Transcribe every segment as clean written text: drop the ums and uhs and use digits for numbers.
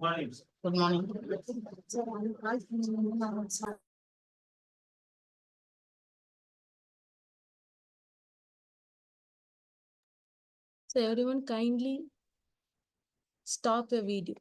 Good morning. So everyone kindly stop the video.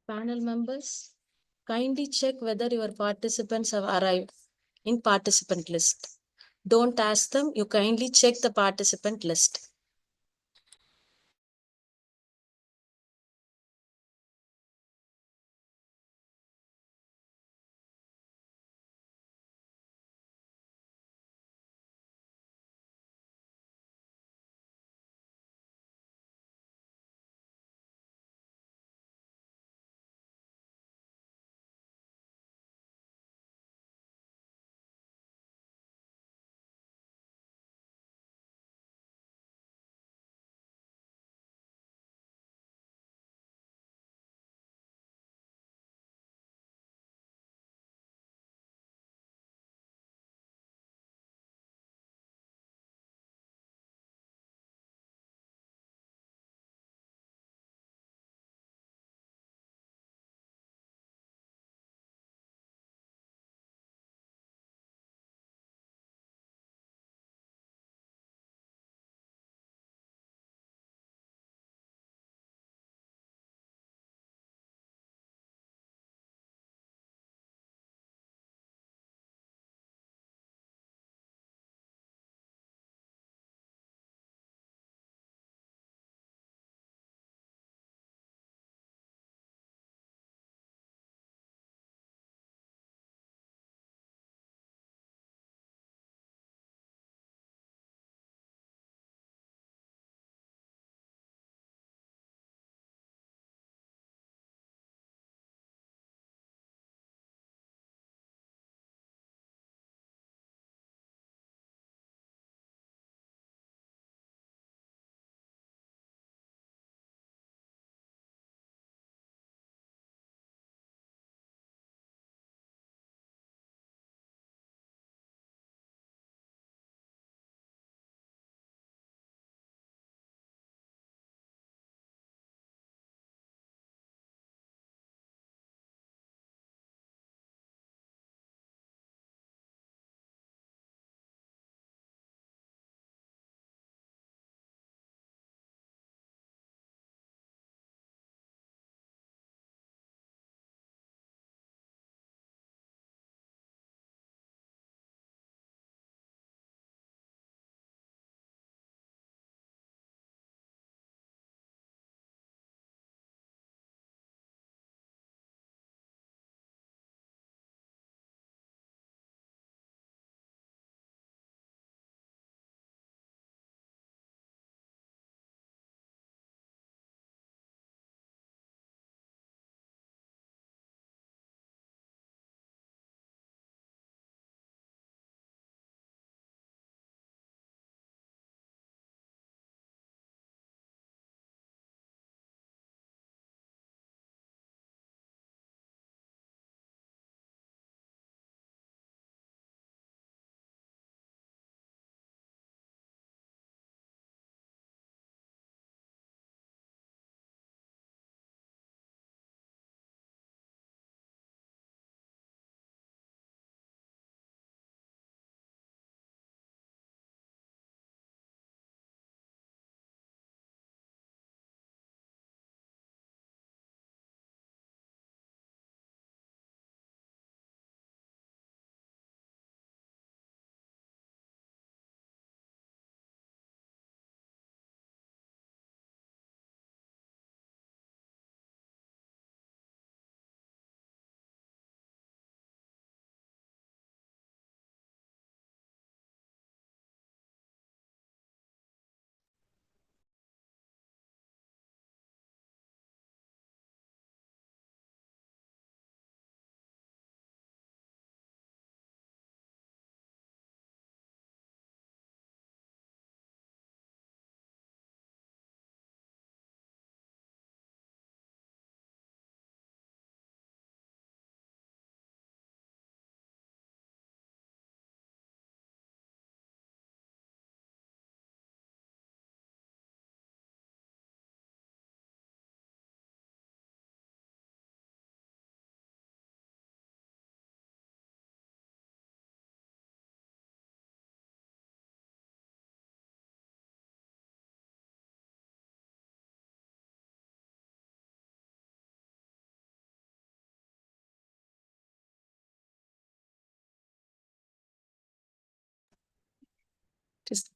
Panel members, kindly check whether your participants have arrived in participant list. Don't ask them, you kindly check the participant list.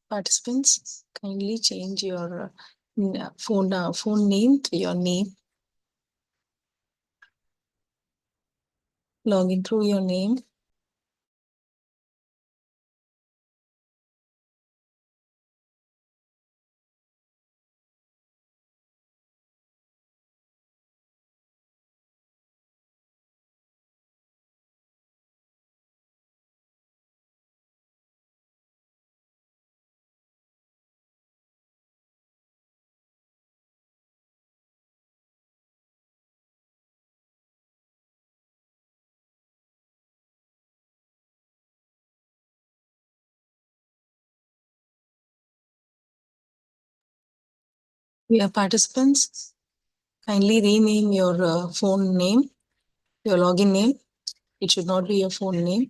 Participants, kindly change your phone name to your name. Log in through your name. Yeah, participants, kindly rename your phone name, your login name. It should not be your phone name.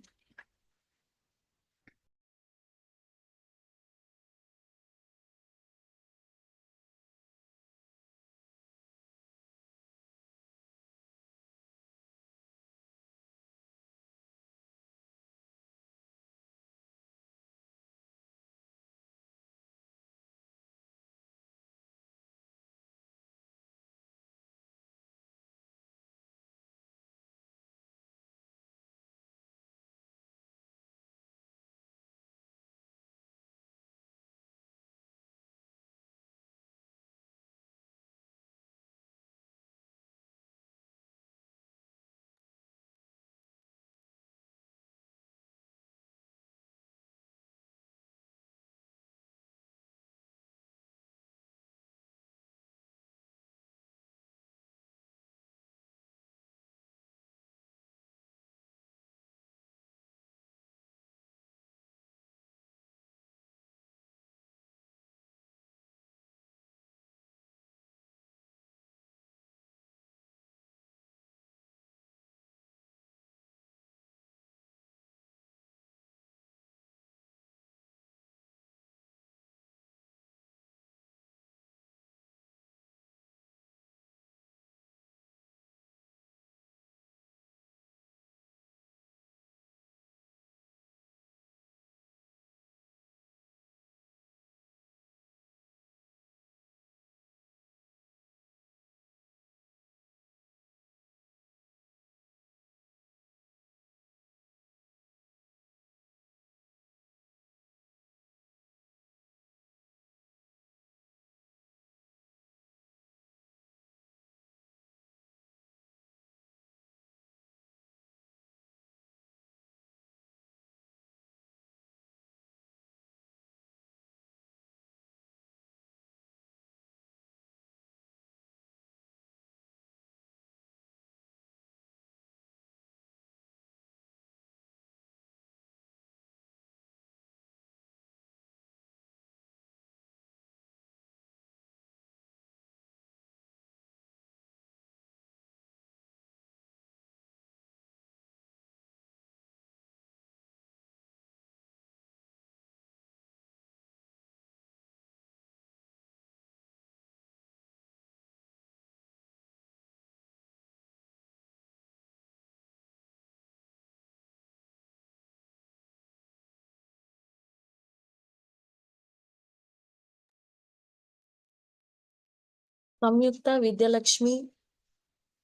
Samyukta Vidyalakshmi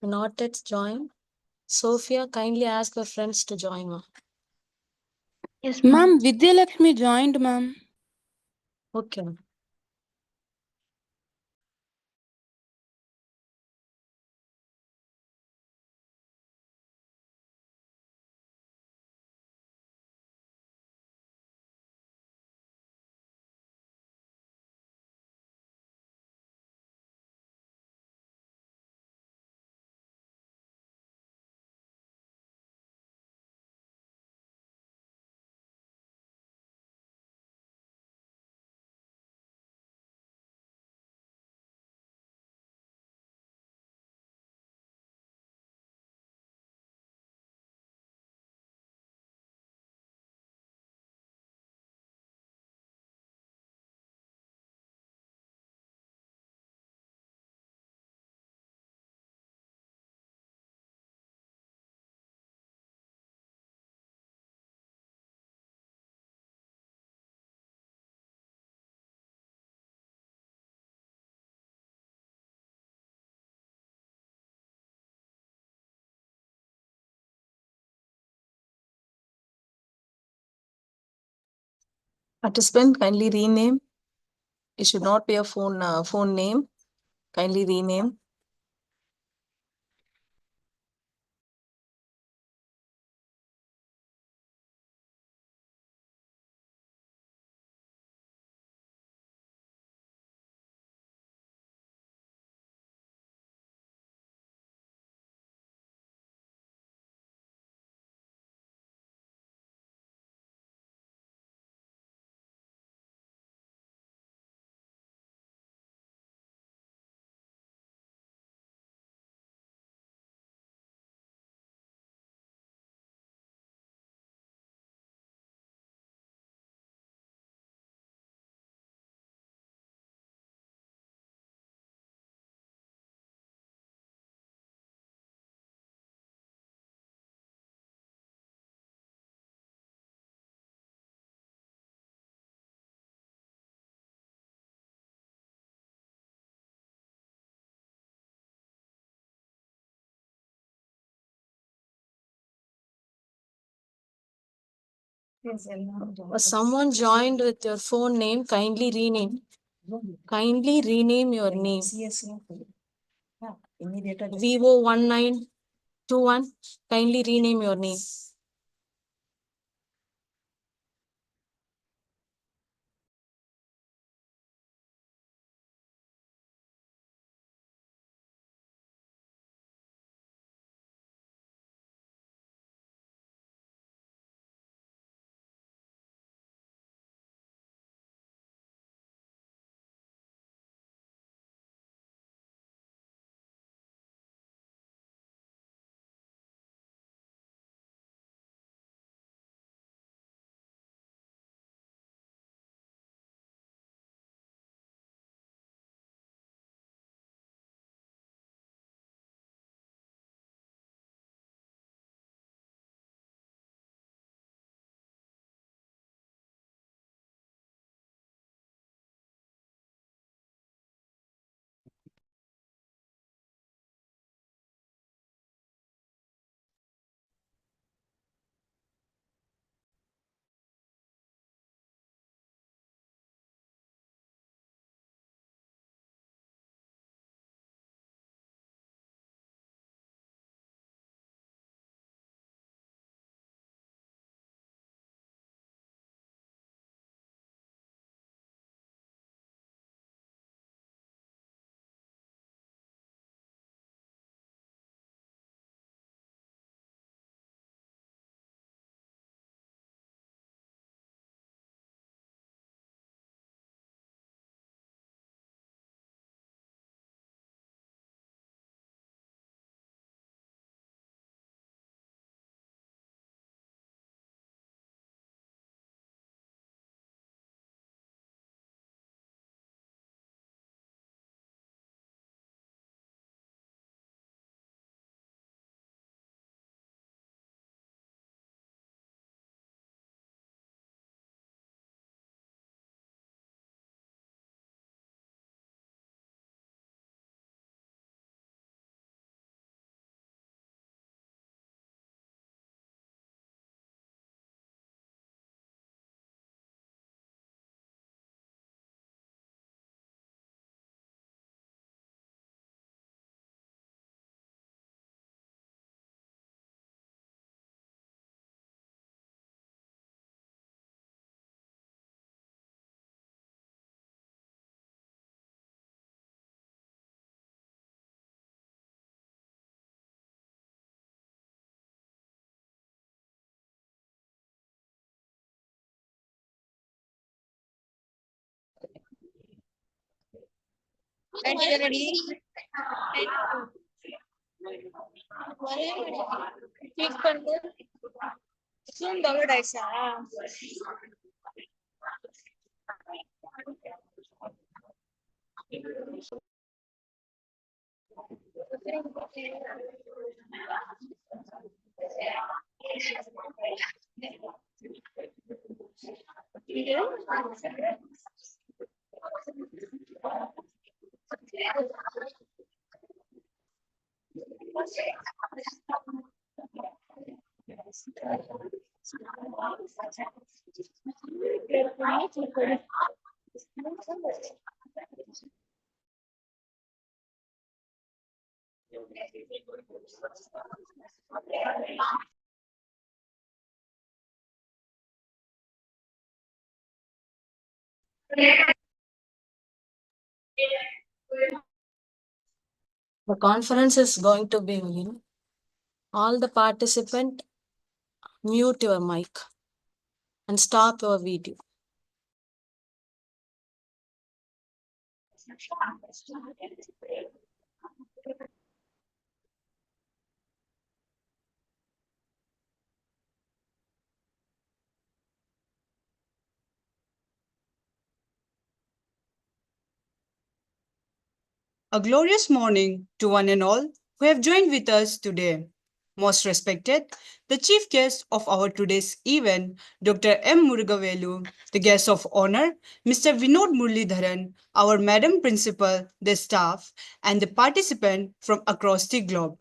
not yet joined. Sophia, kindly ask your friends to join. Yes, ma'am. Vidya Lakshmi joined, ma'am. Okay. Participant, kindly rename. It should not be a phone name. Kindly rename. Someone joined with your phone name, kindly rename. Kindly rename your name. Vivo1921, kindly rename your name. The conference is going to be, all the participant mute your mic and stop your video. A glorious morning to one and all who have joined with us today. Most respected, the chief guest of our today's event, Dr. M. Murugavelu, the guest of honor, Mr. Vinod Murlidharan, our Madam Principal, the staff, and the participant from across the globe.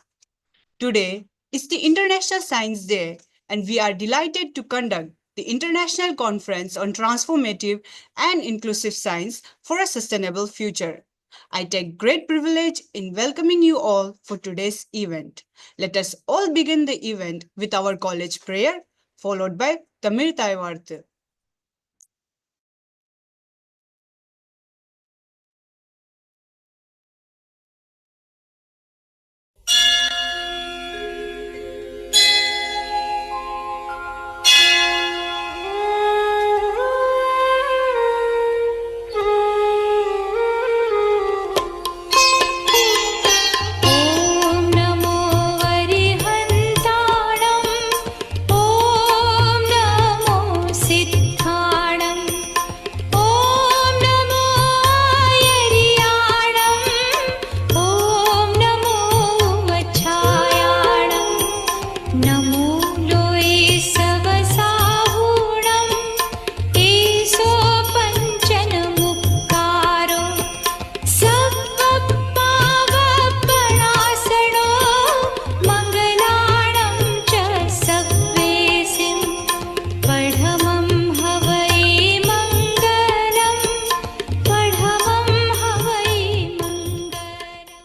Today is the International Science Day, and we are delighted to conduct the International Conference on Transformative and Inclusive Science for a Sustainable Future. I take great privilege in welcoming you all for today's event. Let us all begin the event with our college prayer, followed by Tamil Taivarthu. ॐ नमो वरिहन्ताणं ॐ नमो सिद्धाणं ॐ नमो आयर्याणं ॐ नमो वच्छायाणं नमो लोये सवसाहूणं ईशो पञ्चनमुक्कारो सप्पपावपणासनो मङ्गलाणं च सव्वेसिं पढमं हवै मङ्गलं पढमं हवै मङ्गलम्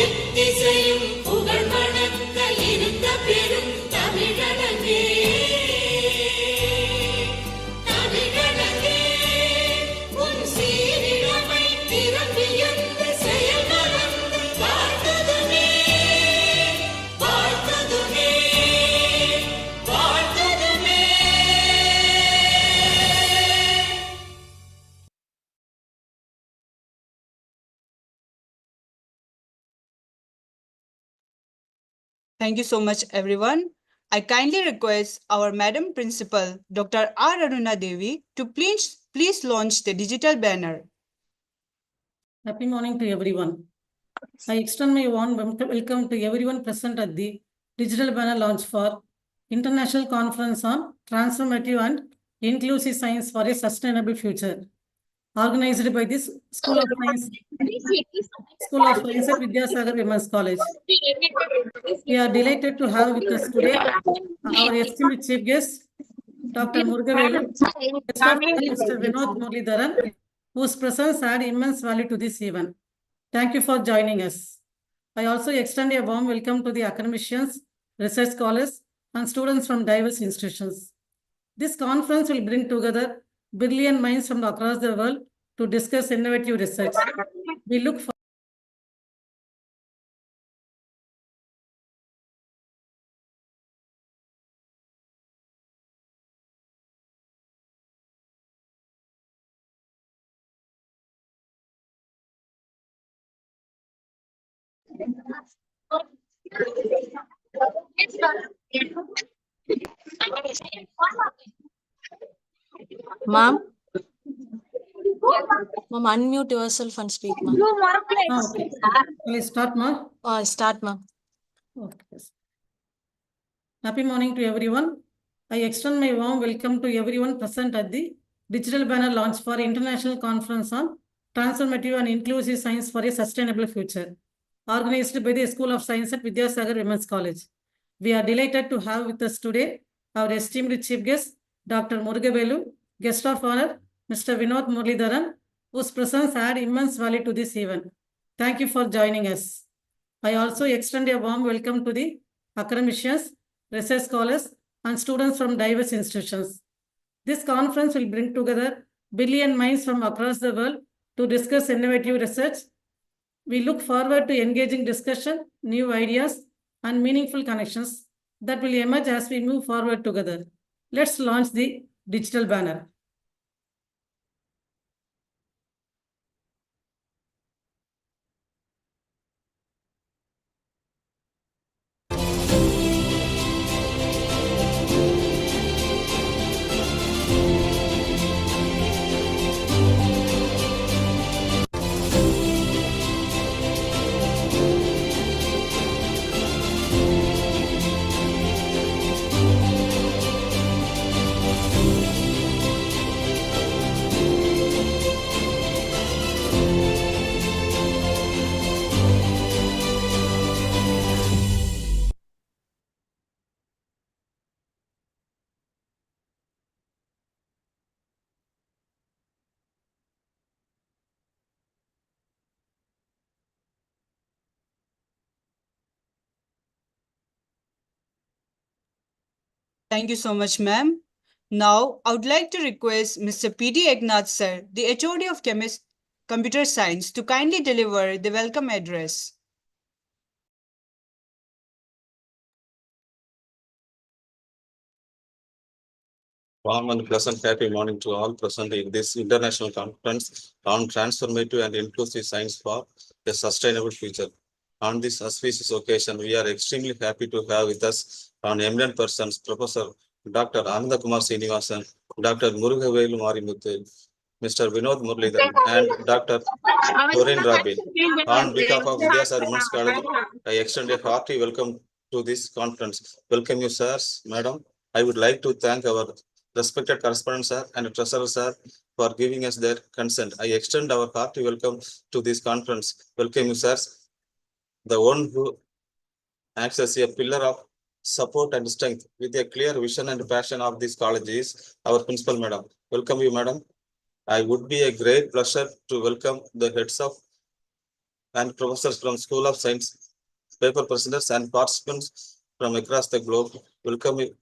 எத்திசையும் புகழ் மணக்க இருந்த பெரும் தமிழனே தமிழனே உன் சீரிழமை திறமையந்த செயல் மறந்து வாழ்த்ததுமே வாழ்த்ததுமே வாழ்த்ததுமே. Thank you so much, everyone. I kindly request our Madam Principal, Dr. R. Aruna Devi, to please launch the digital banner. Happy morning to everyone. I extend my warm welcome to everyone present at the digital banner launch for International Conference on Transformative and Inclusive Science for a Sustainable Future, organized by this School of Science at Vidyasagar Women's College. We are delighted to have with us today our esteemed chief guest, Dr. Murugavelu, guest of honor, Mr. Vinod Murlidharan, whose presence add immense value to this event. Thank you for joining us. I also extend a warm welcome to the academicians, research scholars, and students from diverse institutions. This conference will bring together brilliant minds from across the world to discuss innovative research. We look forward Ma'am, ma'am, unmute yourself and speak, ma'am. Okay. Will I start, ma'am? Start, ma'am. Okay. Happy morning to everyone. I extend my warm welcome to everyone present at the digital banner launch for International Conference on Transformative and Inclusive Science for a Sustainable Future, organized by the School of Science at Vidyasagar Women's College. We are delighted to have with us today our esteemed chief guest, Dr. Murugavelu, guest of honor, Mr. Vinod Muralidharan, whose presence add immense value to this event. Thank you for joining us. I also extend a warm welcome to the academicians, research scholars, and students from diverse institutions. This conference will bring together brilliant minds from across the world to discuss innovative research. We look forward to engaging discussion, new ideas, and meaningful connections that will emerge as we move forward together. Let's launch the digital banner. Thank you so much, ma'am. Now, I would like to request Mr. P.D. Eknath, sir, the HOD of Computer Science, to kindly deliver the welcome address. Warm and pleasant happy morning to all present in this international conference on transformative and inclusive science for a sustainable future. On this auspicious occasion, we are extremely happy to have with us on eminent persons, Professor Dr. Ananda Kumar Srinivasan, Dr. Murugavelu Marimuthu, Mr. Vinod Muralidharan, and Dr. Doreen Rabin. On behalf of Vidyasagar Women's College, I extend a hearty welcome to this conference. Welcome you, sirs, madam. I would like to thank our respected correspondent sir and treasurer sir for giving us their consent. I extend our hearty welcome to this conference. Welcome you, sirs. The one who acts as a pillar of support and strength with a clear vision and passion of this college is our principal madam. Welcome you, madam. I would be a great pleasure to welcome the heads of and professors from School of Science, paper presenters and participants from across the globe. Welcome you,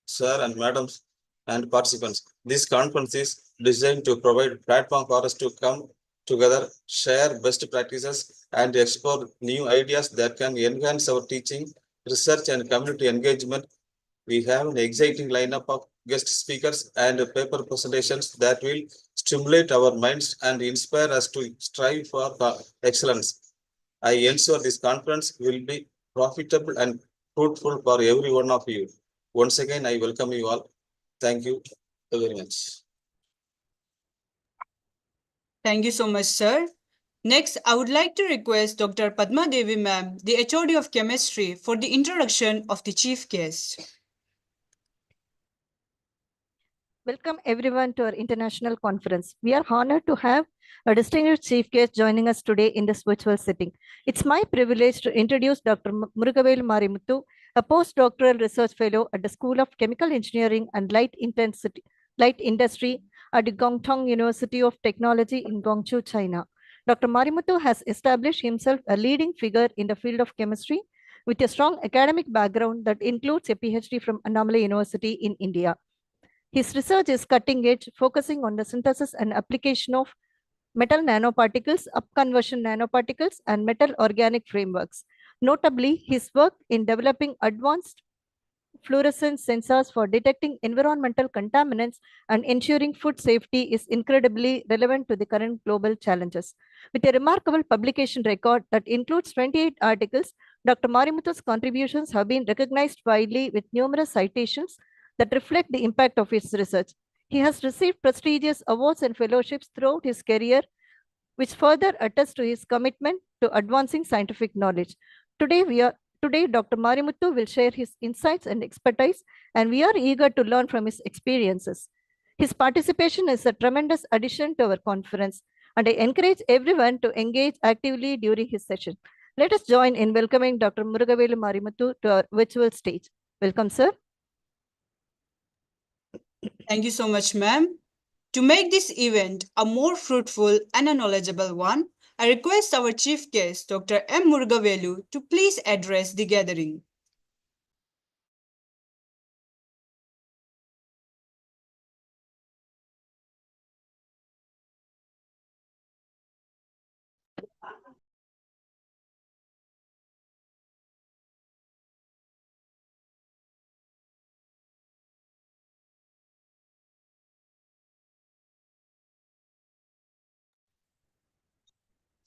sir and madams and participants. This conference is designed to provide a platform for us to come together, share best practices, and explore new ideas that can enhance our teaching, research, and community engagement. We have an exciting lineup of guest speakers and paper presentations that will stimulate our minds and inspire us to strive for excellence. I ensure this conference will be profitable and fruitful for every one of you. Once again, I welcome you all. Thank you very much. Thank you so much, sir. Next, I would like to request Dr. Padma Devi ma'am, the HOD of Chemistry, for the introduction of the chief guest. Welcome everyone to our international conference. We are honored to have a distinguished chief guest joining us today in this virtual setting. It's my privilege to introduce Dr. Murugavelu Marimuthu, a postdoctoral research fellow at the School of Chemical Engineering and Light Industry at the Guangdong University of Technology in Guangzhou, China. Dr. Marimuthu has established himself a leading figure in the field of chemistry with a strong academic background that includes a PhD from Annamalai University in India. His research is cutting edge, focusing on the synthesis and application of metal nanoparticles, upconversion nanoparticles, and metal organic frameworks. Notably, his work in developing advanced fluorescent sensors for detecting environmental contaminants and ensuring food safety is incredibly relevant to the current global challenges. With a remarkable publication record that includes 28 articles, Dr. Marimuthu's contributions have been recognized widely with numerous citations that reflect the impact of his research. He has received prestigious awards and fellowships throughout his career, which further attests to his commitment to advancing scientific knowledge. Today, Dr. Marimuthu will share his insights and expertise, and we are eager to learn from his experiences. His participation is a tremendous addition to our conference, and I encourage everyone to engage actively during his session. Let us join in welcoming Dr. Murugavelu Marimuthu to our virtual stage. Welcome, sir. Thank you so much, ma'am. To make this event a more fruitful and a knowledgeable one, I request our chief guest, Dr. M. Murugavelu, to please address the gathering.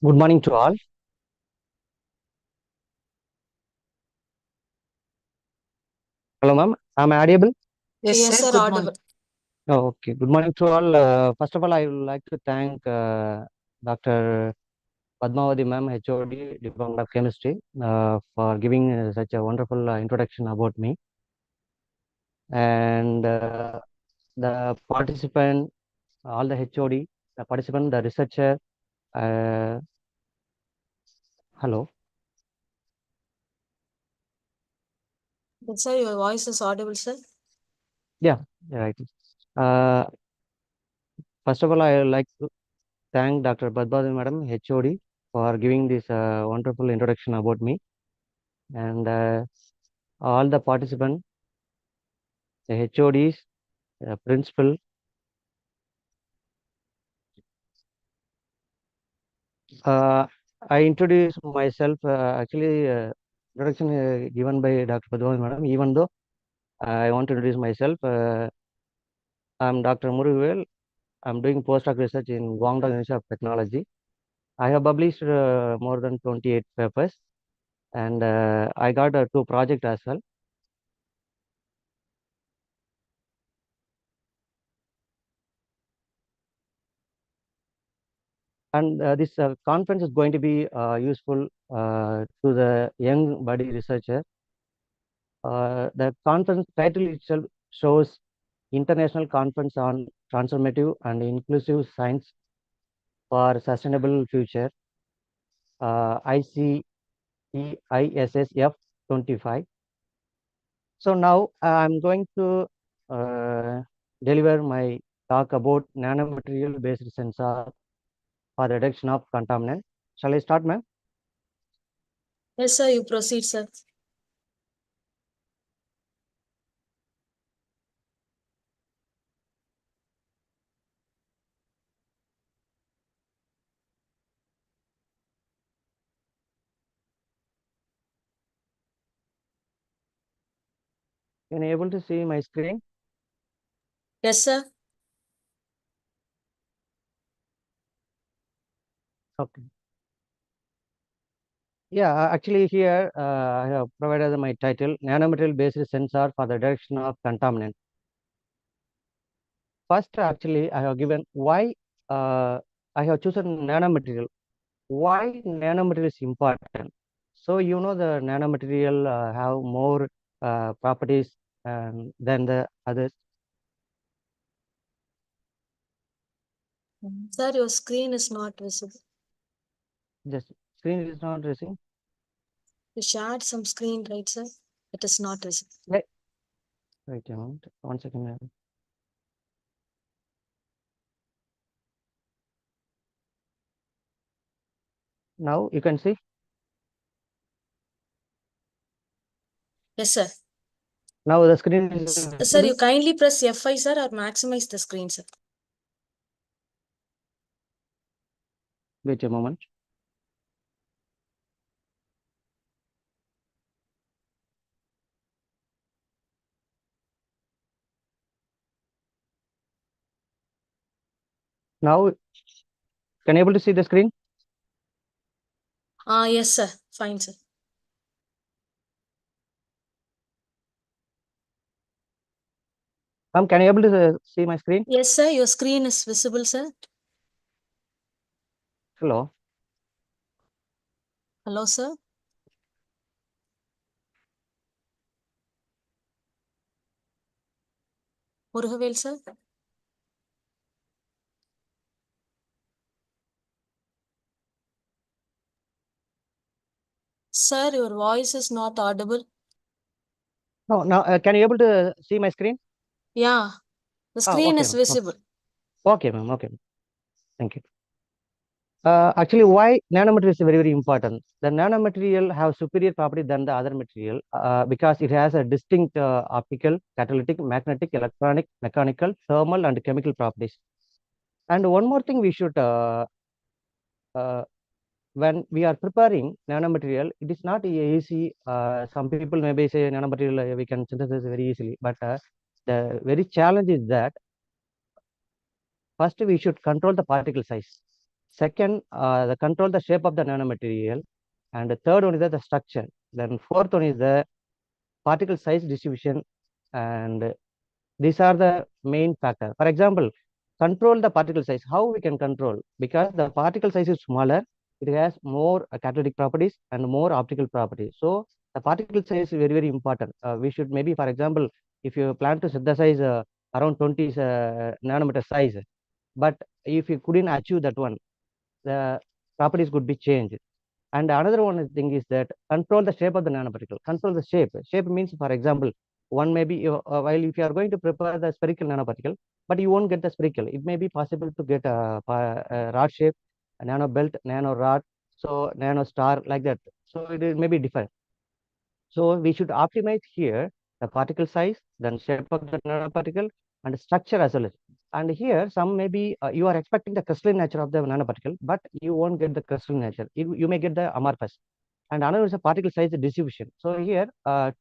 Good morning to all. Hello, ma'am. Am I audible? Yes, sir, Good audible. Oh, okay. Good morning to all. First of all, I would like to thank Dr. Padmavati ma'am, HOD, Department of Chemistry, for giving such a wonderful introduction about me. And the participant, all the HOD, the participant, the researcher. Hello. Yes, sir, your voice is audible, sir. Yeah, right. First of all, I would like to thank Dr. Padmavati madam, HOD, for giving this wonderful introduction about me. And all the participants, the HODs, principal. I introduce myself, introduction given by Dr. Padmavati madam, even though I want to introduce myself. I'm Dr. Murugavel. I'm doing postdoc research in Guangdong University of Technology. I have published more than 28 papers, and I got 2 projects as well. And this conference is going to be useful to the young buddy researcher. The conference title itself shows International Conference on Transformative and Inclusive Science for Sustainable Future, ICTISSF'25. So now I'm going to deliver my talk about nanomaterial based sensor for reduction of contaminant. Shall I start, ma'am? Yes, sir, you proceed, sir. Can you able to see my screen? Yes, sir. Okay. Yeah, actually here I have provided my title, nanomaterial based sensor for the reduction of contaminant. First, actually, I have given why I have chosen nanomaterial. Why nanomaterial is important? So you know the nanomaterial have more properties than the others. Sir, your screen is not visible. The screen is not receiving. You shared some screen, right, sir? It is not visible. Wait a moment. 1 second. Ma'am. Now you can see. Yes, sir. Now the screen is Sir, visible. you kindly press F5, sir, or maximize the screen, sir. Wait a moment. Now, can you able to see the screen? Yes, sir. Fine, sir. Ma'am, can you able to see my screen? Yes, sir. Your screen is visible, sir. Hello. Hello, sir. Murugavel, sir. Sir, your voice is not audible. No, now can you able to see my screen? Yeah, the screen okay, is ma'am. visible. Okay, ma'am. Okay. Thank you. Actually, why nanomaterial is very, very important? The nanomaterial have superior property than the other material because it has a distinct optical, catalytic, magnetic, electronic, mechanical, thermal, and chemical properties. And one more thing we should, when we are preparing nanomaterial, it is not easy. Some people maybe say nanomaterial we can synthesize very easily, but the very challenge is that first we should control the particle size. Second, the control the shape of the nanomaterial, and the third one is the structure. Then fourth one is the particle size distribution, and these are the main factor. For example, control the particle size. How we can control? Because the particle size is smaller, it has more catalytic properties and more optical properties. So the particle size is very, very important. We should maybe, for example, if you plan to synthesize around 20 nanometer size, but if you couldn't achieve that one, the properties could be changed. And another one thing is that control the shape of the nanoparticle. Control the shape. Shape means, for example, one may be while if you are going to prepare the spherical nanoparticle, but you won't get the spherical. It may be possible to get a rod shape, a nano belt, nano rod, so nano star like that. So it may be different. So we should optimize here the particle size, then shape of the nanoparticle, and structure as well. And here some maybe you are expecting the crystalline nature of the nanoparticle, but you won't get the crystalline nature. You may get the amorphous. And another is a particle size distribution. So here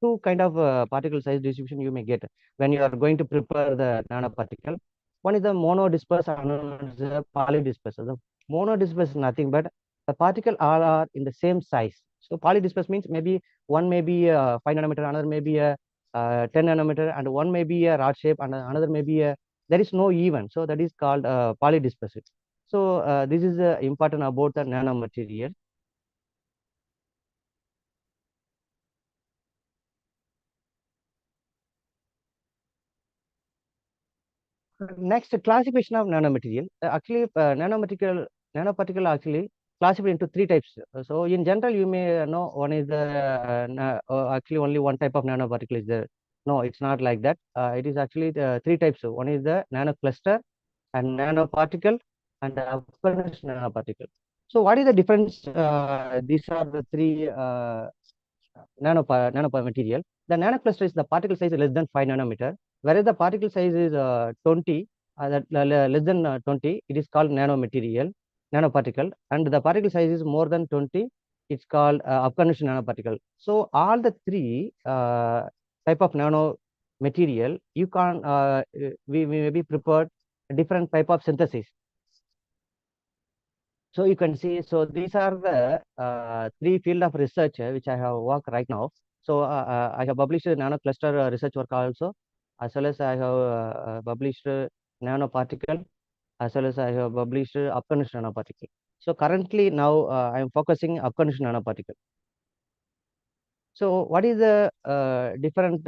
two kind of particle size distribution you may get when you are going to prepare the nanoparticle. One is the monodisperse, another is the polydisperse. The monodisperse is nothing but the particle all are in the same size. So polydisperse means maybe one may be a 5 nanometer, another may be a 10 nanometer, and one may be a rod shape, and another may be a, there is no even. So that is called polydispersive. So this is important about the nanomaterial. Next, classification of nanomaterial. Actually, nanoparticle actually classified into three types. So in general, you may know one is the actually only one type of nanoparticle is there. No, it's not like that. It is actually the three types. One is the nanocluster and nanoparticle and the Afghanistan nanoparticle. So what is the difference? These are the three nanomaterial. The nanocluster is the particle size less than 5 nanometer, whereas the particle size is 20, less than 20, it is called nanomaterial, nanoparticle, and the particle size is more than 20, it's called Afghanistan nanoparticle. So all the three type of nanomaterial, you can we may be prepared different type of synthesis. So you can see, so these are the three field of research which I have worked right now. So I have published a nanocluster research work also, as well as I have published nanoparticle, as well as I have published Afghanistan nanoparticle. So currently now I am focusing Afghanistan nanoparticle. So what is the different,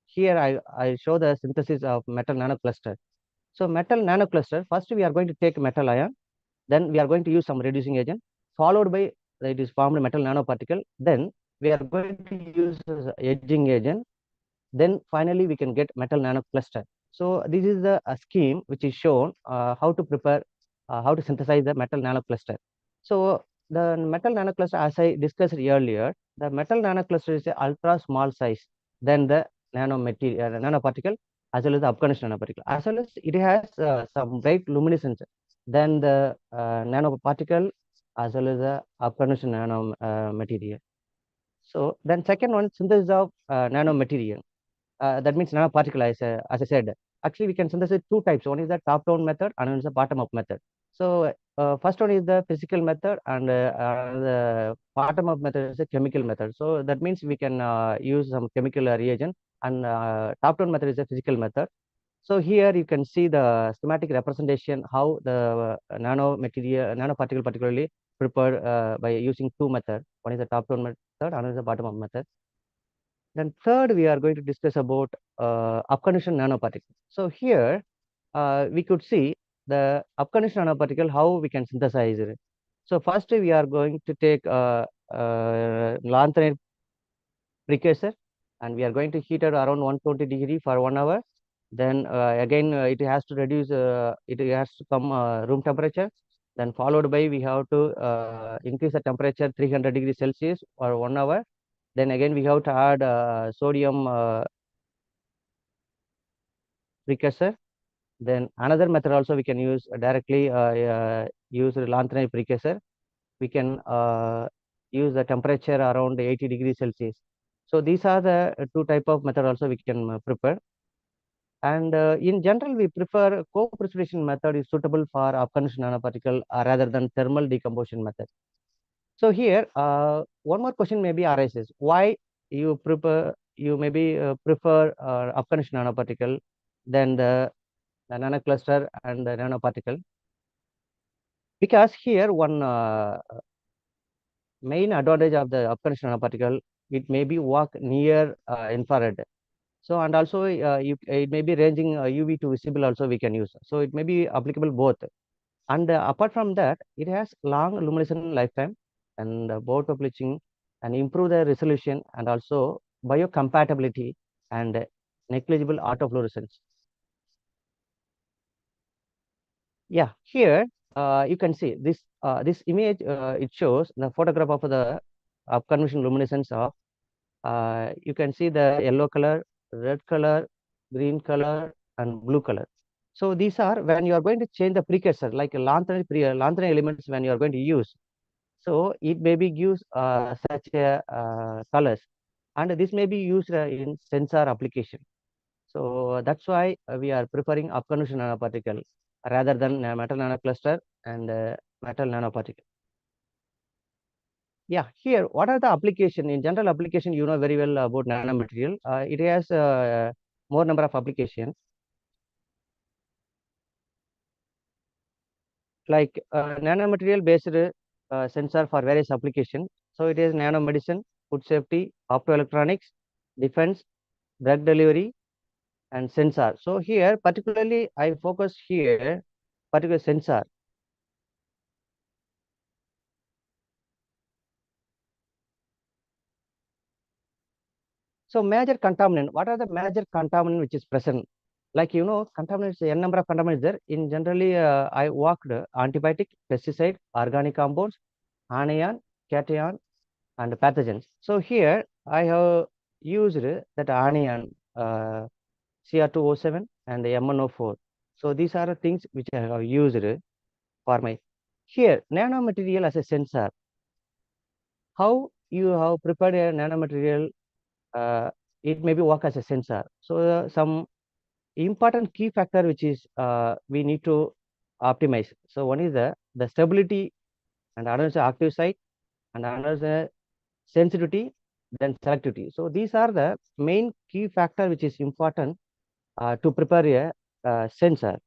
here I show the synthesis of metal nanocluster. So metal nanocluster, first we are going to take metal ion, then we are going to use some reducing agent, followed by it is formed metal nanoparticle. Then we are going to use edging agent. Then finally we can get metal nanocluster. So this is the scheme which is shown how to prepare, how to synthesize the metal nanocluster. So the metal nanocluster, as I discussed earlier, the metal nanocluster is a ultra small size than the nanoparticle, as well as the Afghanistan nanoparticle, as well as it has some bright luminescence than the nanoparticle, as well as the Afghanistan nanomaterial. So then second one, synthesis of nanomaterial. That means nanoparticle, as I said. actually we can synthesize two types. One is the top-down method and one is the bottom-up method. So first one is the physical method, and the bottom-up method is a chemical method. So that means we can use some chemical reagent, and top-down method is a physical method. So here you can see the schematic representation how the nanoparticle particularly prepared by using two methods. One is the top-down method, another is the bottom-up method. Then third, we are going to discuss about upconditioned nanoparticles. So here we could see the upconditioned nanoparticle, how we can synthesize it. So first we are going to take lanthanide precursor, and we are going to heat it around 120 degree for 1 hour. Then again it has to reduce, it has to come room temperature. Then followed by we have to increase the temperature 300 degrees Celsius for 1 hour. Then again we have to add sodium precursor. Then another method also we can use directly use lanthanide precursor. We can use the temperature around 80 degrees Celsius. So these are the two type of method also we can prepare. And in general, we prefer co-precipitation method is suitable for upconditioned nanoparticle rather than thermal decomposition method. So here, one more question maybe arises: why you maybe prefer upconditioned nanoparticle than the nanocluster and the nanoparticle? Because here one main advantage of the upconditioned nanoparticle, it may be work near infrared. So, and also it may be ranging UV to visible also we can use. So it may be applicable both. And apart from that, it has long luminescent lifetime, and both bleaching and improve the resolution, and also biocompatibility and negligible autofluorescence. Yeah, here you can see this this image. It shows the photograph of the upconditioned luminescence of. You can see the yellow color, red color, green color, and blue color. So these are when you are going to change the precursor, like a lanthanide elements when you are going to use. So it maybe gives such a colors, and this may be used in sensor application. So that's why we are preferring upconditioned nanoparticle rather than metal nanocluster and metal nanoparticle. Yeah, here, what are the application? In general application, you know very well about nanomaterial. It has more number of applications. Like nanomaterial based sensor for various applications. So it is nanomedicine, food safety, optoelectronics, defense, drug delivery, and sensor. So here, particularly, I focus here, particular sensor. So major contaminant, what are the major contaminant which is present? Like, you know, contaminants, n number of contaminants there. In generally, I worked antibiotic, pesticide, organic compounds, anion, cation, and pathogens. So here I have used that anion Cr2O7 and MnO4. So these are the things which I have used for my. Here, nanomaterial as a sensor. How you have prepared a nanomaterial, it may be work as a sensor. So some important key factor which is we need to optimize. So one is the stability, and another is active site, and another is the sensitivity, then selectivity. So these are the main key factor which is important to prepare a sensor.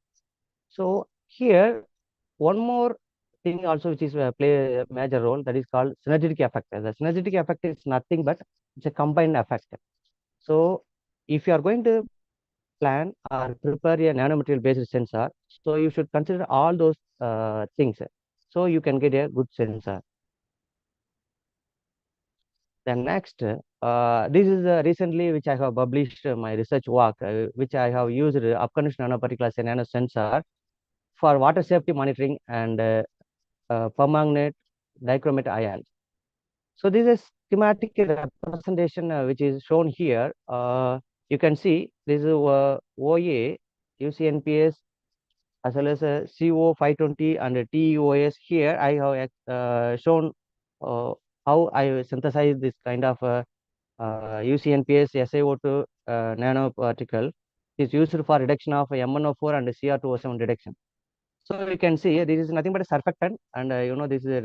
So here one more thing also which is play a major role, that is called synergetic effect. The synergetic effect is nothing but it's a combined effect. So if you are going to plan or prepare a nanomaterial based sensor, so you should consider all those things, so you can get a good sensor. Then next, this is recently which I have published my research work, which I have used upconditioned nanoparticle as a nano sensor for water safety monitoring and permanganate dichromate ions. So this is schematic representation which is shown here. You can see this is OA, UCNPS, as well as CO520 and TEOS. Here I have shown how I synthesize this kind of UCNPS SiO2 nanoparticle is used for reduction of MnO4 and Cr2O7 reduction. So you can see this is nothing but a surfactant, and this is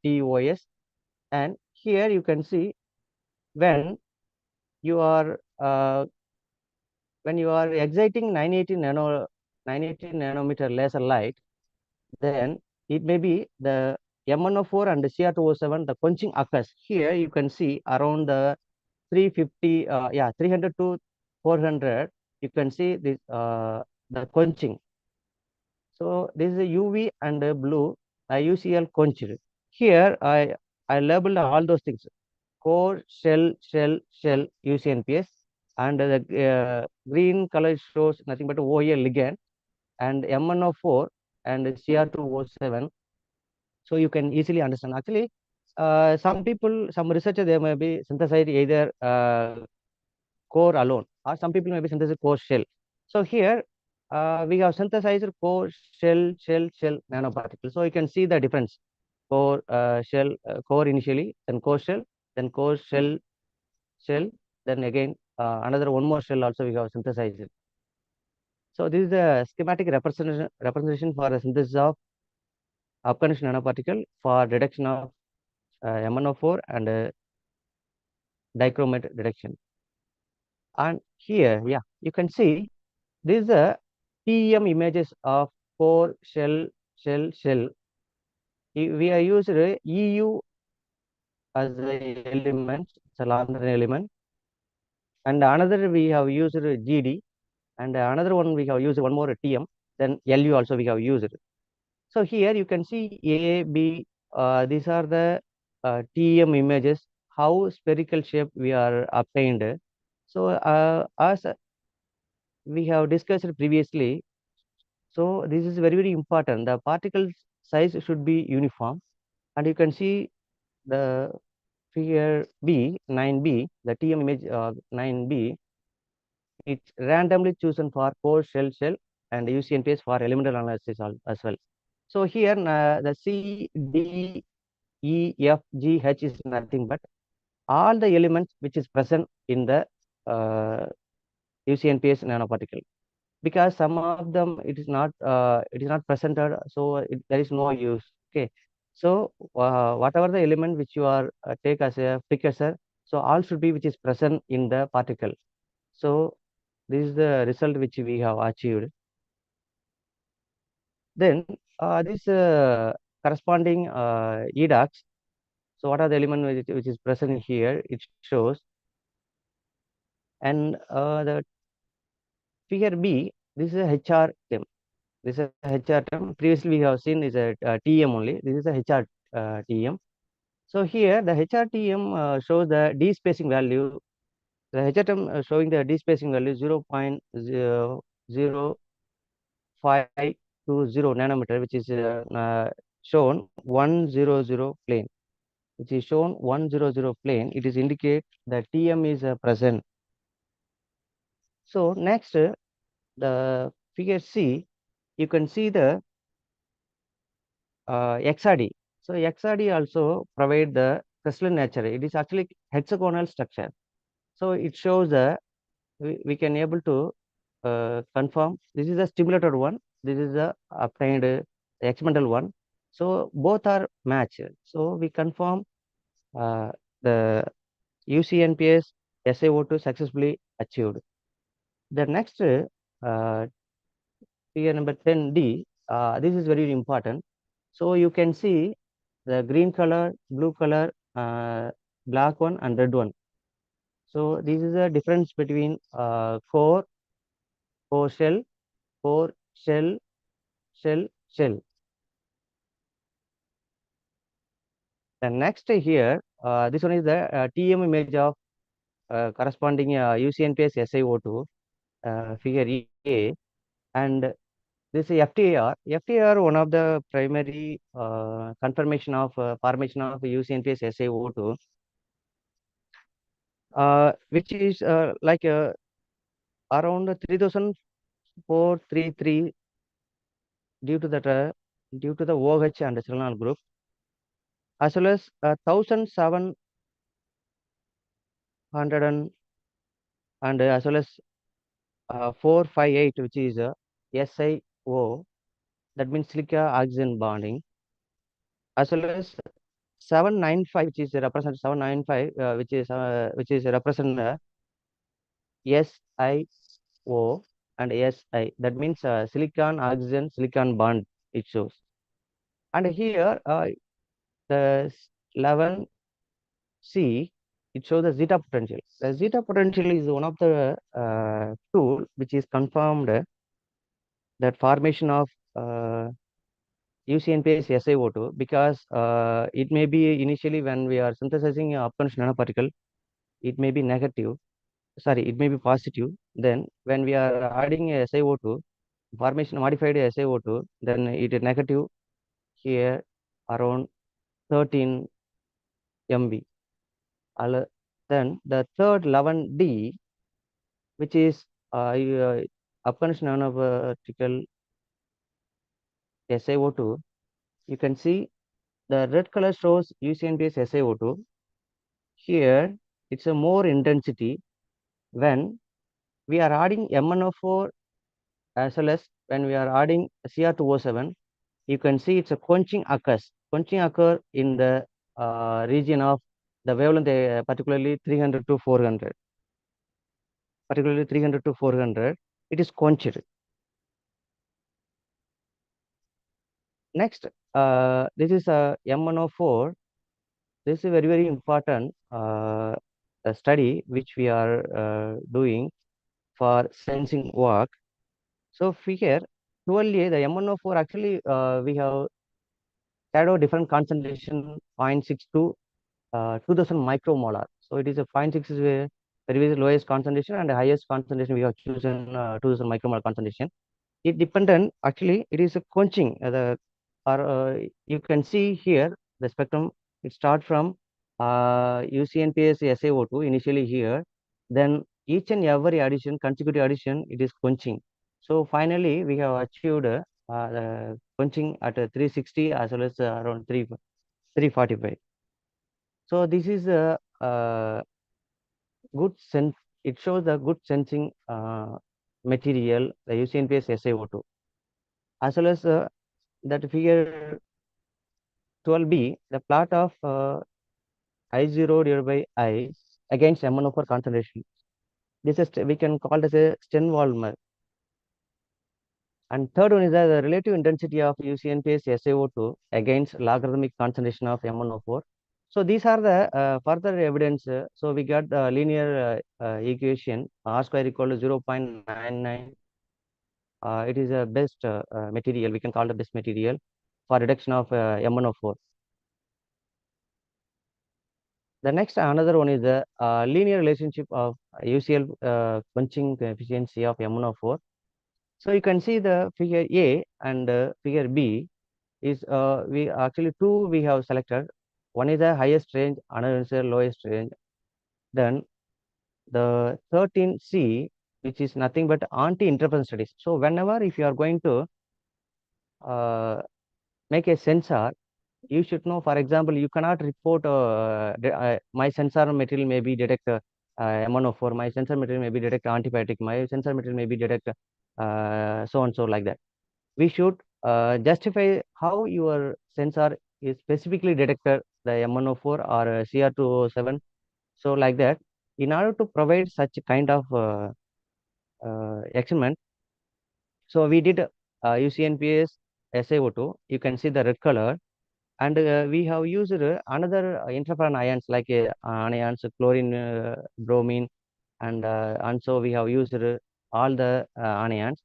TOS. And here you can see when you are exciting 980 nanometer laser light, then it may be the MnO4 and the Cr2O7, the quenching occurs. Here you can see around the 350, 300 to 400, you can see this the quenching. So this is a UV and a blue UCL quenched. Here I labeled all those things: core, shell, UCNPS, and the green color shows nothing but OA ligand and MnO4 and Cr2O7. So you can easily understand. Actually, some researchers, they may be synthesized either core alone, or some people may be synthesized core shell. So here we have synthesized core shell nanoparticles. So you can see the difference: core shell, core initially, then core shell, then core shell, then again another one more shell also we have synthesized. So this is the schematic representation for the synthesis of upconduction nanoparticle for reduction of MnO4 and dichromate reduction. And here, you can see this is the TEM images of core, shell. We are used EU as the element, it's a London element, and another we have used GD, and another one we have used one more TM, then LU also we have used. So here you can see A, B, these are the TEM images, how spherical shape we are obtained. So as we have discussed previously, so this is very, very important. The particle size should be uniform, and you can see the figure B, 9B, the TM image 9B, it's randomly chosen for core, shell, and UCNPS for elemental analysis as well. So here the C, D, E, F, G, H is nothing but all the elements which is present in the UCNPS nanoparticle. Because some of them it is not presented, so there is no use. Okay, so whatever the element which you are take as a precursor, so all should be which is present in the particle. So this is the result which we have achieved. Then this corresponding EDOX. So what are the elements which is present here? It shows, and the figure B, this is a HR term. This is a HR term. Previously, we have seen is a TM only. This is a HR TM. So here, the HR TM shows the D spacing value. The HR term showing the D spacing value 0.00520 nanometer, which is shown 100 plane. Which is shown 100 plane. It is indicate that TM is present. So next, the figure C, you can see the XRD. So XRD also provide the crystalline nature. It is actually hexagonal structure. So it shows that we can able to confirm this is a stimulated one. This is the obtained experimental one. So both are matched. So we confirm the UCNPS SiO2 successfully achieved. The next figure number 10D, this is very important. So you can see the green color, blue color, black one, and red one. So this is the difference between core shell, core shell. The next here, this one is the TM image of corresponding UCNPS SiO2 figure A, and this is FTIR. FTIR, one of the primary confirmation of formation of UCNPS SiO2, which is like around 3433 due to the OH and Selenol group, as well as 1700 and as well as 458, which is SiO, that means silica oxygen bonding, as well as 795, which is represent 795, which is represent SiO and Si. That means silicon oxygen silicon bond it shows. And here the 11C, it shows the zeta potential. The zeta potential is one of the tool which is confirmed that formation of UCNPS SiO2, because it may be initially when we are synthesizing a upconditioned nanoparticle, it may be negative, sorry, it may be positive. Then when we are adding a SiO2, formation modified SiO2, then it is negative here around 13 MB. Then the third 11D, which is upconditioned nanoparticle SiO2, you can see the red color shows UCNPS SiO2. Here, it's a more intensity when we are adding MnO4 as well as when we are adding Cr2O7. You can see it's a quenching occurs. Quenching occur in the region of the wavelength, particularly 300 to 400. Particularly 300 to 400, it is quenched. Next, this is a MnO4. This is very important a study which we are doing for sensing work. So here, 12A, the MnO4 actually we have shadow different concentration 0.6 to 2000 micromolar. So it is a 0.6 is very lowest concentration, and the highest concentration we have chosen 2000 micromolar concentration. It dependent, actually it is a quenching you can see here the spectrum. It start from UCNPS SiO2 initially here, then each and every addition, consecutive addition, it is quenching. So finally we have achieved the quenching at 360 as well as around 345. So this is a good sense. It shows the good sensing material, the UCNPS SiO2, as well as that figure 12B, the plot of I0 divided by I against MnO4 concentration. This is we can call it as a Stenwald. And third one is the relative intensity of UCNPS SiO2 against logarithmic concentration of MnO4. So these are the further evidence. So we got the linear equation R square equal to 0.99. It is a best material. We can call the best material for reduction of MnO4. The next another one is the linear relationship of UCL quenching efficiency of MnO4. So you can see the figure A and figure B is we actually two we have selected. One is the highest range, another is the lowest range. Then the 13C, which is nothing but anti-interference studies. So whenever if you are going to make a sensor, you should know, for example, you cannot report my sensor material may be detect MnO4, my sensor material may be detect antibiotic, my sensor material may be detect so and so like that. We should justify how your sensor is specifically detected the MnO4 or Cr2O7. So like that, in order to provide such kind of experiment, so we did UCNPS SiO2. You can see the red color. And we have used another interferon ions like anions, chlorine, bromine, and so we have used all the anions.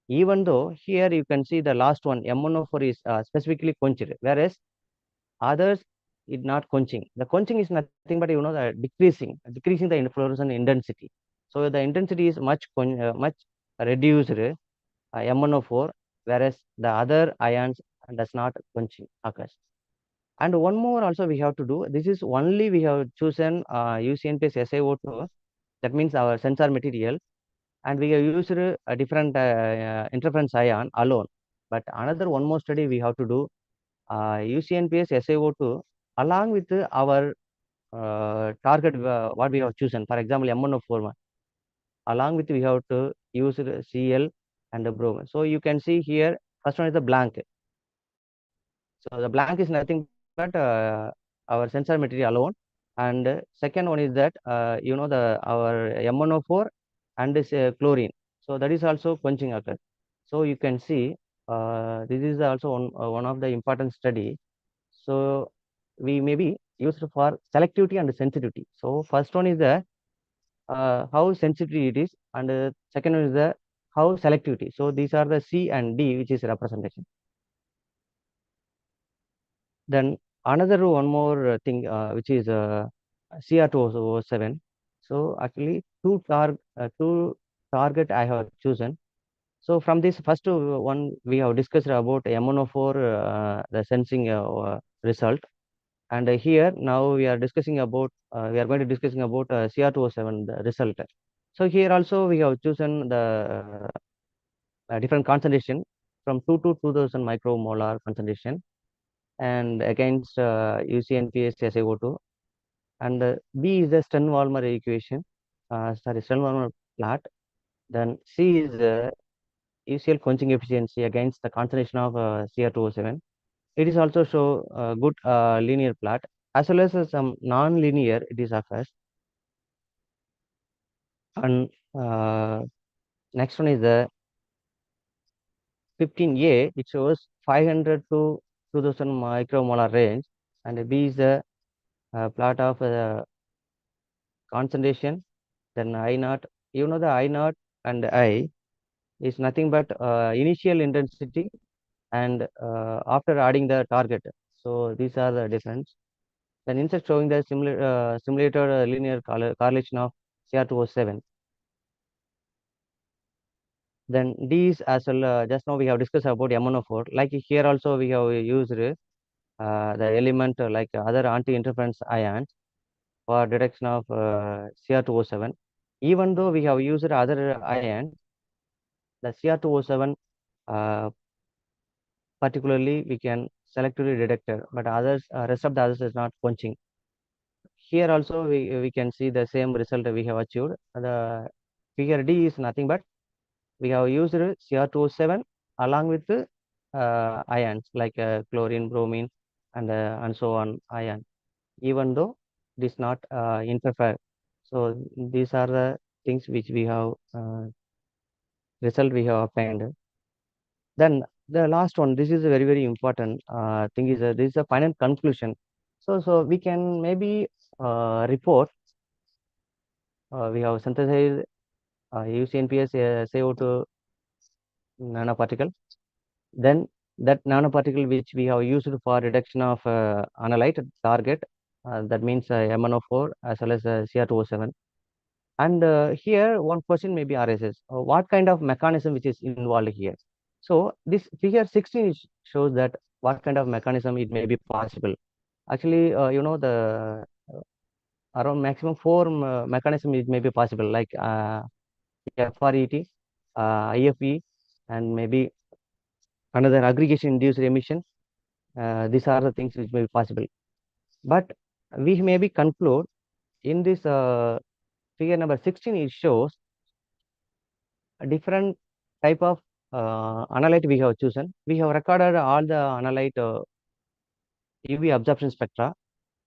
Even though here you can see the last one, MnO4 is specifically quenched, whereas others is not quenching. The quenching is nothing but the decreasing the fluorescent intensity. So the intensity is much reduced MnO4, whereas the other ions does not quenching occurs. And one more also we have to do. This is only we have chosen UCNPS SiO2. That means our sensor material, and we have used a different interference ion alone. But another one more study we have to do UCNPS SiO2 along with our target what we have chosen. For example, MnO4. along with we have to use Cl and the bromine. So you can see here, first one is the blank. So the blank is nothing but our sensor material alone. And second one is that our MnO4 and this chlorine. So that is also quenching occur. So you can see this is also one of the important study. So we may be used for selectivity and sensitivity. So first one is the how sensitive it is, and second one is the how selectivity. So these are the C and D, which is representation. Then another one more thing, which is CR207. So actually two target I have chosen. So from this first one, we have discussed about MnO4, the sensing result. And here now we are discussing about, we are going to discussing about CR207 the result. So here also we have chosen the different concentration from 2 to 2000 micromolar concentration and against UCNPS SiO2. And B is the Stern-Walmer equation, Stern-Walmer plot. Then C is the UCL quenching efficiency against the concentration of CR207. It is also show good linear plot as well as some non-linear it is occurs. And next one is the 15A, it shows 500 to 2000 micromolar range, and B is the plot of concentration. Then I naught, the I naught and I is nothing but initial intensity and after adding the target. So these are the difference. Then insert showing the simulated linear correlation of CR207. Then these as well, just now we have discussed about MnO4. Like here also we have used the element like other anti-interference ions for detection of CR207. Even though we have used other ions, the CR207 particularly we can selectively detect it, but others, rest of the others is not quenching. Here also we can see the same result we have achieved. The figure D is nothing but we have used CR207 along with ions like chlorine, bromine, and so on ion, even though it is not interfere. So these are the things which we have result we have obtained. Then the last one, this is a very, very important thing is this is a final conclusion. So we can maybe report we have synthesized UCNPS SiO2 nanoparticle. Then that nanoparticle which we have used for reduction of analyte target, that means MnO4 as well as CR207. And here one question may be arises, what kind of mechanism which is involved here? So this figure 16 shows that what kind of mechanism it may be possible. Actually, the around maximum 4 mechanism it may be possible, like FRET, IFE, and maybe another aggregation induced emission. These are the things which may be possible. But we maybe conclude in this figure number 16, it shows a different type of analyte we have chosen. We have recorded all the analyte UV absorption spectra.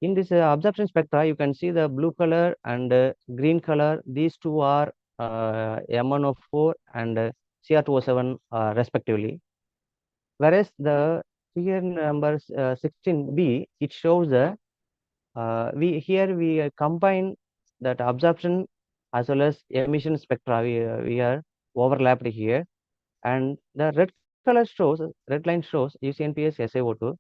In this absorption spectra, you can see the blue color and green color. These two are MnO4 and CR207 respectively. Whereas the figure number 16B, it shows the we combine that absorption as well as emission spectra. We are overlapped here, and the red line shows UCNPS SiO2,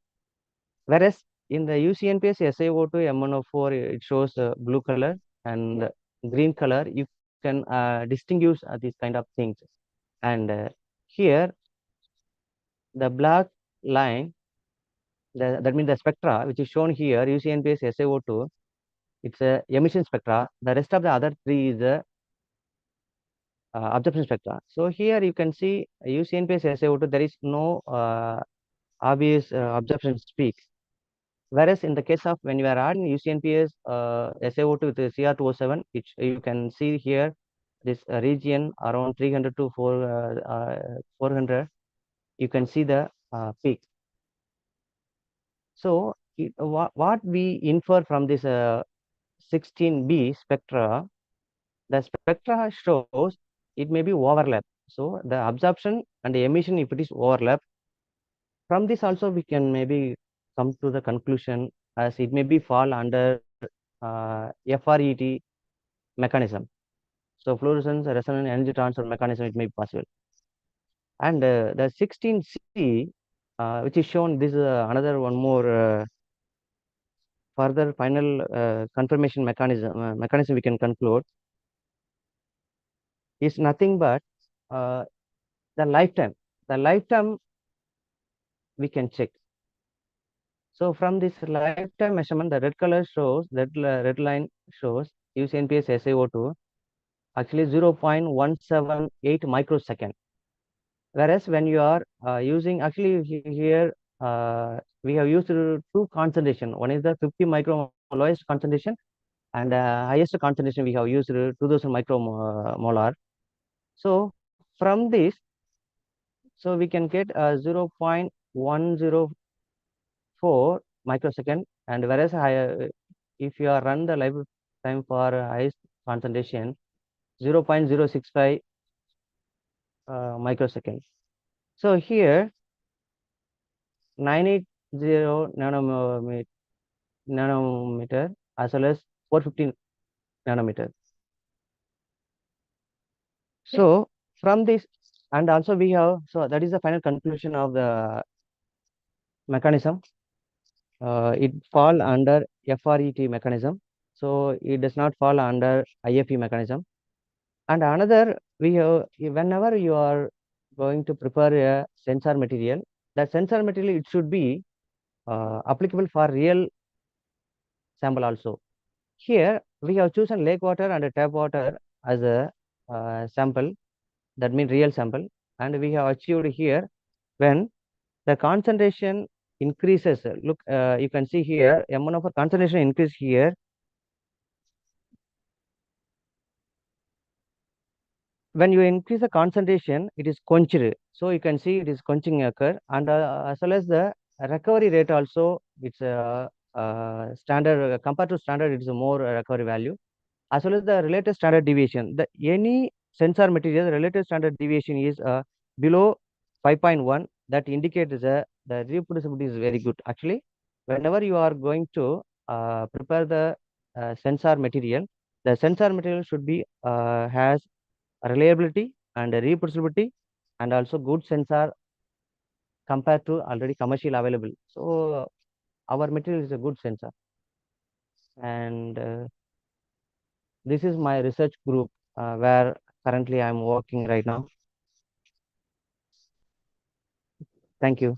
whereas in the UCNPS SiO2 MnO4 it shows blue color and green color. You can distinguish these kind of things. And here the black line, that means the spectra which is shown here, UCNPS SiO2, it's a emission spectra. The rest of the other three is the absorption spectra. So here you can see UCNPS SiO2, there is no obvious absorption peak. Whereas in the case of when you are adding UCNPS SiO2 with the CR207, you can see here this region around 300 to 400, you can see the peak. So what we infer from this 16B spectra, the spectra shows it may be overlap. So the absorption and the emission, if it is overlap, from this also we can maybe come to the conclusion as it may be fall under FRET mechanism. So fluorescence resonance energy transfer mechanism, it may be possible. And the 16C, which is shown, this is another one more further final confirmation mechanism we can conclude is nothing but the lifetime. The lifetime we can check. So from this lifetime measurement, the red color shows, red line shows UCNPS SiO2 actually 0.178 microsecond. Whereas when you are using, actually here we have used two concentration. One is the 50 micro lowest concentration, and highest concentration we have used 2000 micromolar. So from this, so we can get 0.104 microsecond, and whereas if you are run the lifetime for highest concentration 0.065 microsecond. So here 980 nanometer as well as 415 nanometer. So from this, and also we have, so that is the final conclusion of the mechanism. It fall under FRET mechanism, so it does not fall under IFE mechanism. And another, we have, whenever you are going to prepare a sensor material, that sensor material, it should be applicable for real sample also. Here we have chosen lake water and tap water as a sample, that means real sample, and we have achieved here when the concentration increases. Look, you can see here M1 of concentration increase here. When you increase the concentration, it is quenched. So you can see it is quenching occur, and as well as the recovery rate also, it's standard compared to standard, it is a more recovery value, as well as the related standard deviation. The any sensor material, the related standard deviation is below 5.1. That indicates the reproducibility is very good. Actually, whenever you are going to prepare the sensor material, the sensor material should be has reliability and reproducibility, and also good sensor compared to already commercial available. So our material is a good sensor, and this is my research group where currently I'm working right now. Thank you.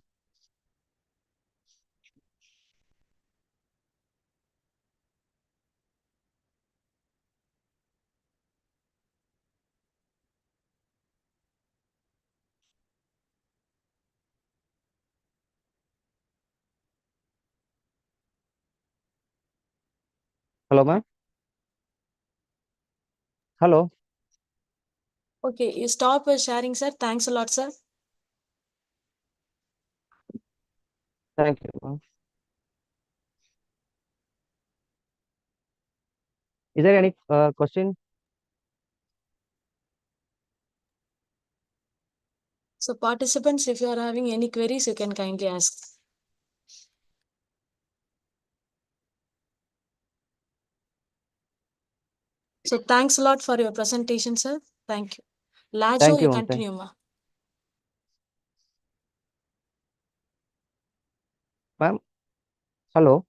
Hello, ma'am. Hello. Okay, you stop sharing, sir. Thanks a lot, sir. Thank you, ma'am. Is there any question? So participants, if you are having any queries, you can kindly ask. So thanks a lot for your presentation, sir. Thank you. Lajo, Thank you, you ma'am. continue, ma. Ma'am, hello.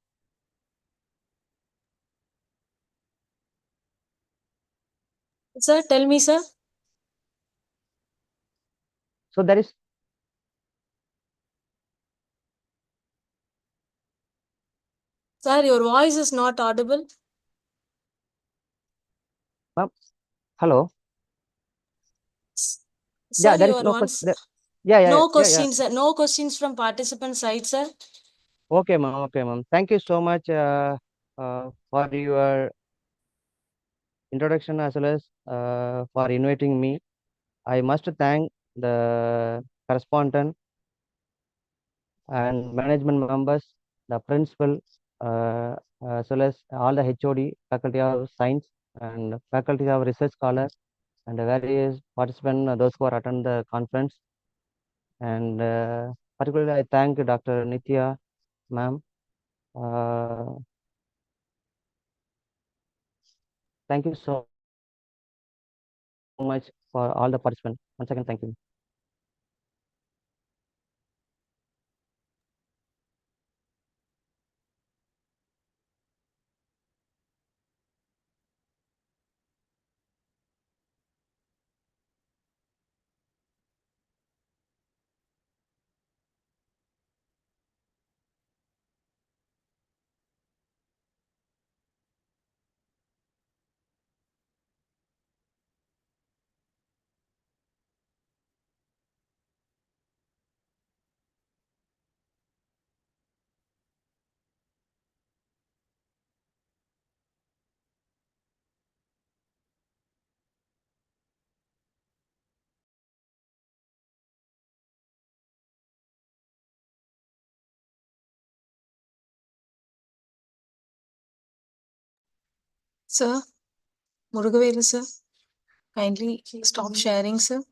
Sir, tell me, sir. So there is, Sir, your voice is not audible. ma'am, hello. Sir, Yeah, there you is are no once. question. Yeah. No questions, sir. No questions from participant side, sir. Okay, ma'am. Okay, ma'am. Thank you so much for your introduction as well as for inviting me. I must thank the correspondent and management members, the principal, as well as all the HOD, faculty of science, and faculty of research scholars, and the various participants, those who are attend the conference. And particularly, I thank Dr. Nitya, ma'am. Thank you so much for all the participants. Once again, thank you. Sir, Murugavelu, sir, kindly stop sharing, sir.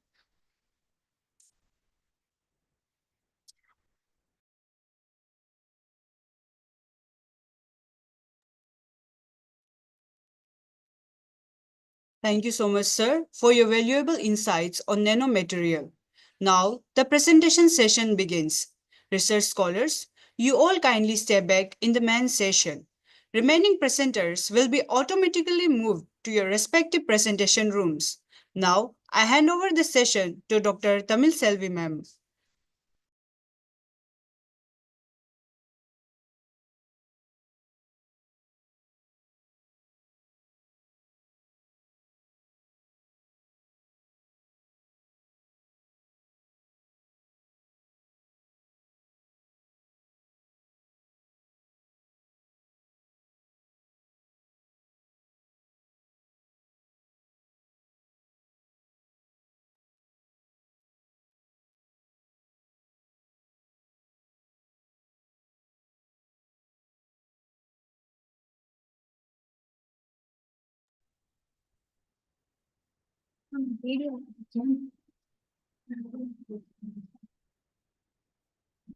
Thank you so much, sir, for your valuable insights on nanomaterial. Now, the presentation session begins. Research scholars, you all kindly step back in the main session. Remaining presenters will be automatically moved to your respective presentation rooms. Now, I hand over the session to Dr. Tamil Selvi ma'am.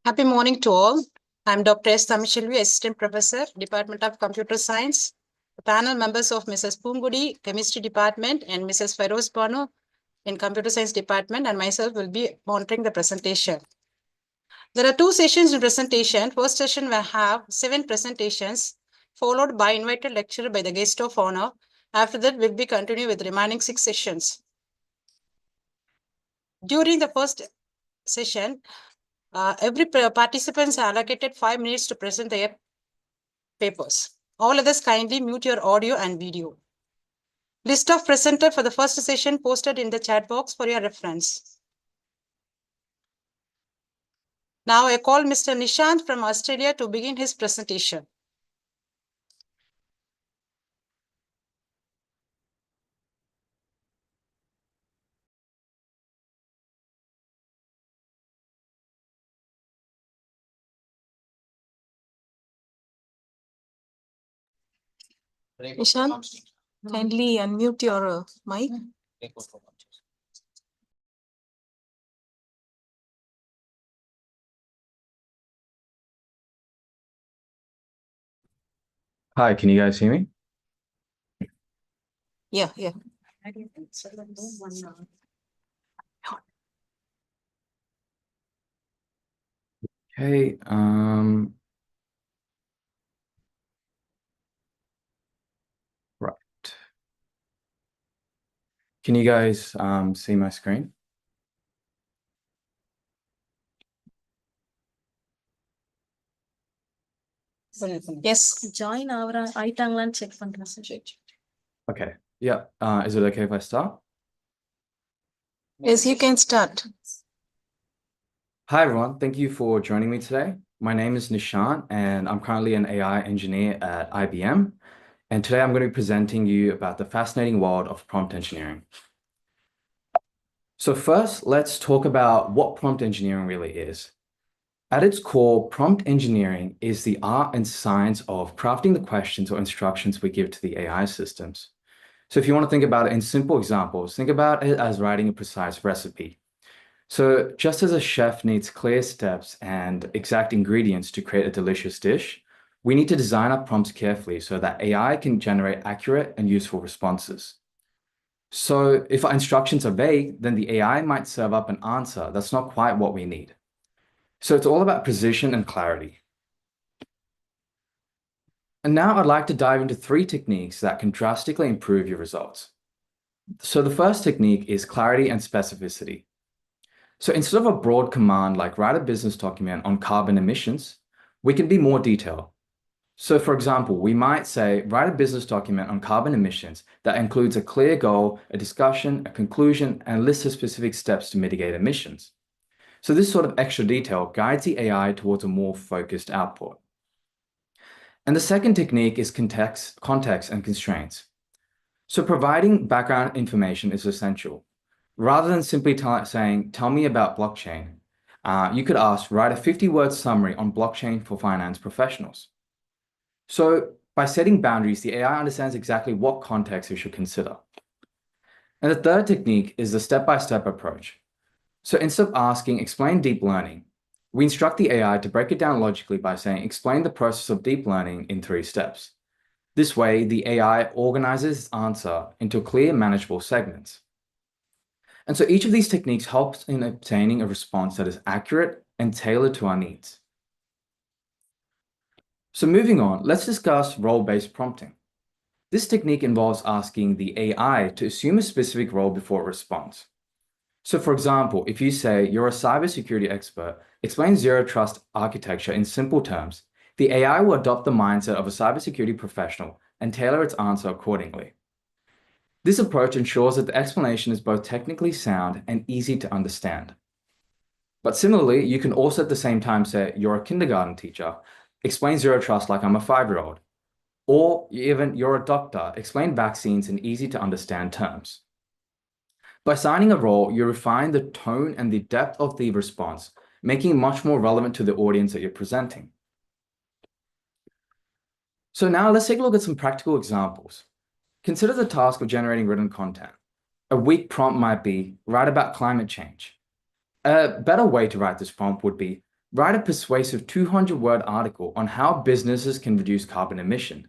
Happy morning to all. I'm Dr. S. Tamishilvi, Assistant Professor, Department of Computer Science. The panel members of Mrs. Pungudi, Chemistry Department, and Mrs. Feroz Banu in Computer Science Department, and myself will be monitoring the presentation. There are two sessions in presentation. First session will have 7 presentations, followed by invited lecture by the guest of honor. After that, we'll be continuing with remaining 6 sessions. During the first session, every participant is allocated 5 minutes to present their papers. All others kindly mute your audio and video. List of presenter for the first session posted in the chat box for your reference. Now I call Mr. Nishant from Australia to begin his presentation. Nishant, kindly unmute your mic. Hi, can you guys hear me? Yeah. Okay, right. Can you guys see my screen? Yes, join our iTanglan check பண்றேன். Okay, yeah. Is it okay if I start? Yes, you can start. Hi, everyone. Thank you for joining me today. My name is Nishant, and I'm currently an AI engineer at IBM. and today I'm going to be presenting you about the fascinating world of prompt engineering. So first, let's talk about what prompt engineering really is. At its core, prompt engineering is the art and science of crafting the questions or instructions we give to the AI systems. So if you want to think about it in simple examples, think about it as writing a precise recipe. So just as a chef needs clear steps and exact ingredients to create a delicious dish, we need to design our prompts carefully so that AI can generate accurate and useful responses. So if our instructions are vague, then the AI might serve up an answer that's not quite what we need. So it's all about precision and clarity. And now I'd like to dive into 3 techniques that can drastically improve your results. So the first technique is clarity and specificity. So instead of a broad command like write a business document on carbon emissions, we can be more detailed. So for example, we might say, write a business document on carbon emissions that includes a clear goal, a discussion, a conclusion, and a list of specific steps to mitigate emissions. So this sort of extra detail guides the AI towards a more focused output. And the second technique is context and constraints. So providing background information is essential. Rather than simply saying, tell me about blockchain, you could ask, write a 50-word summary on blockchain for finance professionals. So by setting boundaries, the AI understands exactly what context we should consider. And the third technique is the step-by-step approach. So instead of asking, explain deep learning, we instruct the AI to break it down logically by saying, explain the process of deep learning in 3 steps. This way, the AI organizes its answer into clear, manageable segments. And so each of these techniques helps in obtaining a response that is accurate and tailored to our needs. So moving on, let's discuss role-based prompting. This technique involves asking the AI to assume a specific role before it responds. So for example, if you say, you're a cybersecurity expert, explain zero trust architecture in simple terms, the AI will adopt the mindset of a cybersecurity professional and tailor its answer accordingly. This approach ensures that the explanation is both technically sound and easy to understand. But similarly, you can also at the same time say, you're a kindergarten teacher, explain zero trust like I'm a 5-year-old. Or even, you're a doctor, explain vaccines in easy to understand terms. By assigning a role, you refine the tone and the depth of the response, making it much more relevant to the audience that you're presenting. So now let's take a look at some practical examples. Consider the task of generating written content. A weak prompt might be, write about climate change. A better way to write this prompt would be, write a persuasive 200-word article on how businesses can reduce carbon emission.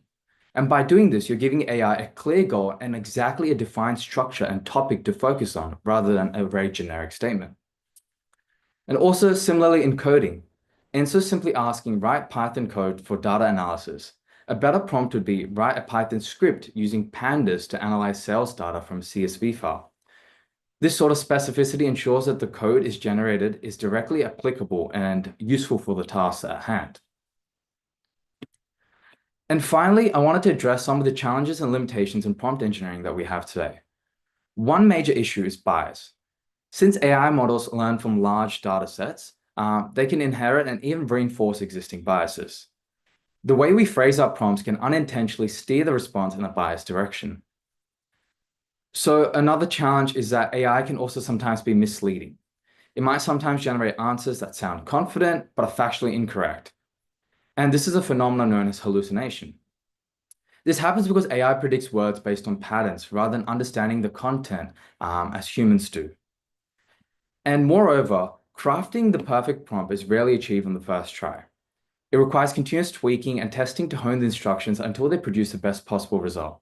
And by doing this, you're giving AI a clear goal and exactly a defined structure and topic to focus on, rather than a very generic statement. And also similarly in coding, instead of simply asking, write Python code for data analysis, a better prompt would be, write a Python script using pandas to analyze sales data from a CSV file. This sort of specificity ensures that the code is generated is directly applicable and useful for the task at hand. And finally, I wanted to address some of the challenges and limitations in prompt engineering that we have today. One major issue is bias. Since AI models learn from large data sets, they can inherit and even reinforce existing biases. The way we phrase our prompts can unintentionally steer the response in a biased direction. So another challenge is that AI can also sometimes be misleading. It might sometimes generate answers that sound confident, but are factually incorrect. And this is a phenomenon known as hallucination. This happens because AI predicts words based on patterns rather than understanding the content as humans do. And moreover, crafting the perfect prompt is rarely achieved on the first try. It requires continuous tweaking and testing to hone the instructions until they produce the best possible result.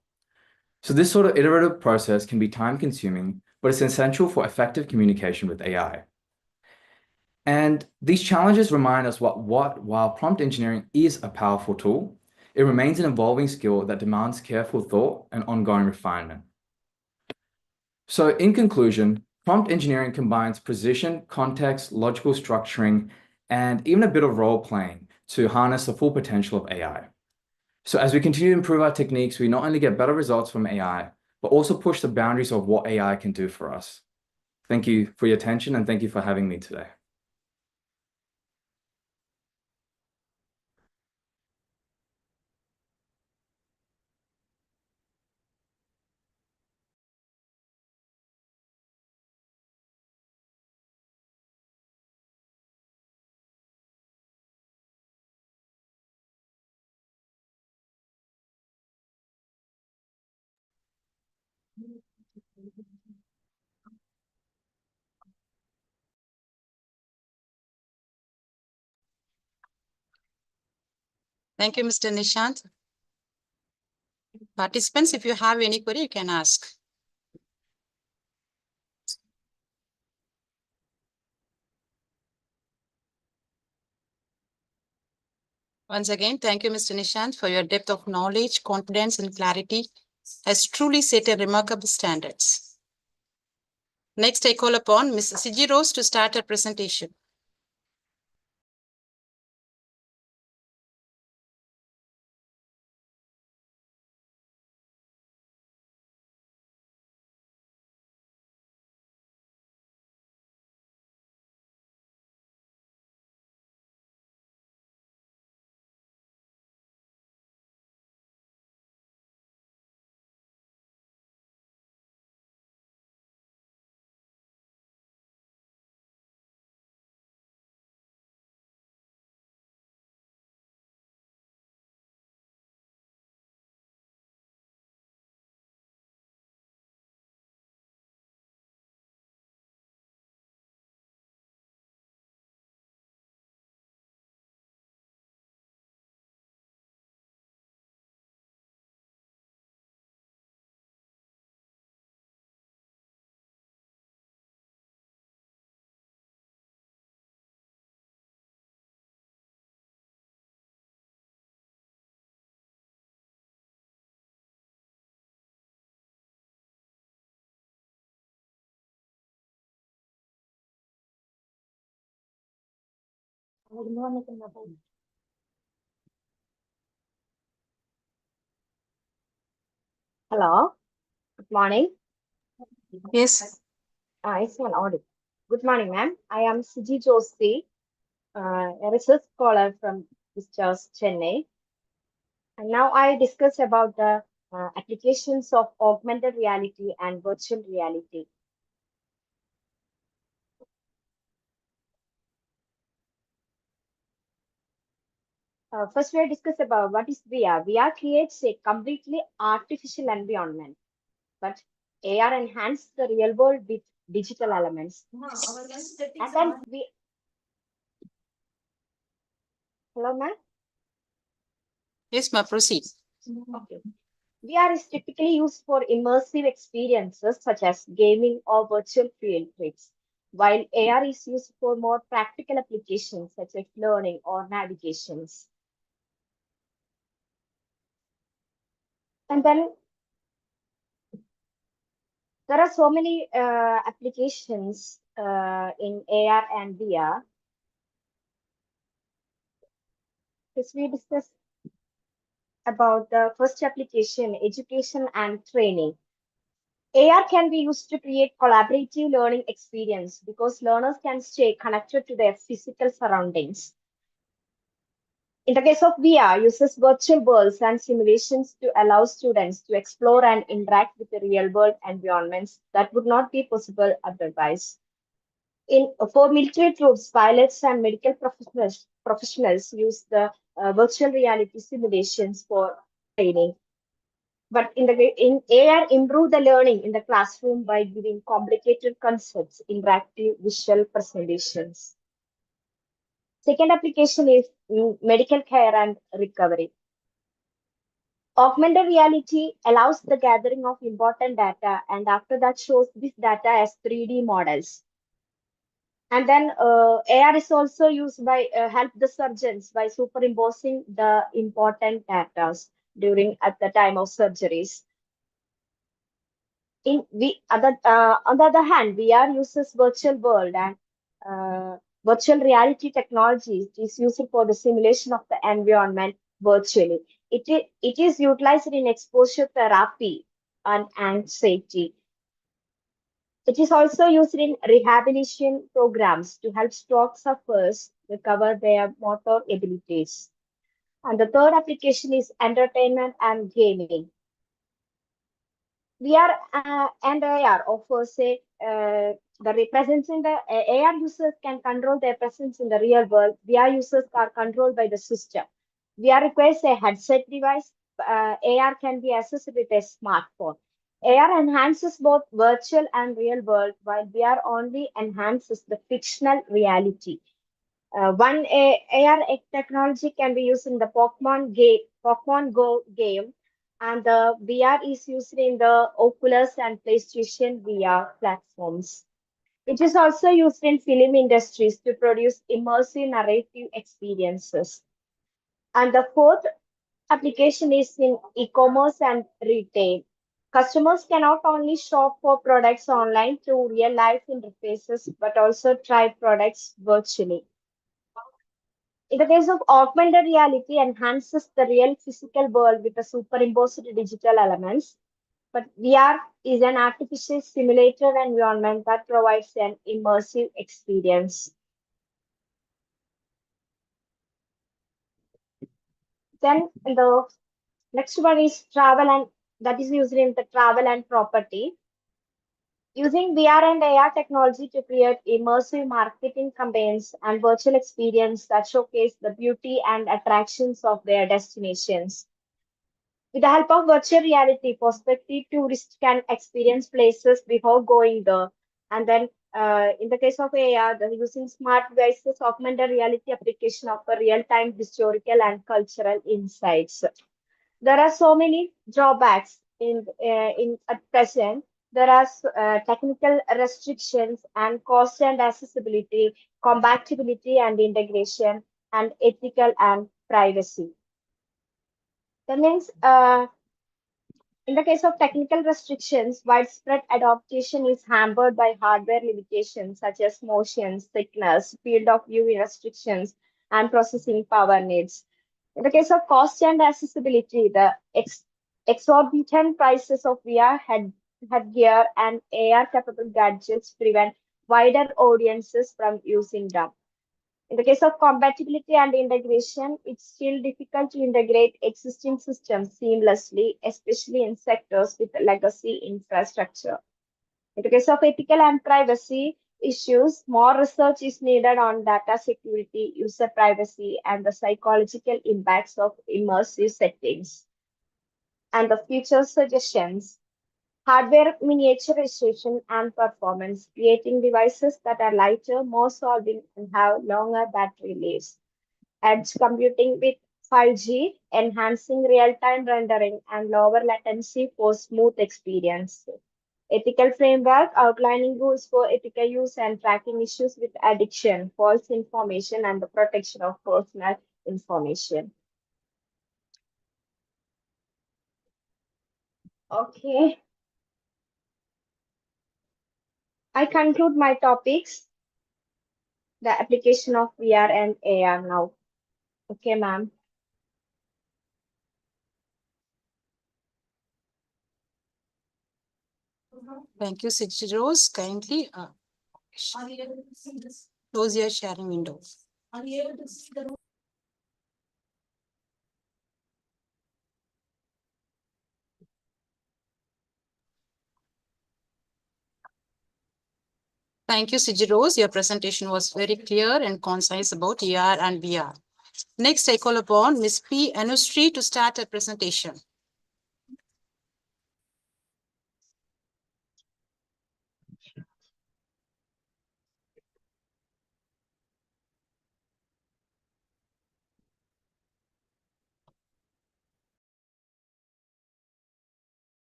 So this sort of iterative process can be time-consuming, but it's essential for effective communication with AI. And these challenges remind us while prompt engineering is a powerful tool, it remains an evolving skill that demands careful thought and ongoing refinement. So in conclusion, prompt engineering combines precision, context, logical structuring, and even a bit of role-playing to harness the full potential of AI. So as we continue to improve our techniques, we not only get better results from AI, but also push the boundaries of what AI can do for us. Thank you for your attention, and thank you for having me today. Thank you, Mr. Nishant. Participants, if you have any query, you can ask. Once again, thank you, Mr. Nishant, for your depth of knowledge, confidence, and clarity has truly set a remarkable standards. Next, I call upon Ms. Siji Rose to start her presentation. Hello, good morning. Yes. It's an audit. Good morning, ma'am. I am Siji Joshi, a research scholar from ICTISSF', Chennai. And now I discuss about the applications of augmented reality and virtual reality. First, we'll discuss about what is VR. VR creates a completely artificial environment, but AR enhances the real world with digital elements. And then hello, ma'am. Yes, ma, proceed. Okay. VR is typically used for immersive experiences such as gaming or virtual field trips, while AR is used for more practical applications such as learning or navigations. And then there are so many applications in AR and VR. As we discuss about the first application, education and training. AR can be used to create collaborative learning experience because learners can stay connected to their physical surroundings. In the case of VR, uses virtual worlds and simulations to allow students to explore and interact with the real world environments that would not be possible otherwise. For military troops, pilots and medical professionals use the virtual reality simulations for training. But in AR, improve the learning in the classroom by giving complicated concepts, interactive visual presentations. Second application is medical care and recovery. Augmented reality allows the gathering of important data and after that shows this data as 3D models. And then AR is also used by help the surgeons by superimposing the important data during at the time of surgeries. On the other hand, VR uses virtual world and virtual reality technology is used for the simulation of the environment virtually. It is utilized in exposure therapy and safety. It is also used in rehabilitation programs to help stroke sufferers recover their motor abilities. And the third application is entertainment and gaming. VR and AR offers the presence in the AR users can control their presence in the real world. VR users are controlled by the system. VR requires a headset device. AR can be accessed with a smartphone. AR enhances both virtual and real world, while VR only enhances the fictional reality. AR technology can be used in the Pokemon Go game, and the VR is used in the Oculus and PlayStation VR platforms. It is also used in film industries to produce immersive narrative experiences. And the fourth application is in e-commerce and retail. Customers can not only shop for products online through real-life interfaces, but also try products virtually. In the case of augmented reality, enhances the real physical world with the superimposed digital elements. But VR is an artificial simulator environment that provides an immersive experience. Then the next one is travel, and that is used in the travel and property. Using VR and AR technology to create immersive marketing campaigns and virtual experience that showcase the beauty and attractions of their destinations. With the help of virtual reality, prospective tourists can experience places before going there. And then, in the case of AR, using smart devices, augmented reality application of real-time historical and cultural insights. There are so many drawbacks in at present. There are technical restrictions and cost and accessibility, compatibility and integration, and ethical and privacy. That means in the case of technical restrictions, widespread adoption is hampered by hardware limitations such as motion, thickness, field of view restrictions, and processing power needs. In the case of cost and accessibility, the exorbitant prices of VR headgear and AR capable gadgets prevent wider audiences from using them. In the case of compatibility and integration, it's still difficult to integrate existing systems seamlessly, especially in sectors with legacy infrastructure. In the case of ethical and privacy issues, more research is needed on data security, user privacy, and the psychological impacts of immersive settings. And the future suggestions: hardware miniaturization and performance, creating devices that are lighter, more solving, and have longer battery lives. Edge computing with 5G, enhancing real-time rendering and lower latency for smooth experience. Ethical framework outlining rules for ethical use and tracking issues with addiction, false information, and the protection of personal information. Okay, I conclude my topics, the application of VR and AR now. Okay, ma'am. Thank you, Sijit Rose. Kindly close your sharing window. Thank you, Sijit Rose. Your presentation was very clear and concise about AR and VR. Next, I call upon Ms. P. Anushree to start her presentation.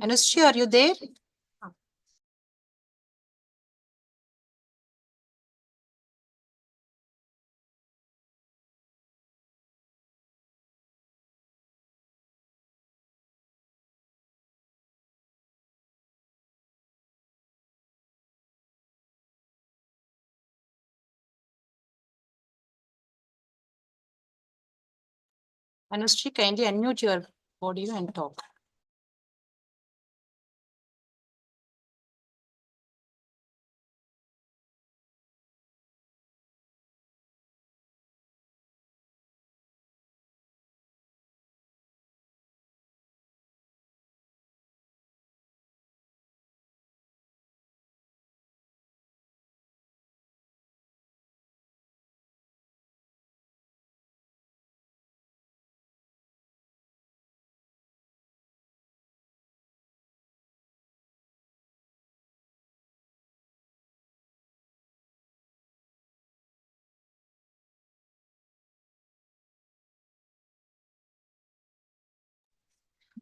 Anushree, are you there? Anushree, kindly unmute your audio and talk.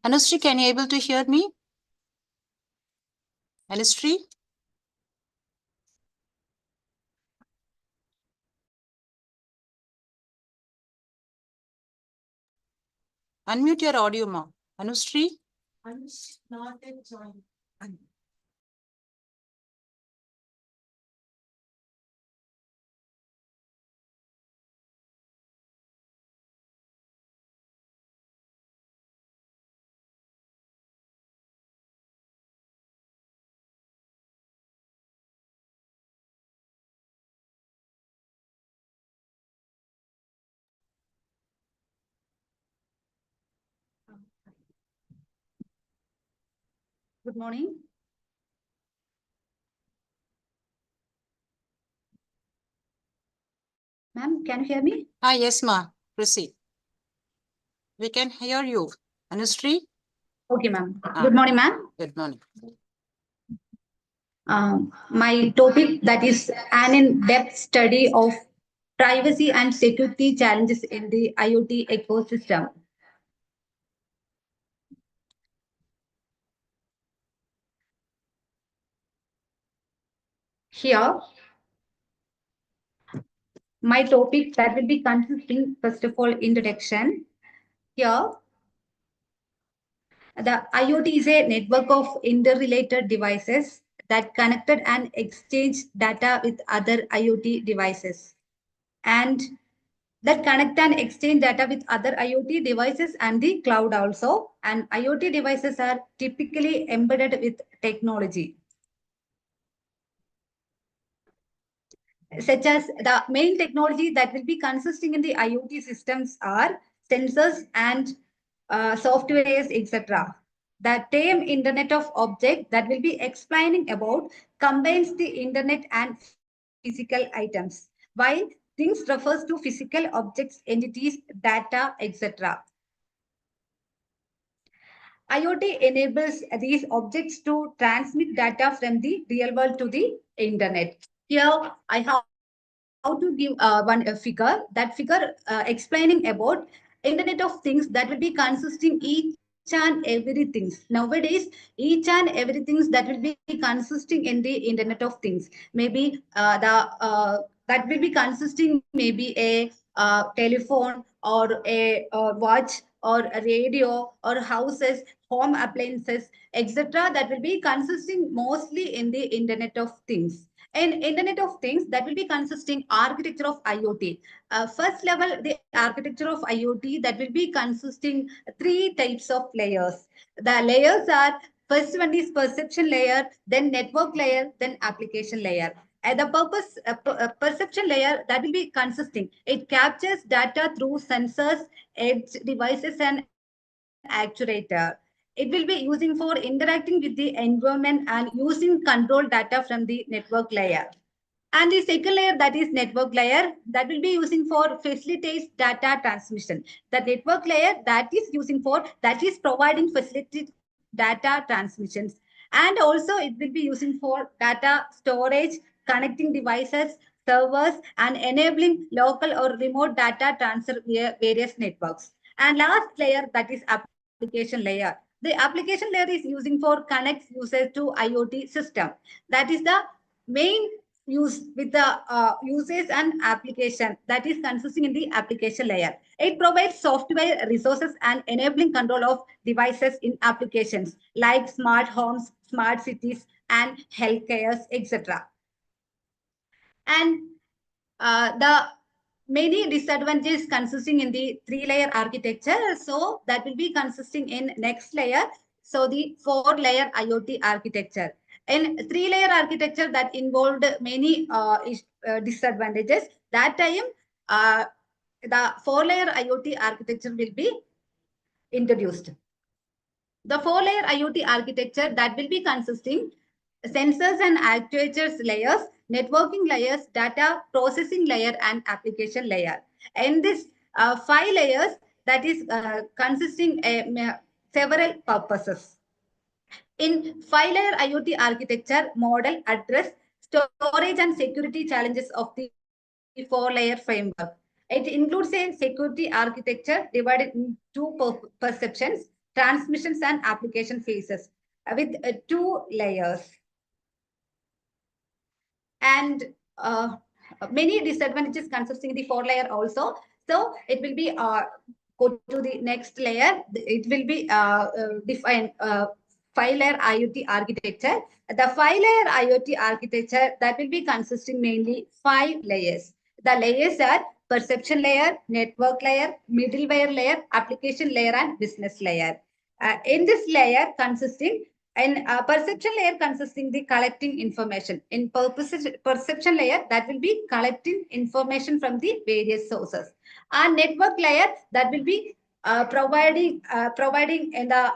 Anushree, can you able to hear me? Anushree? Unmute your audio, ma. Anushree? Not a join. Good morning. Ma'am, can you hear me? Yes, ma. Proceed. We can hear you. Anushree? Okay, ma'am. Good morning, ma'am. Good morning. My topic that is an in-depth study of privacy and security challenges in the IoT ecosystem. Here, my topic that will be consisting, first of all, introduction. Here, the IoT is a network of interrelated devices that connected and exchange data with other IoT devices, and that connect and exchange data with other IoT devices and the cloud also. And IoT devices are typically embedded with technology, such as the main technology that will be consisting in the IoT systems are sensors and softwares, etc. The term Internet of Object that will be explaining about combines the Internet and physical items, while things refers to physical objects, entities, data, etc. IoT enables these objects to transmit data from the real world to the internet. Here, I have to give one figure. That figure explaining about Internet of Things that will be consisting each and everything. Nowadays, each and everything that will be consisting in the Internet of Things. Maybe that will be consisting maybe a telephone or a watch or a radio or houses, home appliances, etc. That will be consisting mostly in the Internet of Things. In Internet of Things, that will be consisting architecture of IoT. First level, the architecture of IoT that will be consisting three types of layers. The layers are, first one is perception layer, then network layer, then application layer. The perception layer that will be consisting. It captures data through sensors, edge devices, and actuator. It will be using for interacting with the environment and using control data from the network layer. And the second layer, that is network layer, that will be using for facilitates data transmission. The network layer that is using for, that is providing facilitated data transmissions. And also it will be using for data storage, connecting devices, servers, and enabling local or remote data transfer via various networks. And last layer, that is application layer. The application layer is using for connects users to IoT system. That is the main use with the uses and application that is consisting in the application layer. It provides software resources and enabling control of devices in applications like smart homes, smart cities, and healthcare, etc. And the many disadvantages consisting in the three-layer architecture. So that will be consisting in next layer. So the four-layer IoT architecture. In three-layer architecture that involved many disadvantages. That time, the four-layer IoT architecture will be introduced. The four-layer IoT architecture that will be consisting sensors and actuators layers, networking layers, data processing layer, and application layer. And this five layers that is consisting several purposes. In five-layer IoT architecture, model address storage and security challenges of the four-layer framework. It includes a security architecture divided in two perceptions. transmissions and application phases with 2 layers. And many disadvantages consisting the 4-layer also. So it will be go to the next layer. It will be define 5-layer IoT architecture. The 5-layer IoT architecture that will be consisting mainly 5 layers. The layers are perception layer, network layer, middleware layer, application layer, and business layer. In this layer consisting and perception layer consisting the collecting information. In perception layer, that will be collecting information from the various sources. And network layer, that will be providing in the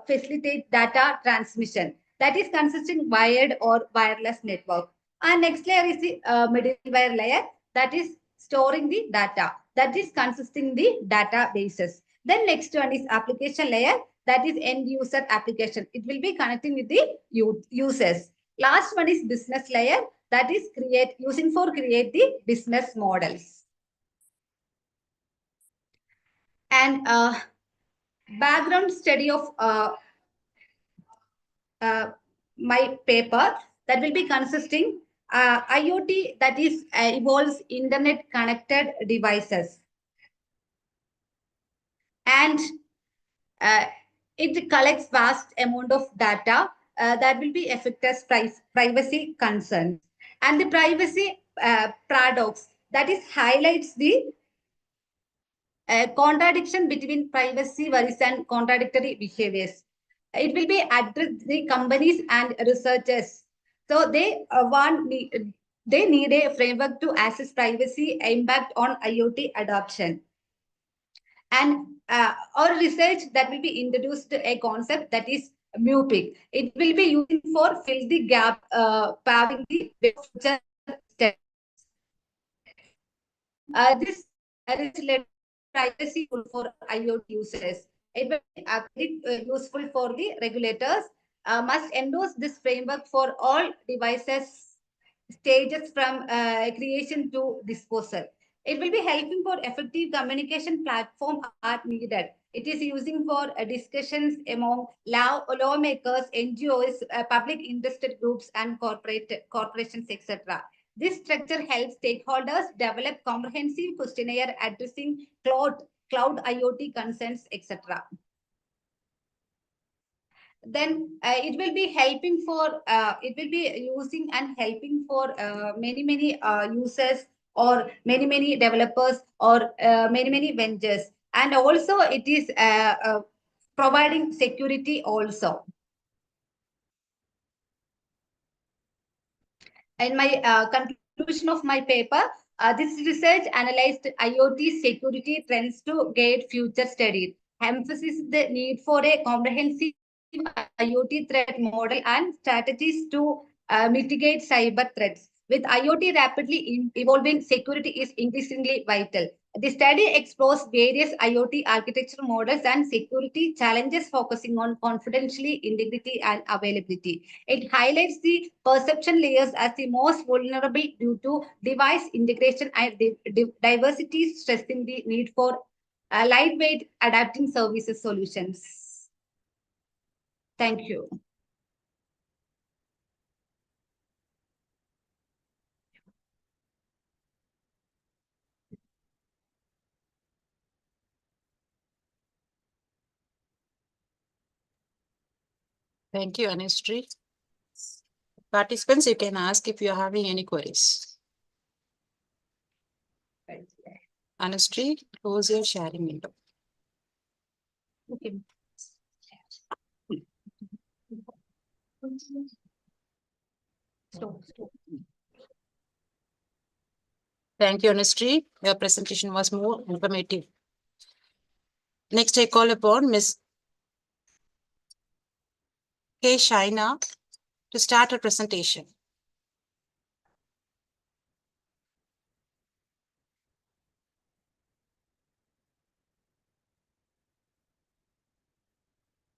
facilitate data transmission. That is consisting wired or wireless network. And next layer is the middleware layer, that is storing the data. That is consisting the databases. Then next one is application layer, that is end user application. It will be connecting with the users. Last one is business layer, that is using for create the business models. And background study of my paper, that will be consisting IoT, that is involves internet connected devices. And it collects vast amount of data that will be affect as privacy concerns. And the privacy paradox, that is highlights the contradiction between privacy worries and contradictory behaviors. It will be addressed the companies and researchers. So they they need a framework to assess privacy impact on IoT adoption. And our research that will be introduced a concept that is MUPIC. It will be using for fill the gap, paving the future steps. This is led privacy tool for IoT users. It will be very useful for the regulators. Must endorse this framework for all devices stages from creation to disposal. It will be helping for effective communication platform are needed. It is using for discussions among lawmakers, NGOs, public interested groups, and corporations, etc. This structure helps stakeholders develop comprehensive questionnaire addressing cloud IoT concerns, etc. Then it will be helping for it will be using and helping for many users or many developers or many vendors, and also it is providing security also. In my conclusion of my paper, this research analyzed IoT security trends to guide future studies, emphasizes the need for a comprehensive IoT threat model and strategies to mitigate cyber threats. With IoT rapidly evolving, security is increasingly vital. The study explores various IoT architecture models and security challenges, focusing on confidentiality, integrity, and availability. It highlights the perception layers as the most vulnerable due to device integration and diversity, stressing the need for lightweight adapting services solutions. Thank you. Thank you, Anushree. Participants, you can ask if you're having any queries. Anushree, close your sharing window. Okay. Stop. Thank you, Anushree. Your presentation was more informative. Next, I call upon Ms. K. Shaina to start her presentation.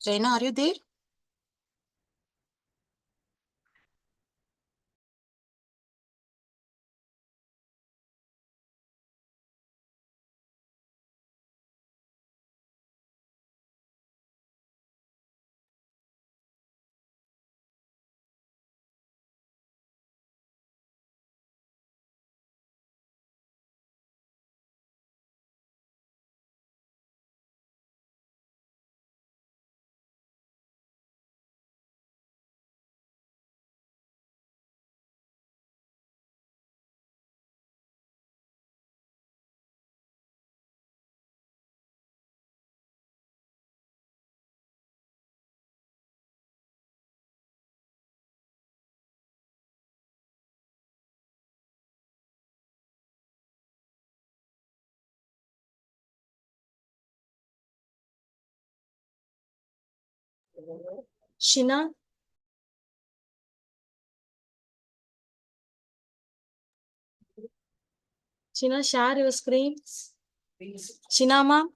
Shaina, are you there? Shina. Shina, share your screen. Shina, ma'am.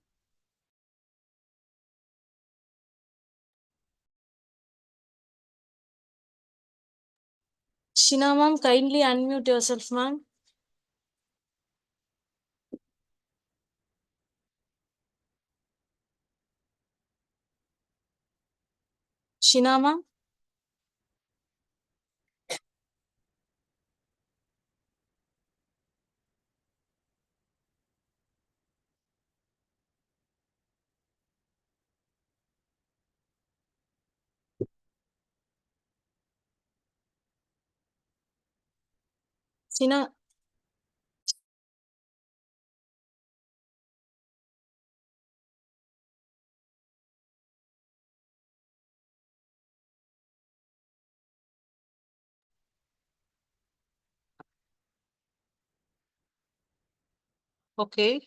Shina, ma'am, kindly unmute yourself, ma'am. Shina, ma'am. Shina. Okay.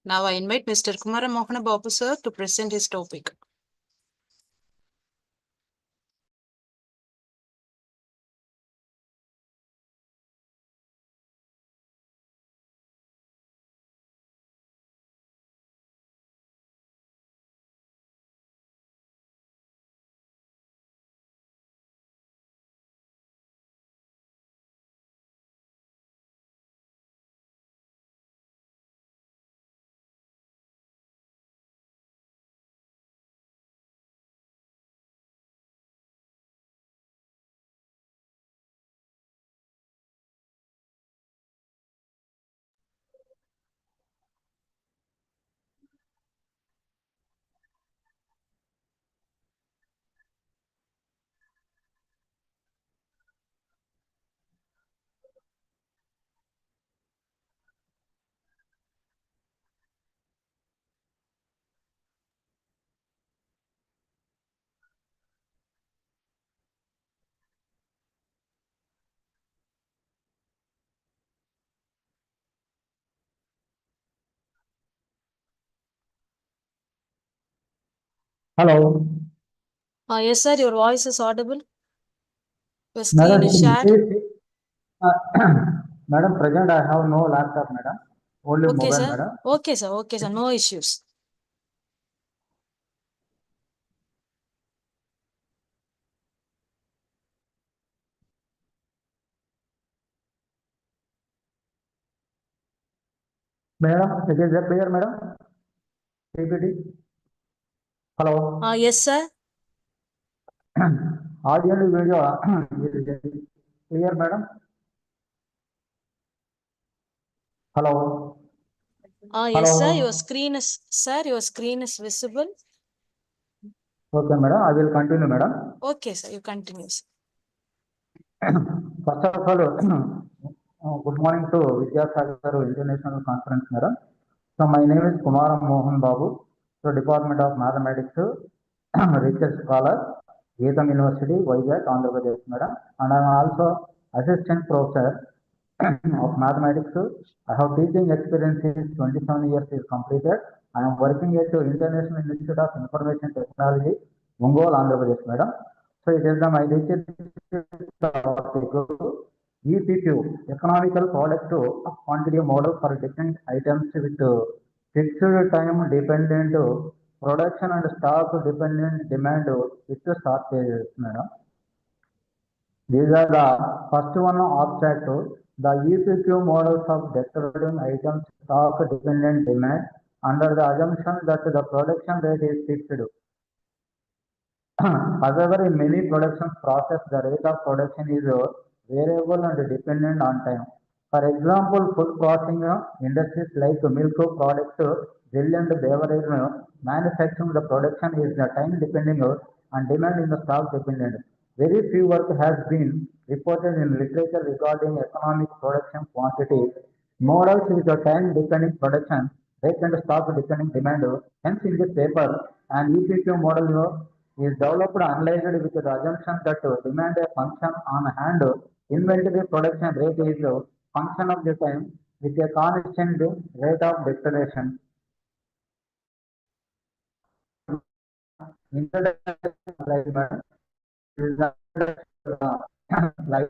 Now I invite Mr. Kumara Mohana Babu sir to present his topic. Hello. Yes, sir, your voice is audible. Your screen Madam, is shared. Madam, present I have no laptop, madam. Only Okay, mobile, sir. madam. Okay, sir. Okay, sir. No issues. Madam, it is clear, madam? PPT. Hello. Yes, sir. Audio and video is clear, madam? Hello. Yes, sir. Hello. Your screen is visible. Okay, madam. I will continue, madam. Okay, sir. You continue, sir. First of all, good morning to Vidyasagar International Conference, madam. So my name is Kumara Mohan Babu, so Department of Mathematics, Research Scholar, Geetham University, Vizag, Andhra Pradesh, madam. And I am also Assistant Professor of Mathematics. I have teaching experience is 27 years is completed. I am working at the International Institute of Information Technology, Ongole, Andhra Pradesh, madam. So it is the my research topic, EPQ, Economical Product Quantity Model for different items with fixed time dependent production and stock dependent demand with shortages, madam. These are the first one abstract. The EPQ models of determining items stock dependent demand under the assumption that the production rate is fixed. However, in many production process, the rate of production is variable and dependent on time. For example, food processing industries like milk products, dairy and beverage manufacturing, the production is the time depending and demand in the stock dependent. Very few work has been reported in literature regarding economic production quantity models with a time depending production rate and stock depending demand. Hence, in this paper, an EPQ model is developed analyzed with the assumption that demand a function on hand, inventory production rate is a function of the time with a constant rate of declaration. Introduction slide, madam. This is the slide.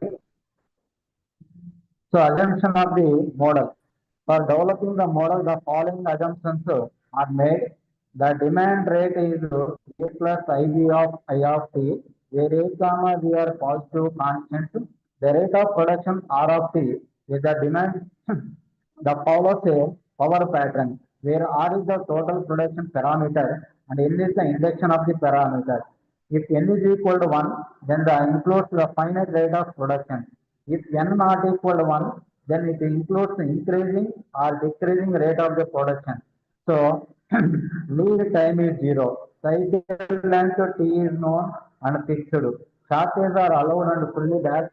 So assumption of the model. For developing the model, the following assumptions are made. The demand rate is A plus IB of I of t, where A comma B are positive constants. The rate of production R of t is the demand. The follows a power pattern, where R is the total production parameter and N is the induction of the parameter. If N is equal to 1, then the includes the finite rate of production. If N not equal to 1, then it includes the increasing or decreasing rate of the production. So, lead time is 0. Cycle length T is known and fixed. Shortages are allowed and fully back.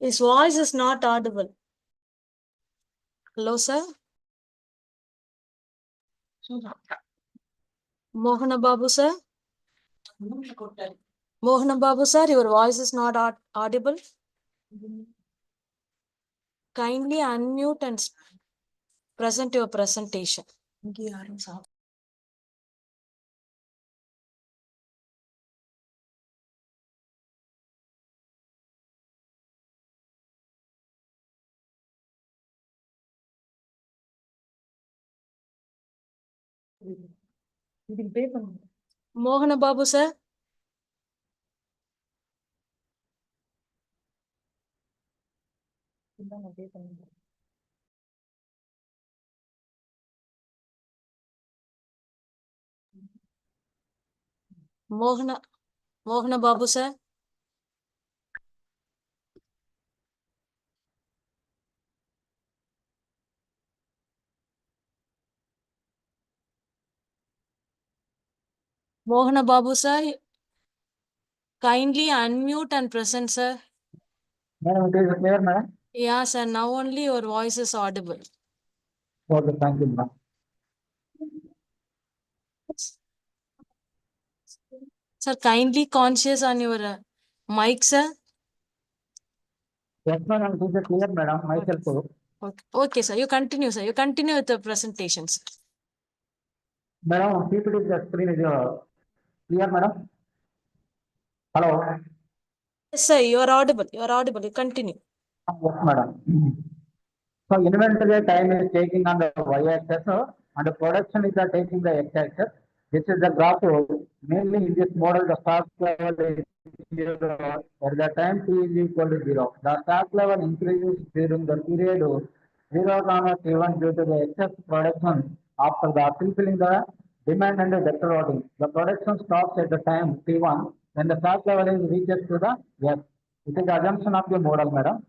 His voice is not audible. Hello, sir. Mohana Babu, sir. Mohana Babu, sir, your voice is not audible. Kindly unmute and present your presentation. Mohana Babu, sir. Mohana Babu, sir. Mohana Babu, sir. Kindly unmute and present, sir. Madam, it is clear, madam? Yeah, sir. Now only your voice is audible. Okay, thank you, madam. Sir, kindly conscious on your mic, sir. Yes, madam, it is clear, madam. Myself too. Okay, sir. You continue, sir. You continue with the presentations. Madam, PPT the screen is clear, madam? Hello? Yes, sir. You are audible. You are audible. You continue. Yes, madam. So inventory time is taking on the y-axis and the production is taking the x-axis. This is the graph. Mainly in this model, the stock level is 0 at the time t is equal to 0. The stock level increases during the period 0 comma t1 due to the excess production after the fulfilling the demand and the debtor loading. The production stops at the time t1 when the stock level is reaches to the yes. It is the assumption of the model, madam.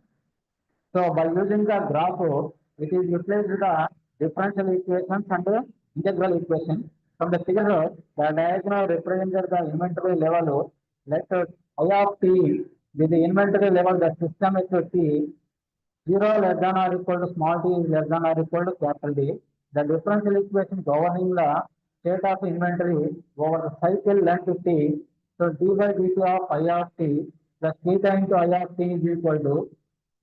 So by using the graph, it is utilized the differential equations and the integral equation. From the figure, the diagram represents the inventory level. Let I of t with the inventory level, the system is t, 0 less than or equal to small t is less than or equal to capital D. The differential equation governing the state of inventory over the cycle length t. So d by dt of I of t plus theta into I of t is equal to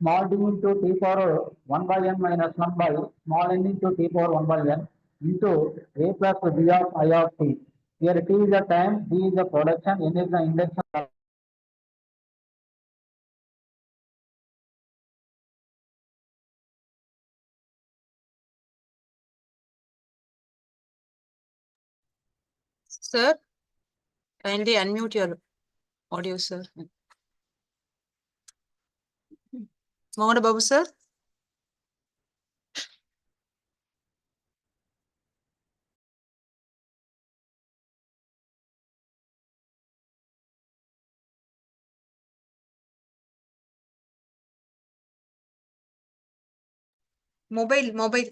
small d into t power 1 by n minus 1 by small n into t power 1 by n into a plus b of I of t. Here t is the time, d is the production, n is the index. Sir, kindly unmute your audio, sir. Mohan Babu, sir. Mobile.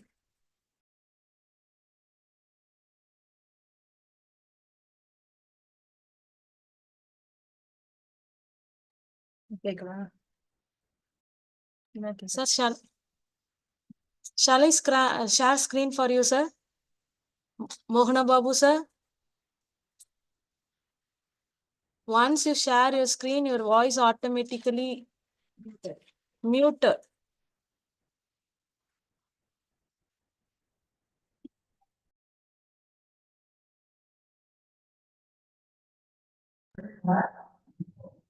Sir, shall I share screen for you, sir? Mohana Babu, sir. Once you share your screen, your voice automatically mute.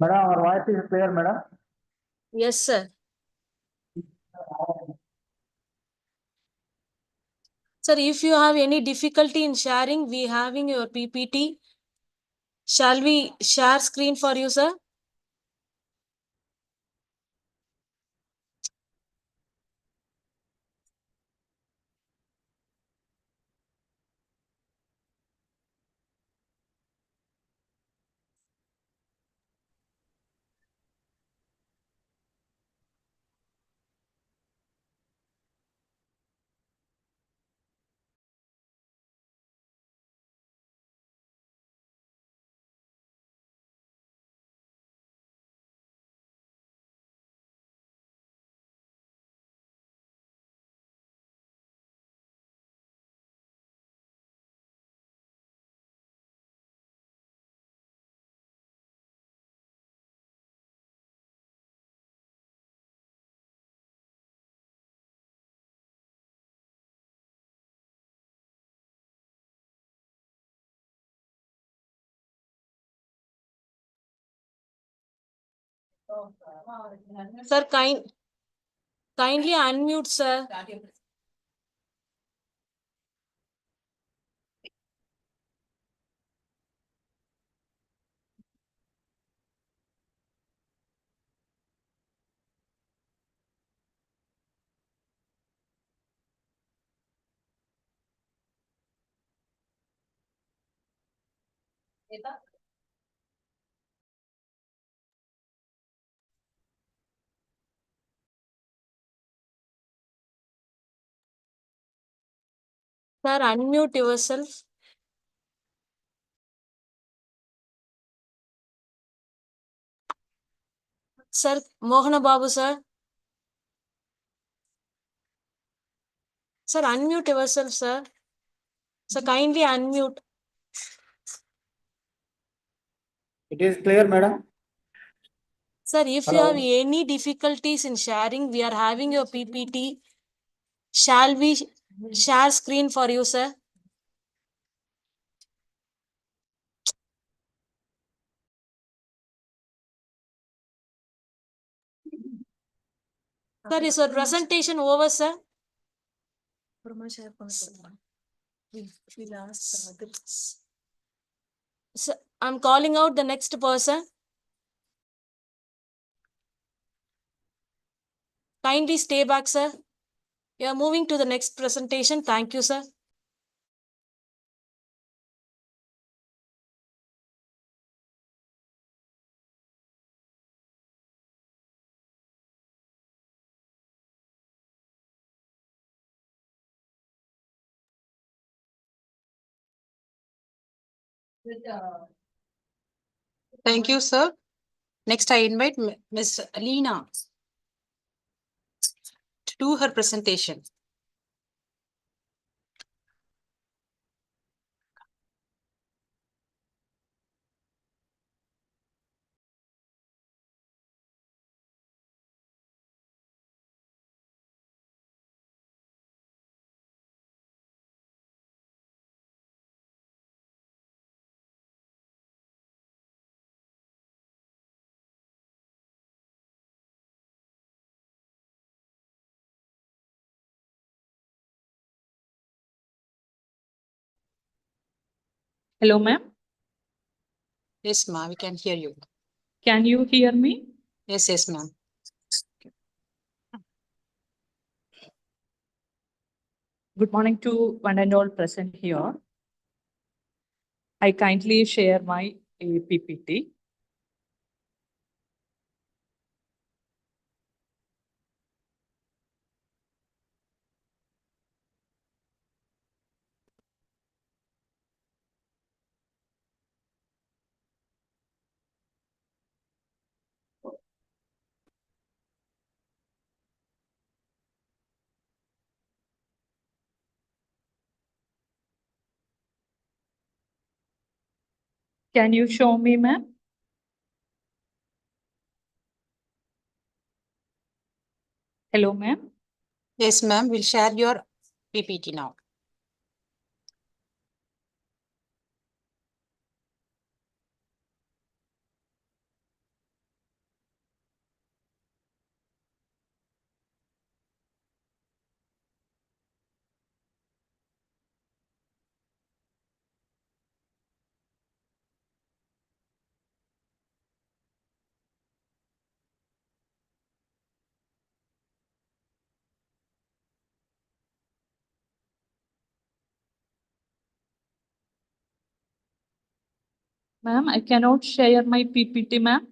Madam, our voice is clear, madam. Yes, sir. Sir, if you have any difficulty in sharing, we having your PPT. Shall we share screen for you, sir? Sir, kindly unmute, sir. Sir, unmute yourself. Sir, Mohana Babu, sir. Sir, unmute yourself, sir. Sir, kindly unmute. It is clear, madam. Sir, if you Hello. have any difficulties in sharing, we are having your PPT. Shall we share screen for you, sir? Sir, is your presentation over, sir? Sir, I'm calling out the next person. Kindly stay back, sir. We are moving to the next presentation. Thank you, sir. Thank you, sir. Next, I invite Ms. Alina to do her presentation. Hello, ma'am. Yes, ma'am, we can hear you. Can you hear me? Yes, yes, ma'am. Good morning to one and all present here. I kindly share my PPT. Can you show me, ma'am? Hello, ma'am. Yes, ma'am, we'll share your PPT now. Ma'am, I cannot share my PPT, ma'am.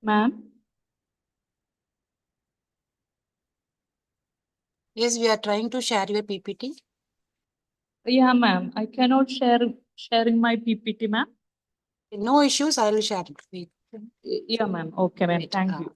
Ma'am. Yes, we are trying to share your PPT. Yeah, ma'am. I cannot sharing my PPT, ma'am. No issues, I will share it with. Yeah, ma'am. Okay, ma'am. Wait, Thank you.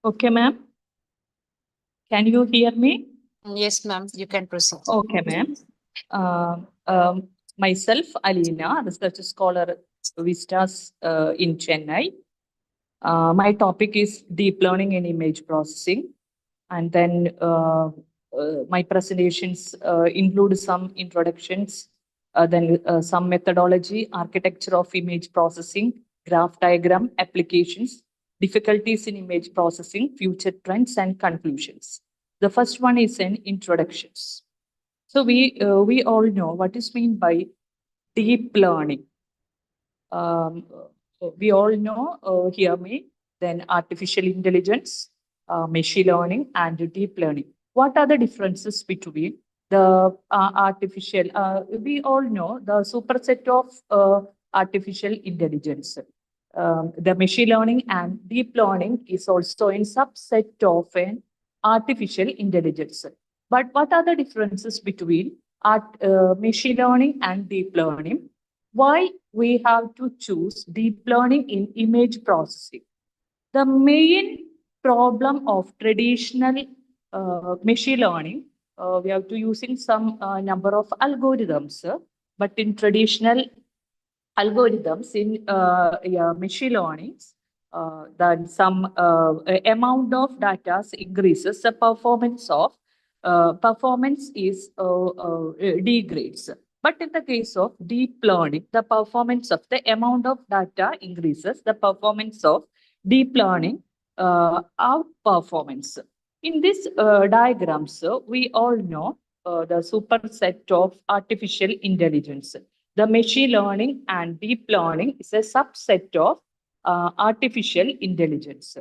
Okay, ma'am. Can you hear me? Yes, ma'am, you can proceed. Okay, ma'am. Myself, Alina, research scholar Vistas in Chennai. My topic is deep learning and image processing. And then my presentations include some introductions, then some methodology, architecture of image processing, graph diagram, applications, difficulties in image processing, future trends, and conclusions. The first one is an introductions. So we all know what is meant by deep learning. We all know, hear me, then artificial intelligence, machine learning, and deep learning. What are the differences between the artificial? We all know the superset of artificial intelligence. The machine learning and deep learning is also a subset of an artificial intelligence. But what are the differences between machine learning and deep learning? Why we have to choose deep learning in image processing? The main problem of traditional machine learning, we have to using some number of algorithms, but in traditional algorithms in machine learning, then some amount of data increases, the performance is degrades. But in the case of deep learning, the performance of the amount of data increases, the performance of deep learning outperformance. In this diagrams, we all know the superset of artificial intelligence. The machine learning and deep learning is a subset of artificial intelligence.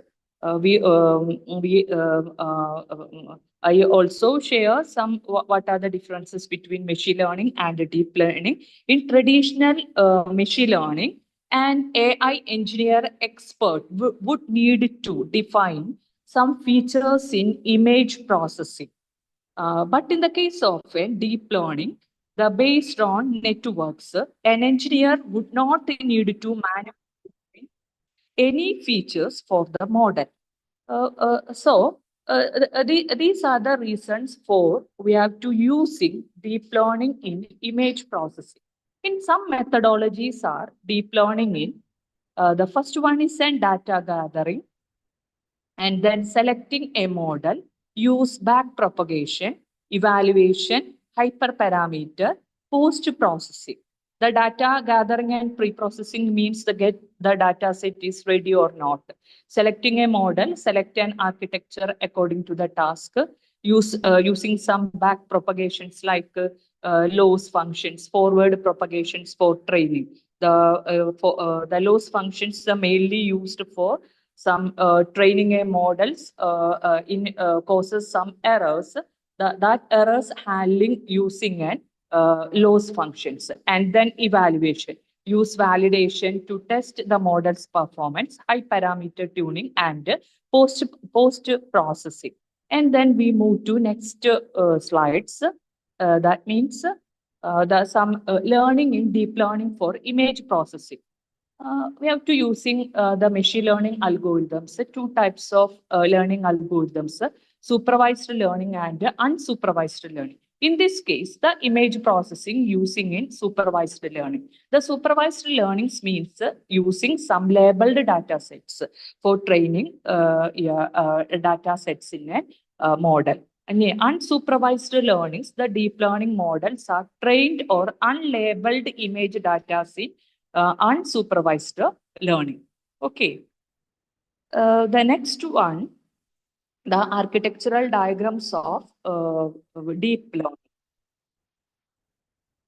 I also share some what are the differences between machine learning and deep learning. In traditional machine learning, an AI engineer expert would need to define some features in image processing. But in the case of deep learning, the based on networks, an engineer would not need to manipulate any features for the model. These are the reasons for we have to using deep learning in image processing. In some methodologies are deep learning in the first one is in data gathering, and then selecting a model, use back propagation, evaluation, hyperparameter, post-processing. The data gathering and pre-processing means the data set is ready or not. Selecting a model, select an architecture according to the task, using some back propagations like loss functions, forward propagations for training. The loss functions are mainly used for some training a models in causes some errors. That errors handling using an loss functions, and then evaluation. Use validation to test the model's performance, high parameter tuning, and post processing. And then we move to next slides. That means the some learning in deep learning for image processing. We have to using the machine learning algorithms, two types of learning algorithms, supervised learning and unsupervised learning. In this case, the image processing using in supervised learning. The supervised learnings means using some labeled data sets for training data sets in a model. And unsupervised learnings, the deep learning models are trained or unlabeled image data set unsupervised learning. Okay. The next one, the architectural diagrams of deep learning.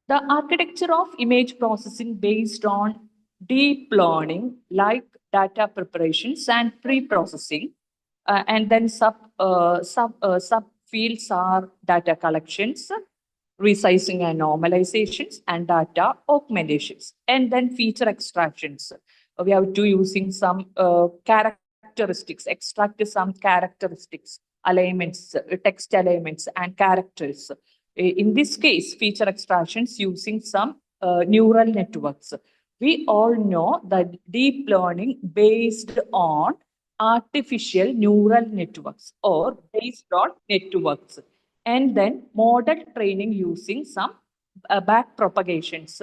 The architecture of image processing based on deep learning, like data preparations and pre-processing, and then subfields are data collections, resizing and normalizations, and data augmentations, and then feature extractions. We have to using some characteristics, extract some characteristics, alignments, text alignments, and characters. In this case, feature extractions using some neural networks. We all know that deep learning based on artificial neural networks or based on networks, and then model training using some back propagations.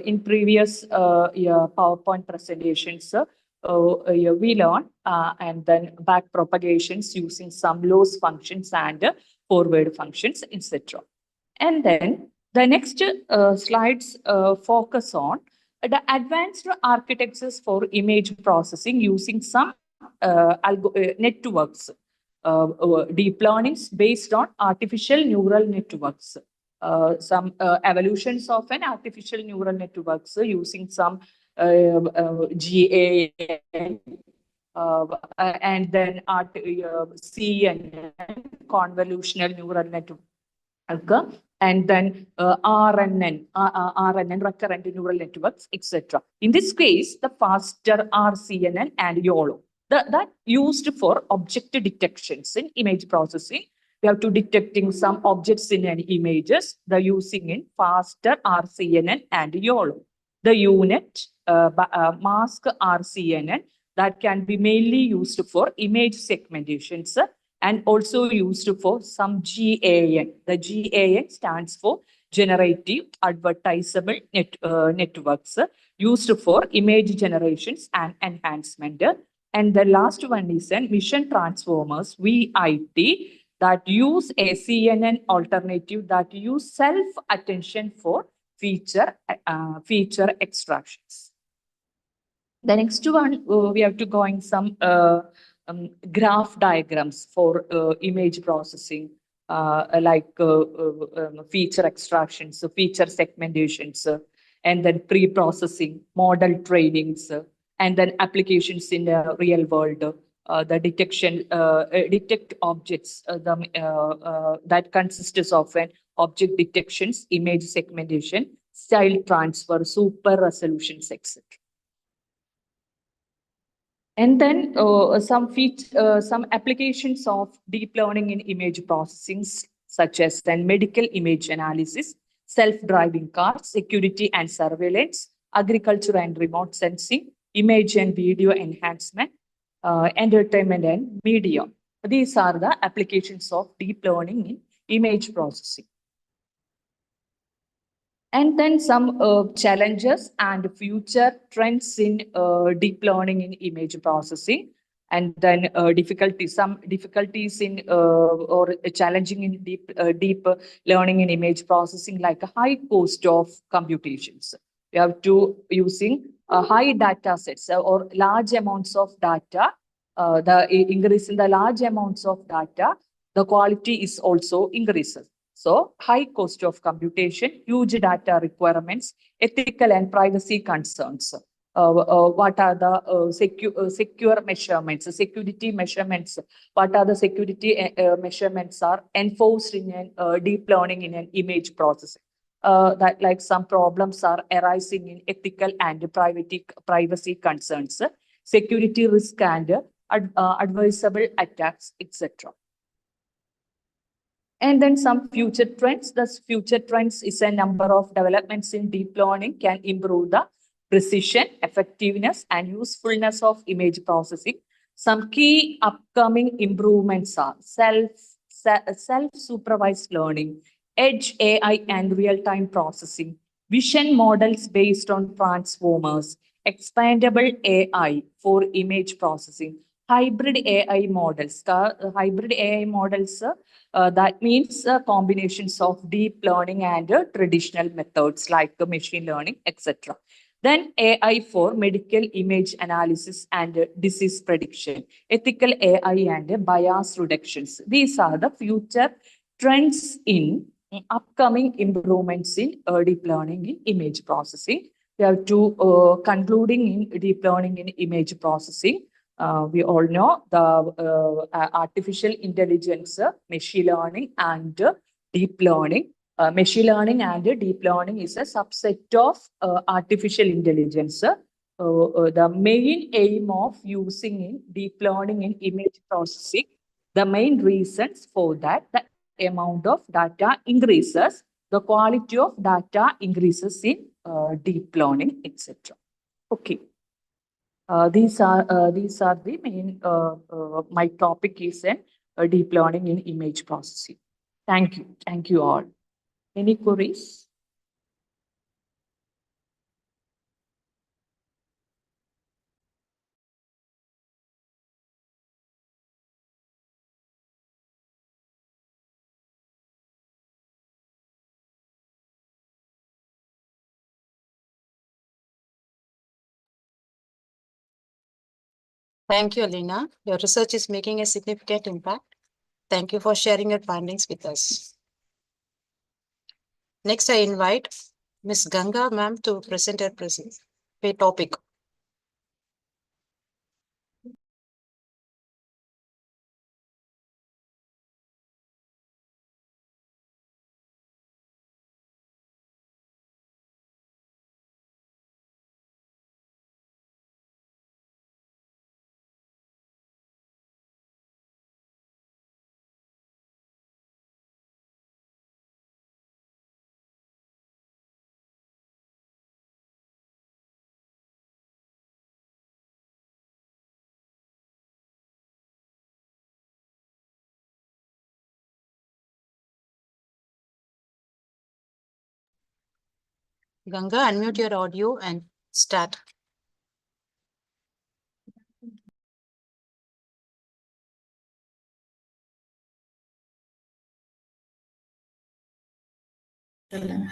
In previous PowerPoint presentations, we learned, and then back propagations using some loss functions and forward functions, etc. And then the next slides focus on the advanced architectures for image processing using some networks, deep learnings based on artificial neural networks. Some evolutions of an artificial neural networks using some GAN, and then CNN, convolutional neural network, and then RNN, recurrent neural networks, etc. In this case, the faster RCNN and YOLO. That used for object detections in image processing. We have to detecting some objects in any images. The using in faster RCNN and YOLO. The unit mask RCNN that can be mainly used for image segmentations and also used for some GAN. The GAN stands for Generative Advertisable Networks, used for image generations and enhancement. And the last one is Mission Transformers, VIT, that use a CNN alternative that use self-attention for feature extractions. The next one, we have to go in some graph diagrams for image processing. feature extractions, feature segmentations, and then pre-processing, model trainings, and then applications in the real world. The detection, detect objects that consists of an object detections, image segmentation, style transfer, super resolutions, etc. And then some applications of deep learning in image processing, such as then medical image analysis, self-driving cars, security and surveillance, agriculture and remote sensing, image and video enhancement, entertainment and media. These are the applications of deep learning in image processing. And then some challenges and future trends in deep learning in image processing. And then some difficulties in or challenging in deep learning in image processing, like a high cost of computations. We have to using high data sets or large amounts of data. The increase in the large amounts of data, the quality is also increases. So high cost of computation, huge data requirements, ethical and privacy concerns. What are the secure measurements, security measurements? What are the security measurements are enforced in deep learning in an image processing? That like some problems are arising in ethical and privacy concerns, security risk and advisable attacks, etc. And then some future trends. The future trends is a number of developments in deep learning can improve the precision, effectiveness, and usefulness of image processing. Some key upcoming improvements are self-supervised learning, edge AI and real-time processing, vision models based on transformers, expandable AI for image processing, hybrid AI models. Hybrid AI models, that means combinations of deep learning and traditional methods like machine learning, etc. Then AI for medical image analysis and disease prediction, ethical AI and bias reductions. These are the future trends in upcoming improvements in deep learning in image processing. We have to concluding in deep learning in image processing. We all know the artificial intelligence, machine learning and deep learning. Machine learning and deep learning is a subset of artificial intelligence. The main aim of using in deep learning in image processing, the main reasons for that, the amount of data increases, the quality of data increases in deep learning, etc. Okay. These are the main, my topic is deep learning in image processing. Thank you. Thank you all. Any queries? Thank you, Alina. Your research is making a significant impact. Thank you for sharing your findings with us. Next, I invite Ms. Ganga ma'am to present her topic. Ganga, unmute your audio and start. Good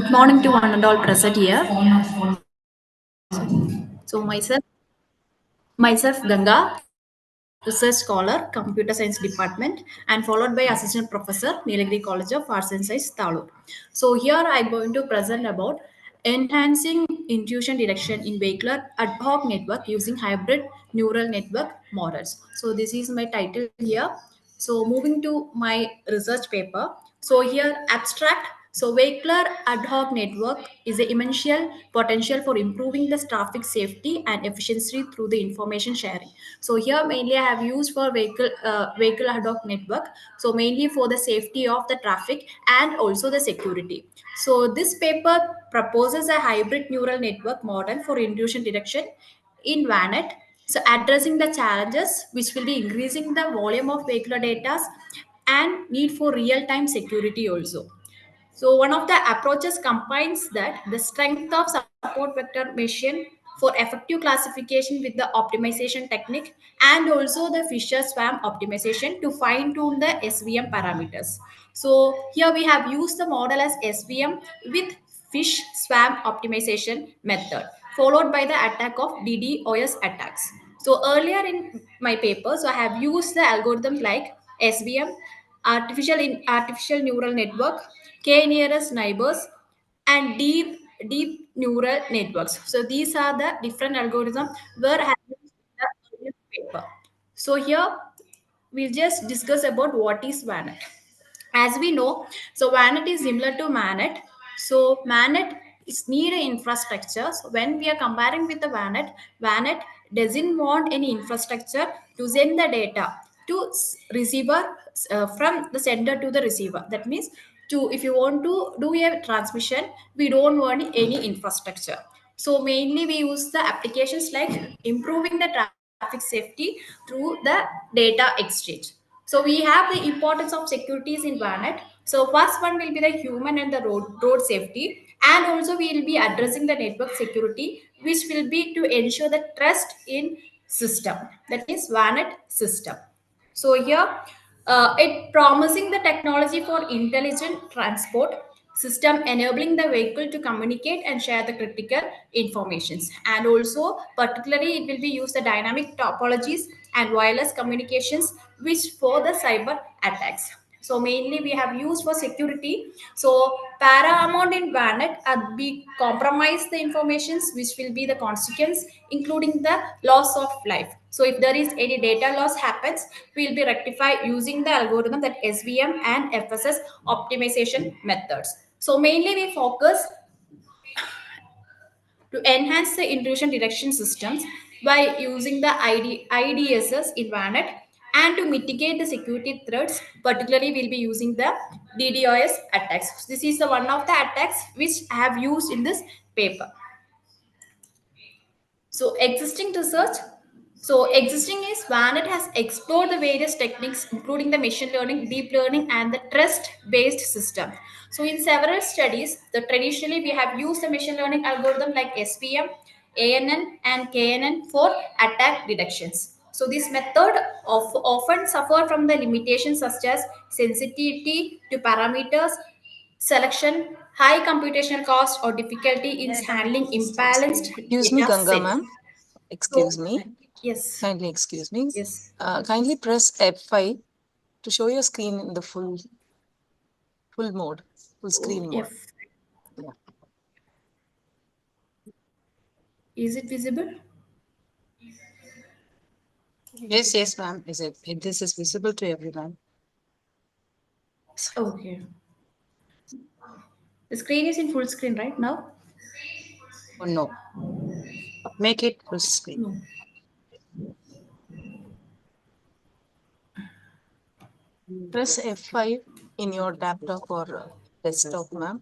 morning to one and all present here. So myself, Myself, Ganga, Research Scholar, Computer Science Department, and followed by Assistant Professor, Nilagiri College of Arts and Science, Talur. So here I'm going to present about enhancing intuition detection in vehicular ad hoc network using hybrid neural network models. So this is my title here. So moving to my research paper. So here abstract. So vehicular ad hoc network is a immense potential for improving the traffic safety and efficiency through the information sharing. So here mainly I have used for vehicle ad hoc network. So mainly for the safety of the traffic and also the security. So this paper proposes a hybrid neural network model for intrusion detection in VANET. So addressing the challenges which will be increasing the volume of vehicular data and need for real-time security also. So one of the approaches combines that the strength of support vector machine for effective classification with the optimization technique and also the Fisher swarm optimization to fine tune the SVM parameters. So here we have used the model as SVM with fish swarm optimization method followed by the attack of DDoS attacks. So earlier in my paper, so I have used the algorithms like SVM, artificial neural network, K nearest neighbors, and deep neural networks. So these are the different algorithms where I have used in the earlier paper. So here we'll just discuss about what is VANET. As we know, so VANET is similar to MANET. So MANET is need an infrastructure. So when we are comparing with the VANET doesn't want any infrastructure to send the data to receiver from the sender to the receiver. That means to if you want to do a transmission, we don't want any infrastructure. So mainly we use the applications like improving the traffic safety through the data exchange. So we have the importance of securities in VANET. So first one will be the human and the road safety, and also we will be addressing the network security, which will be to ensure the trust in system. That means VANET system. So here, it promising the technology for intelligent transport system enabling the vehicle to communicate and share the critical informations, and also particularly it will be used the dynamic topologies and wireless communications which for the cyber attacks. So mainly we have used for security. So paramount in VANET be compromise the informations which will be the consequence, including the loss of life. So if there is any data loss happens, we will be rectified using the algorithm that SVM and FSS optimization methods. So mainly we focus to enhance the intrusion detection systems by using the IDSS in VANET, and to mitigate the security threats, particularly we'll be using the DDoS attacks. This is the one of the attacks which I have used in this paper. So existing research. So existing is VANET has explored the various techniques, including the machine learning, deep learning, and the trust-based system. So in several studies, traditionally we have used the machine learning algorithm like SVM, ANN, and KNN for attack detections. So this method often suffer from the limitations such as sensitivity to parameters, selection, high computational cost, or difficulty in handling imbalanced Excuse me, data Ganga sets. ma'am. Excuse me. Yes. Kindly excuse me. Yes. Kindly press F5 to show your screen in the full mode, full screen mode. Yeah. Is it visible? Yes, ma'am. This is visible to everyone. Okay. The screen is in full screen right now? Oh, no. Make it full screen. No. Press F5 in your laptop or desktop, ma'am.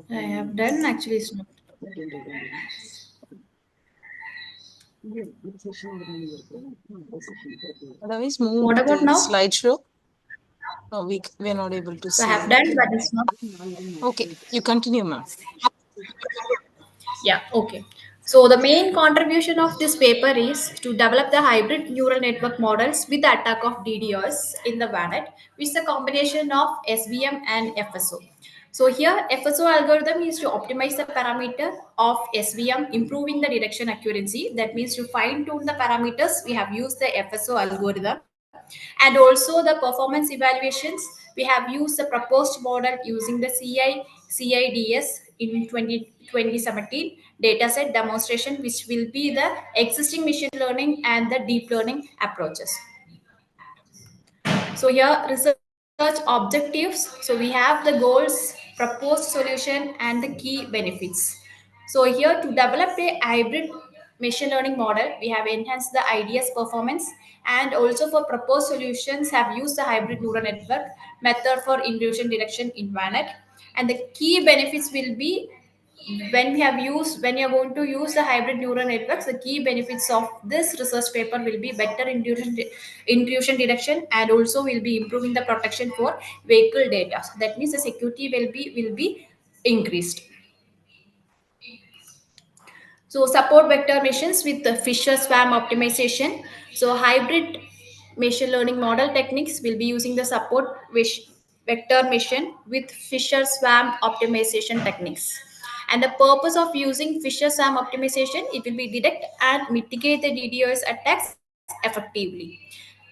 I have done, actually it's not. Otherwise, move What to about the now? slideshow. No, we're not able to So see. I have done, but it's not. Okay, you continue, ma'am. Yeah, okay. So the main contribution of this paper is to develop the hybrid neural network models with the attack of DDoS in the VANET, which is a combination of SVM and FSO. So here FSO algorithm is to optimize the parameter of SVM, improving the detection accuracy. That means to fine tune the parameters, we have used the FSO algorithm. And also the performance evaluations, we have used the proposed model using the CIDS in 2017 dataset demonstration, which will be the existing machine learning and the deep learning approaches. So here research objectives. So we have the goals, proposed solution, and the key benefits. So here to develop a hybrid machine learning model, we have enhanced the IDS performance, and also for proposed solutions have used the hybrid neural network method for intrusion detection in VANET. And the key benefits will be when you're going to use the hybrid neural networks, the key benefits of this research paper will be better intrusion detection, and also will be improving the protection for vehicle data. So that means the security will be increased. So support vector missions with the Fisher swarm optimization. So hybrid machine learning model techniques will be using the vector mission with Fisher swarm optimization techniques. And the purpose of using Fisher swarm optimization, it will be detect and mitigate the DDoS attacks effectively.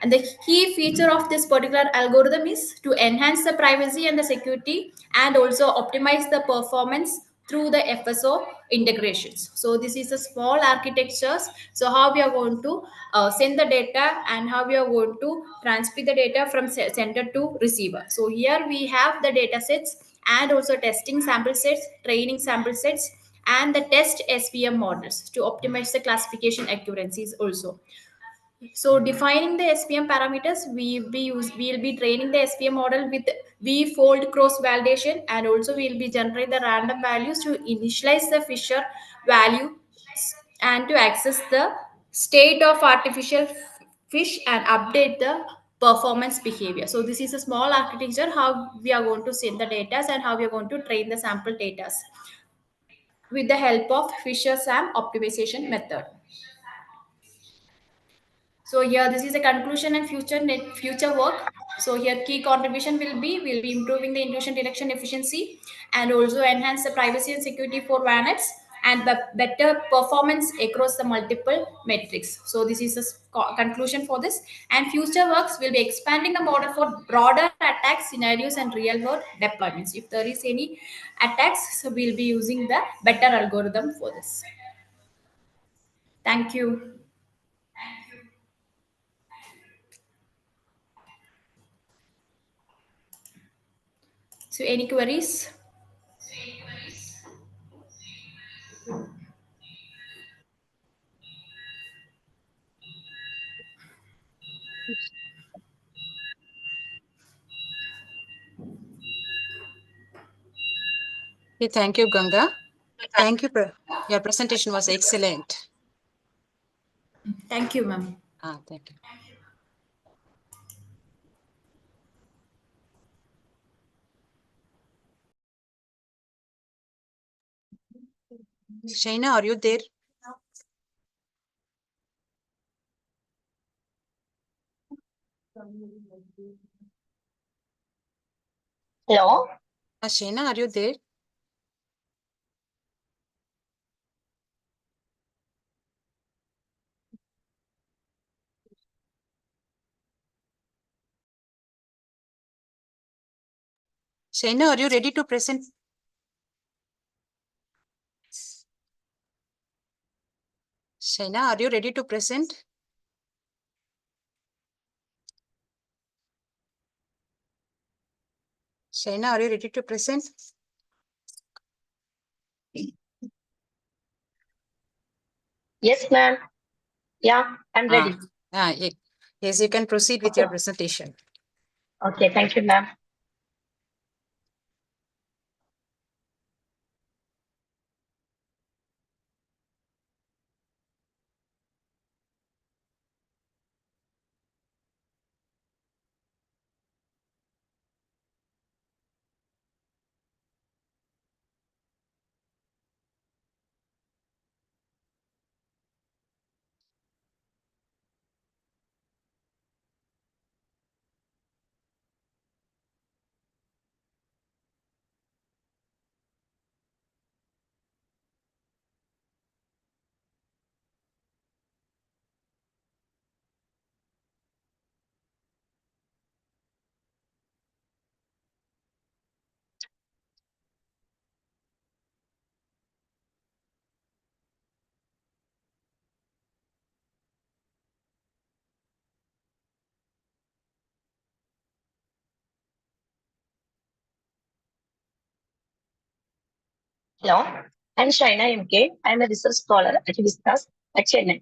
And the key feature of this particular algorithm is to enhance the privacy and the security, and also optimize the performance through the FSO integrations. So this is a small architectures. So how we are going to send the data, and how we are going to transmit the data from sender to receiver. So here we have the data sets, and also testing sample sets, training sample sets, and the test SVM models to optimize the classification accuracies also. So defining the SVM parameters, we'll be training the SVM model with V-fold cross validation, and also we'll be generating the random values to initialize the Fisher value, and to access the state of artificial fish and update the performance behavior. So this is a small architecture how we are going to send the data, and how we are going to train the sample data with the help of Fisher SAM optimization method. So here, this is a conclusion and future work. So here, key contribution will be improving the intrusion detection efficiency, and also enhance the privacy and security for VANETs, and the better performance across the multiple metrics. So this is a conclusion for this. And future works will be expanding the model for broader attack scenarios and real world deployments. If there is any attacks, so we'll be using the better algorithm for this. Thank you. So any queries? Okay, thank you, Ganga. Thank you. Your presentation was excellent. Thank you, ma'am. Thank you. Shaina, are you there? Hello. Shaina, are you there? Shaina, are you ready to present? Shaina, are you ready to present? Shaina, are you ready to present? Yes, ma'am. Yeah, I'm ready. Yes, you can proceed with your presentation. Okay, thank you, ma'am. Hello, I'm Shaina MK. I'm a research scholar at ICTISSF at Chennai.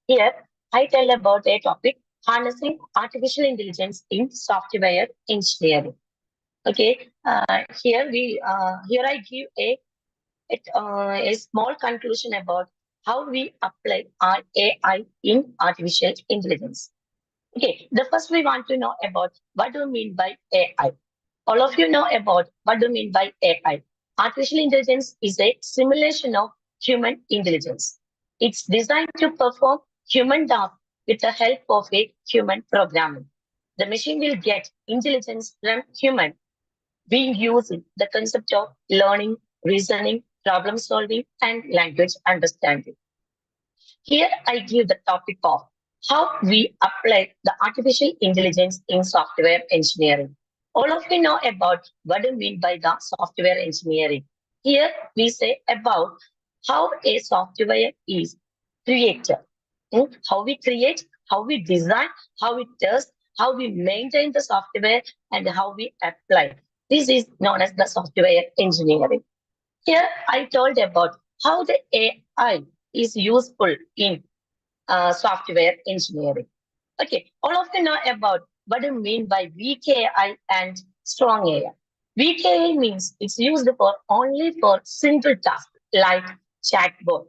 Here, I tell about a topic, harnessing artificial intelligence in software engineering. Okay, here I give a small conclusion about how we apply our AI in artificial intelligence. Okay, the first we want to know about what do you mean by AI. All of you know about what do you mean by AI. Artificial intelligence is a simulation of human intelligence. It's designed to perform human tasks with the help of a human programming. The machine will get intelligence from human being using the concept of learning, reasoning, problem solving, and language understanding. Here I give the topic of how we apply the artificial intelligence in software engineering. All of you know about what I mean by the software engineering. Here we say about how a software is created, how we create, how we design, how we test, how we maintain the software, and how we apply. This is known as the software engineering. Here I told about how the AI is useful in software engineering. Okay, all of you know about what I mean by weak AI and strong AI. Weak AI means it's used for only for simple tasks like chatbot,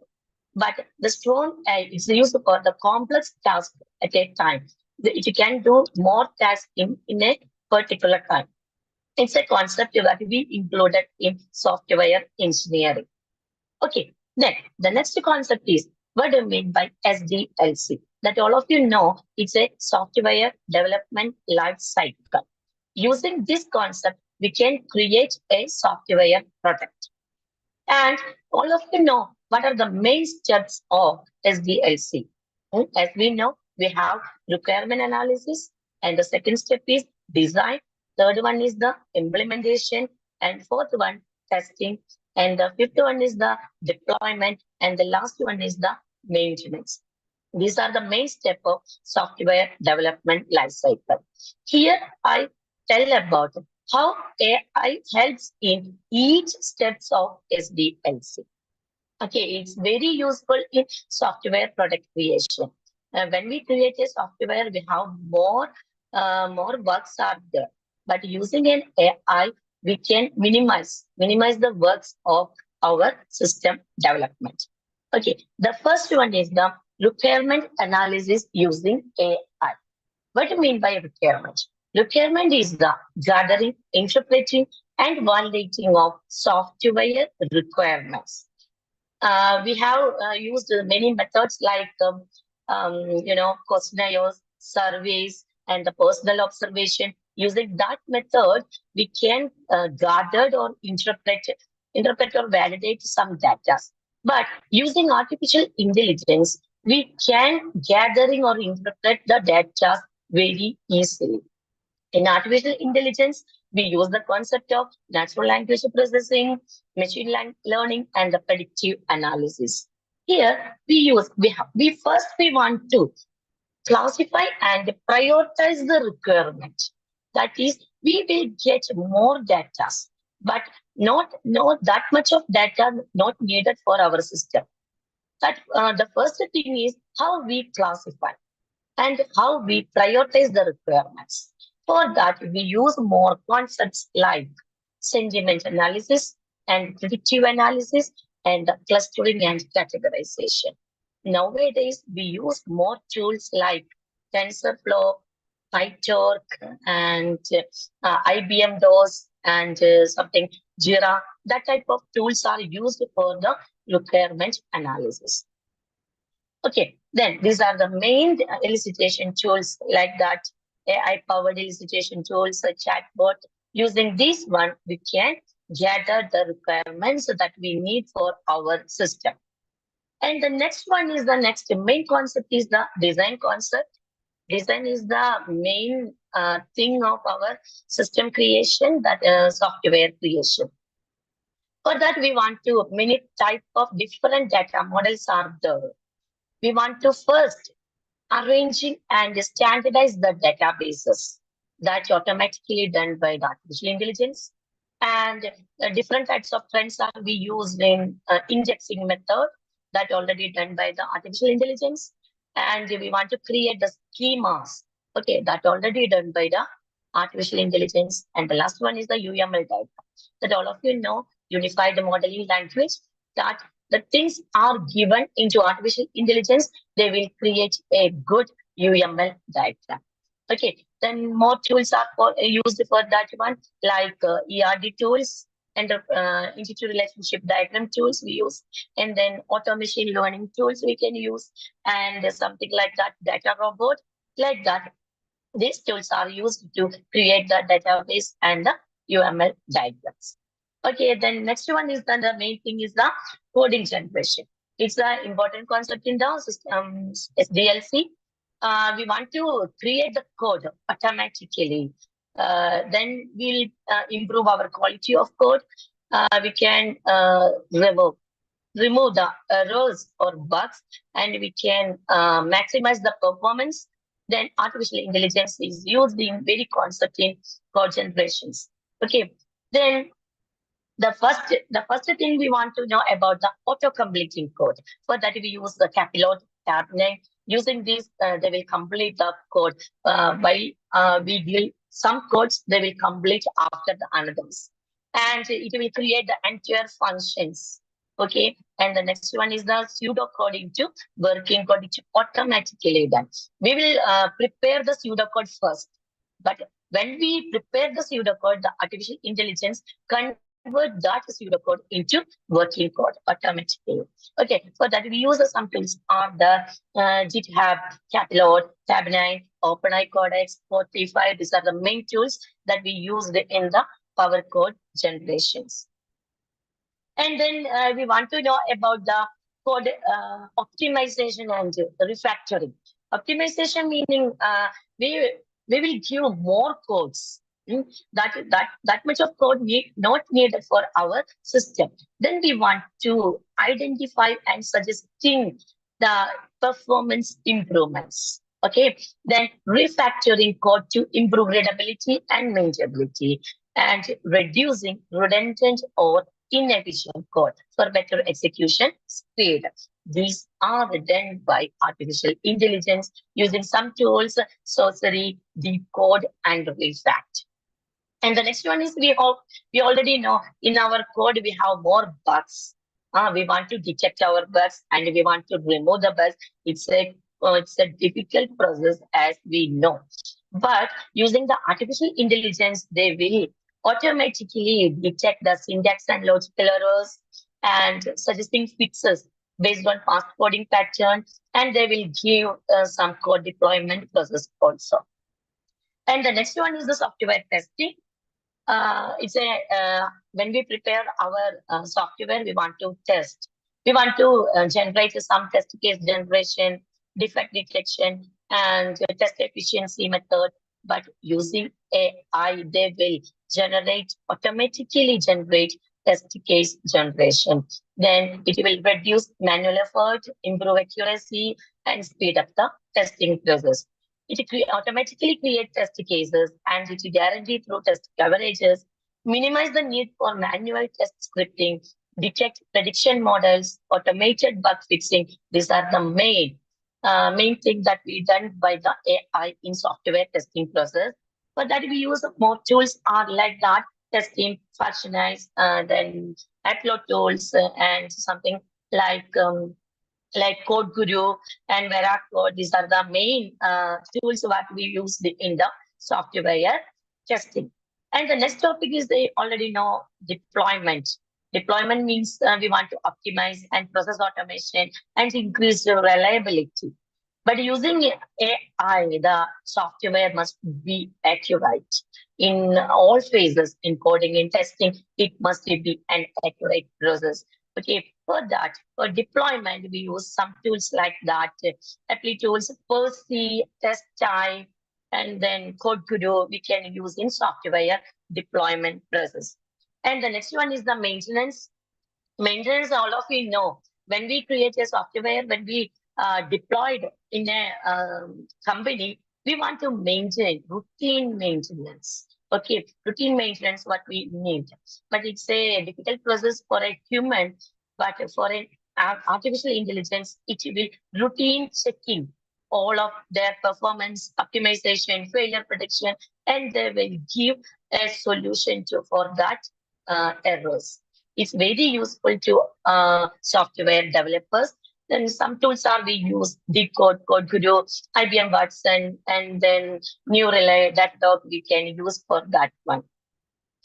but the strong AI is used for the complex task at a time. It can do more tasks in a particular time. It's a concept that we included in software engineering. Okay, then the next concept is what do you mean by SDLC? That all of you know, it's a software development life cycle. Using this concept, we can create a software product. And all of you know what are the main steps of SDLC. As we know, we have requirement analysis, and the second step is design. Third one is the implementation, and fourth one, testing. And the fifth one is the deployment, and the last one is the maintenance. These are the main steps of software development lifecycle. Here I tell about how AI helps in each steps of SDLC. Okay, it's very useful in software product creation. When we create a software, we have more works are there. But using an AI, we can minimize the works of our system development. Okay, the first one is the requirement analysis using AI. What do you mean by requirement? Requirement is the gathering, interpreting, and validating of software requirements. We have used many methods like questionnaires, surveys, and the personal observation. Using that method, we can gather or interpret or validate some data. But using artificial intelligence, we can gathering or interpret the data very easily. In artificial intelligence, we use the concept of natural language processing, machine learning, and the predictive analysis. Here, we want to classify and prioritize the requirement. That is, we will get more data, but not that much of data not needed for our system. That the first thing is how we classify and how we prioritize the requirements. For that, we use more concepts like sentiment analysis and predictive analysis and clustering and categorization. Nowadays, we use more tools like TensorFlow, PyTorch, and IBM DOS, and something Jira. That type of tools are used for the requirement analysis. Okay, then these are the main elicitation tools like that, AI-powered elicitation tools, a chatbot. Using this one, we can gather the requirements that we need for our system. And the next one is the next main concept is the design concept. Design is the main thing of our system creation, that software creation. For that, we want to many type of different data models are there. We want to first arranging and standardize the databases. That's automatically done by the artificial intelligence. And different types of trends are we used in indexing method that already done by the artificial intelligence. And we want to create the schemas, okay, that already done by the artificial intelligence. And the last one is the UML diagram that all of you know, unified modeling language, that the things are given into artificial intelligence, they will create a good UML diagram. Okay, then more tools are used for that one, like ERD tools and entity relationship diagram tools we use, and then auto machine learning tools we can use, and something like that, data robot, like that. These tools are used to create the database and the UML diagrams. Okay, then next one is the main thing is the coding generation. It's an important concept in the system, SDLC. We want to create the code automatically. Then we'll improve our quality of code. We can remove the errors or bugs, and we can maximize the performance. Then artificial intelligence is used in very concept in code generations. Okay, then the first thing we want to know about the auto-completing code. For that, we use the Capilot tab name. Using this, they will complete the code. While we deal some codes, they will complete after the others. And it will create the entire functions. Okay, and the next one is the pseudocoding to working code, which automatically done. We will prepare the pseudocode first. But when we prepare the pseudocode, the artificial intelligence convert that pseudocode into working code automatically. Okay, for that we use some tools on the GitHub, Capilot, Tab9, OpenAI Codex, 45. These are the main tools that we used in the Power Code generations. And then we want to know about the code optimization and refactoring. Optimization meaning we will give more codes. That much of code not needed for our system. Then we want to identify and suggesting the performance improvements. Okay, then refactoring code to improve readability and maintainability, and reducing redundant or inefficient code for better execution speed. These are done by artificial intelligence using some tools, sorcery, decode, and refact. And the next one is we already know in our code we have more bugs. We want to detect our bugs and we want to remove the bugs. It's a difficult process, as we know. But using the artificial intelligence, they will automatically detect the syntax and logical errors and suggesting fixes based on past coding pattern, and they will give some code deployment process also. And the next one is the software testing. When we prepare our software, we want to test. We want to generate some test case generation, defect detection, and test efficiency method. But using AI, they will automatically generate test case generation. Then it will reduce manual effort, improve accuracy, and speed up the testing process. It automatically creates test cases and it guarantee through test coverages, minimize the need for manual test scripting, detect prediction models, automated bug fixing. These are the main thing that we done by the AI in software testing process. For that we use more tools are like that, testing, functionize, then upload tools and something like Code Guru and Veracode. These are the main tools that we use in the software testing. And the next topic is they already know deployment. Deployment means we want to optimize and process automation and increase the reliability. But using AI, the software must be accurate in all phases, in coding, in testing. It must be an accurate process. Okay, for that, for deployment, we use some tools like that, apply tools, Percy, test time, and then Code Guru we can use in software deployment process. And the next one is the maintenance. Maintenance, all of you know, when we create a software, when we deployed in a company, we want to maintain routine maintenance. Okay, routine maintenance, what we need. But it's a difficult process for a human, but for an artificial intelligence, it will routine checking all of their performance, optimization, failure prediction, and they will give a solution to for that errors. It's very useful to software developers. Then some tools are we use Decode, Code Guru, IBM Watson, and then New Relay, that dog we can use for that one.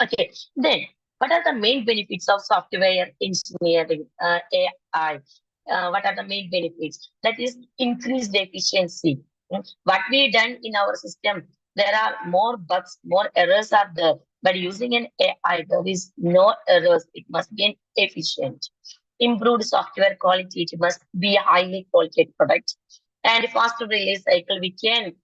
Okay, then what are the main benefits of software engineering, AI? What are the main benefits? That is increased efficiency. What we done in our system, there are more bugs, more errors are there. But using an AI, there is no errors. It must be efficient. Improved software quality, it must be a highly quality product. And faster release cycle, we can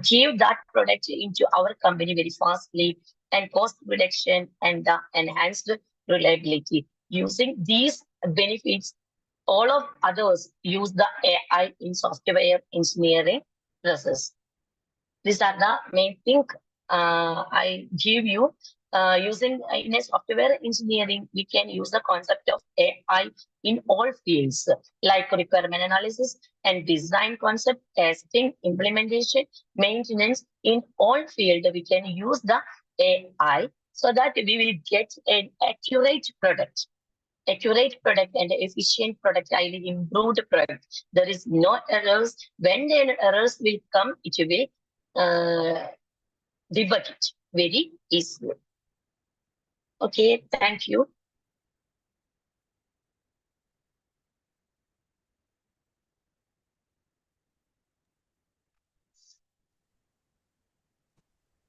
give that product into our company very fastly, and cost reduction and the enhanced reliability. Using these benefits, all of others use the AI in software engineering process. These are the main thing I give you. Using in a software engineering, we can use the concept of AI in all fields, like requirement analysis and design concept, testing, implementation, maintenance. In all field, we can use the AI so that we will get an accurate product and efficient product, highly improved product. There is no errors. When the errors will come, it will debug it very easily. Okay, thank you.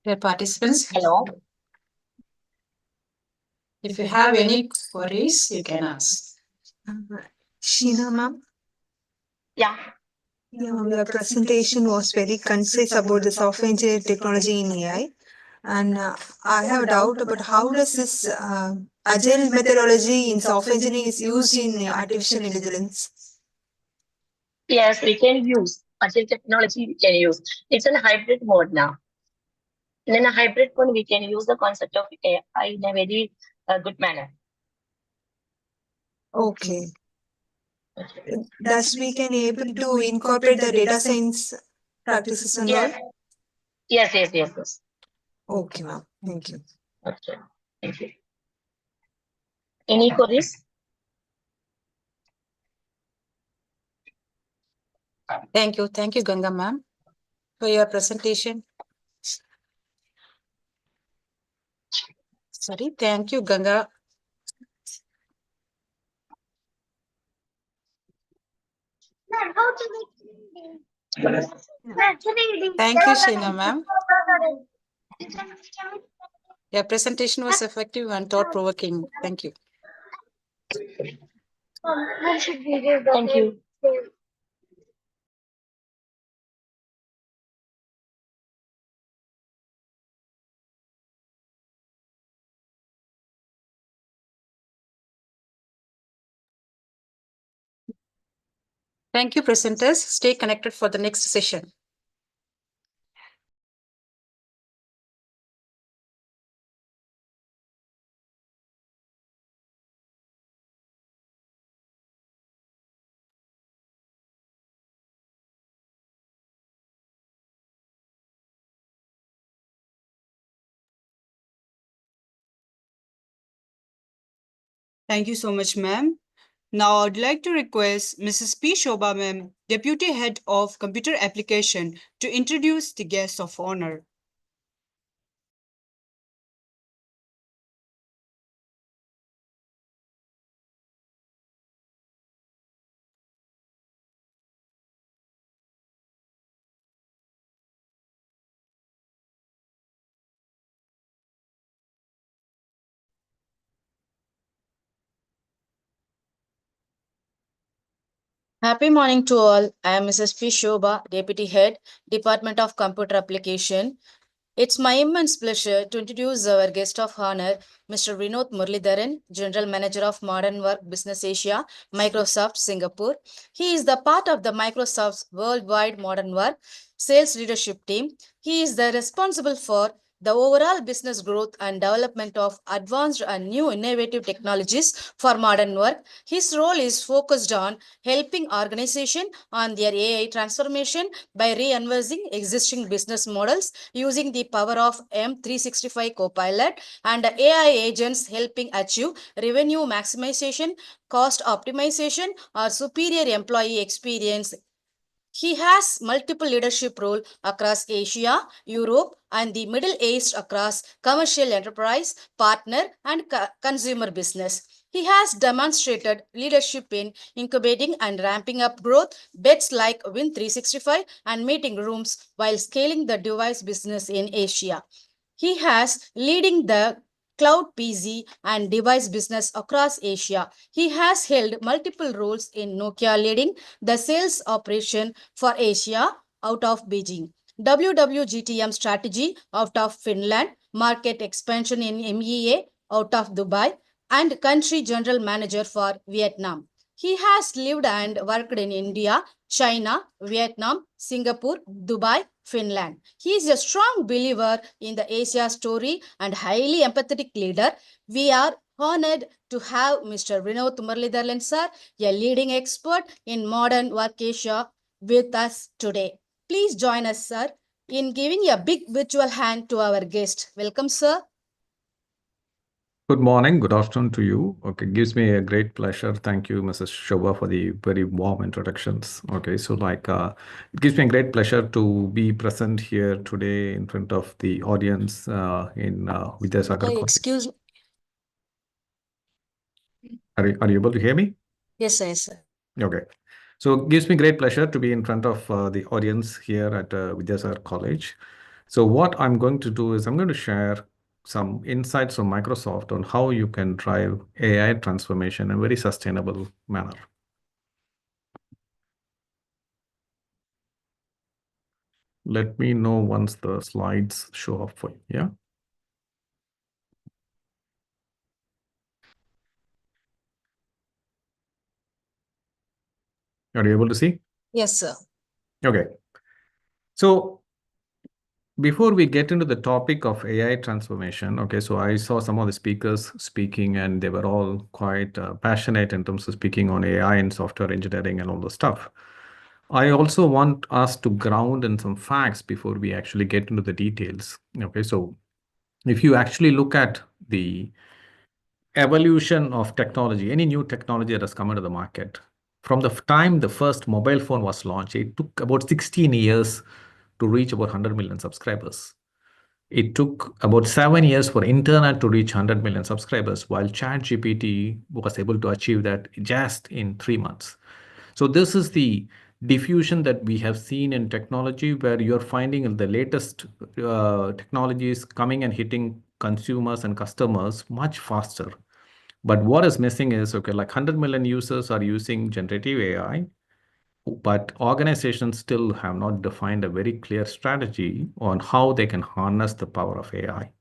Dear participants, Hello. if you have any queries, you can ask. Sheena ma'am, Yeah. your presentation was very concise about the software engineering technology in AI. And I have a doubt about how does this agile methodology in software engineering is used in artificial intelligence? Yes, we can use agile technology. We can use. It's in a hybrid mode now. In a hybrid mode, we can use the concept of AI in a very good manner. Okay. Thus, we can able to incorporate the data science practices and Yes. all? Yes. Okay, ma'am. Thank you. Okay. Thank you. Any queries? Thank you, Ganga ma'am, for your presentation. Sorry, thank you, Ganga. Thank you, Sheena ma'am. Your presentation was effective and thought-provoking. Thank you. Thank you. Thank you, presenters. Stay connected for the next session. Thank you so much, ma'am. Now I'd like to request Mrs. P. Shobha, ma'am, Deputy Head of Computer Application, to introduce the guest of honor. Happy morning to all. I am Mrs. P. Shobha, Deputy Head, Department of Computer Application. It's my immense pleasure to introduce our guest of honor, Mr. Vinod Muralidharan, General Manager of Modern Work Business Asia, Microsoft Singapore. He is the part of the Microsoft's worldwide modern work sales leadership team. He is the responsible for the overall business growth and development of advanced and new innovative technologies for modern work. His role is focused on helping organizations on their AI transformation by reinventing existing business models using the power of M365 Copilot and AI agents, helping achieve revenue maximization, cost optimization, or superior employee experience. He has multiple leadership roles across Asia, Europe, and the Middle East across commercial enterprise, partner, and consumer business. He has demonstrated leadership in incubating and ramping up growth bets like Win365 and meeting rooms while scaling the device business in Asia. He has leading the cloud PC and device business across Asia. He has held multiple roles in Nokia, leading the sales operation for Asia out of Beijing, WWGTM strategy out of Finland, market expansion in MEA out of Dubai, and country general manager for Vietnam. He has lived and worked in India, China, Vietnam, Singapore, Dubai, Finland. He is a strong believer in the Asia story and highly empathetic leader. We are honored to have Mr. Vinod Muralidharan sir, a leading expert in modern work Asia, with us today. Please join us, sir, in giving a big virtual hand to our guest. Welcome, sir. Good morning, good afternoon to you. Okay, gives me a great pleasure. Thank you, Mrs. Shobha, for the very warm introductions. Okay, so it gives me a great pleasure to be present here today in front of the audience in Vidyasagar College. Excuse me. Are you able to hear me? Yes, sir. Okay. So it gives me great pleasure to be in front of the audience here at Vidyasagar College. So what I'm going to do is I'm going to share some insights from Microsoft on how you can drive AI transformation in a very sustainable manner. Let me know once the slides show up for you. Yeah. Are you able to see? Yes, sir. Okay. So before we get into the topic of AI transformation, okay, so I saw some of the speakers speaking and they were all quite passionate in terms of speaking on AI and software engineering and all the stuff. I also want us to ground in some facts before we actually get into the details. Okay, so if you actually look at the evolution of technology, any new technology that has come into the market, from the time the first mobile phone was launched, it took about 16 years to reach about 100 million subscribers. It took about 7 years for internet to reach 100 million subscribers, while ChatGPT was able to achieve that just in 3 months. So this is the diffusion that we have seen in technology, where you're finding the latest technologies coming and hitting consumers and customers much faster. But what is missing is, okay, like 100 million users are using generative AI, but organizations still have not defined a very clear strategy on how they can harness the power of AI.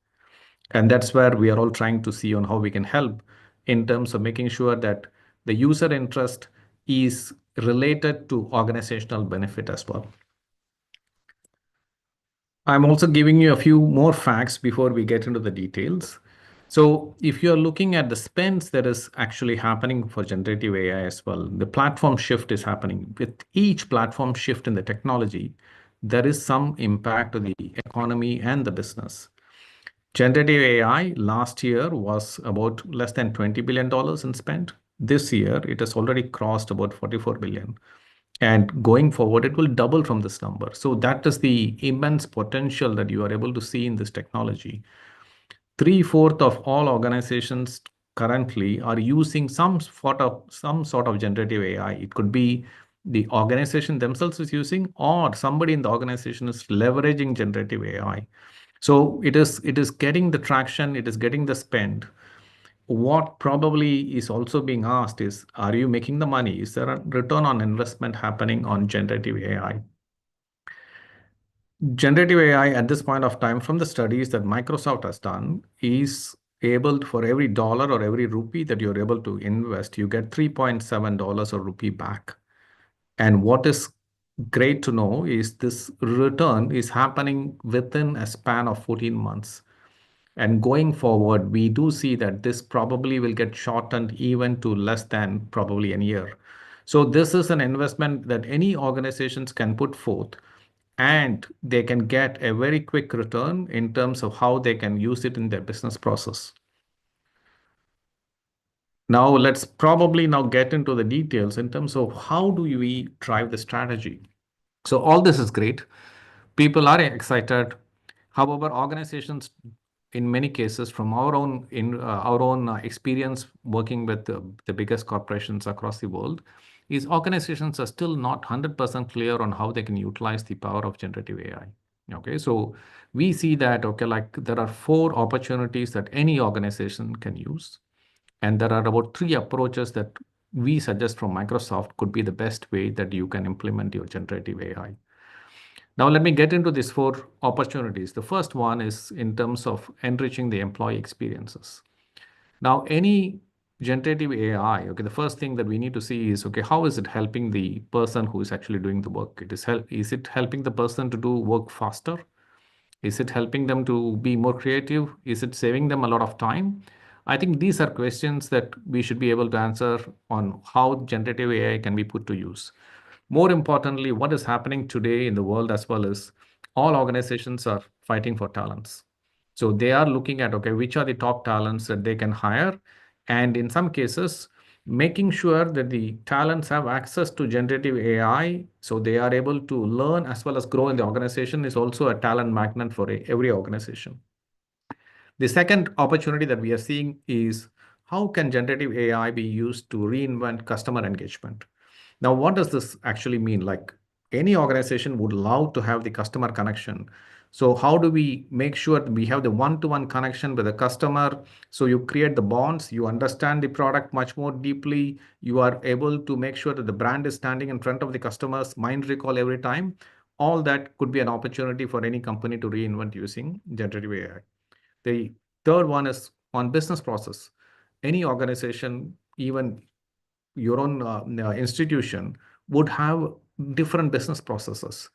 And that's where we are all trying to see on how we can help in terms of making sure that the user interest is related to organizational benefit as well. I'm also giving you a few more facts before we get into the details. So if you're looking at the spends that is actually happening for generative AI as well, the platform shift is happening. With each platform shift in the technology, there is some impact to the economy and the business. Generative AI last year was about less than $20 billion in spend. This year, it has already crossed about 44 billion. And going forward, it will double from this number. So that is the immense potential that you are able to see in this technology. 3/4 of all organizations currently are using some sort of generative AI. It could be the organization themselves is using, or somebody in the organization is leveraging generative AI. So it is getting the traction, it is getting the spend. What probably is also being asked is, are you making the money? Is there a return on investment happening on generative AI? Generative AI at this point of time, from the studies that Microsoft has done, is able to, for every dollar or every rupee that you're able to invest, you get $3.7 a rupee back. And what is great to know is this return is happening within a span of 14 months. And going forward, we do see that this probably will get shortened even to less than probably a year. So this is an investment that any organizations can put forth, and they can get a very quick return in terms of how they can use it in their business process. Now let's probably now get into the details in terms of how do we drive the strategy. So all this is great. People are excited. However, organizations, in many cases, from our own experience working with the biggest corporations across the world, is organizations are still not 100% clear on how they can utilize the power of generative AI. Okay, so we see that, okay, like there are 4 opportunities that any organization can use. And there are about 3 approaches that we suggest from Microsoft could be the best way that you can implement your generative AI. Now, let me get into these 4 opportunities. The first one is in terms of enriching the employee experiences. Now, any generative AI, okay, the first thing that we need to see is, okay, how is it helping the person who is actually doing the work? Is it helping the person to do work faster? Is it helping them to be more creative? Is it saving them a lot of time? I think these are questions that we should be able to answer on how generative AI can be put to use. More importantly, what is happening today in the world as well is all organizations are fighting for talents. So they are looking at, okay, which are the top talents that they can hire? And in some cases, making sure that the talents have access to generative AI so they are able to learn as well as grow in the organization is also a talent magnet for every organization. The second opportunity that we are seeing is how can generative AI be used to reinvent customer engagement? Now, what does this actually mean? Like any organization would love to have the customer connection. So how do we make sure that we have the one-to-one connection with the customer? So you create the bonds, you understand the product much more deeply. You are able to make sure that the brand is standing in front of the customer's mind recall every time. All that could be an opportunity for any company to reinvent using generative AI. The third one is on business process. Any organization, even your own institution, would have different business processes.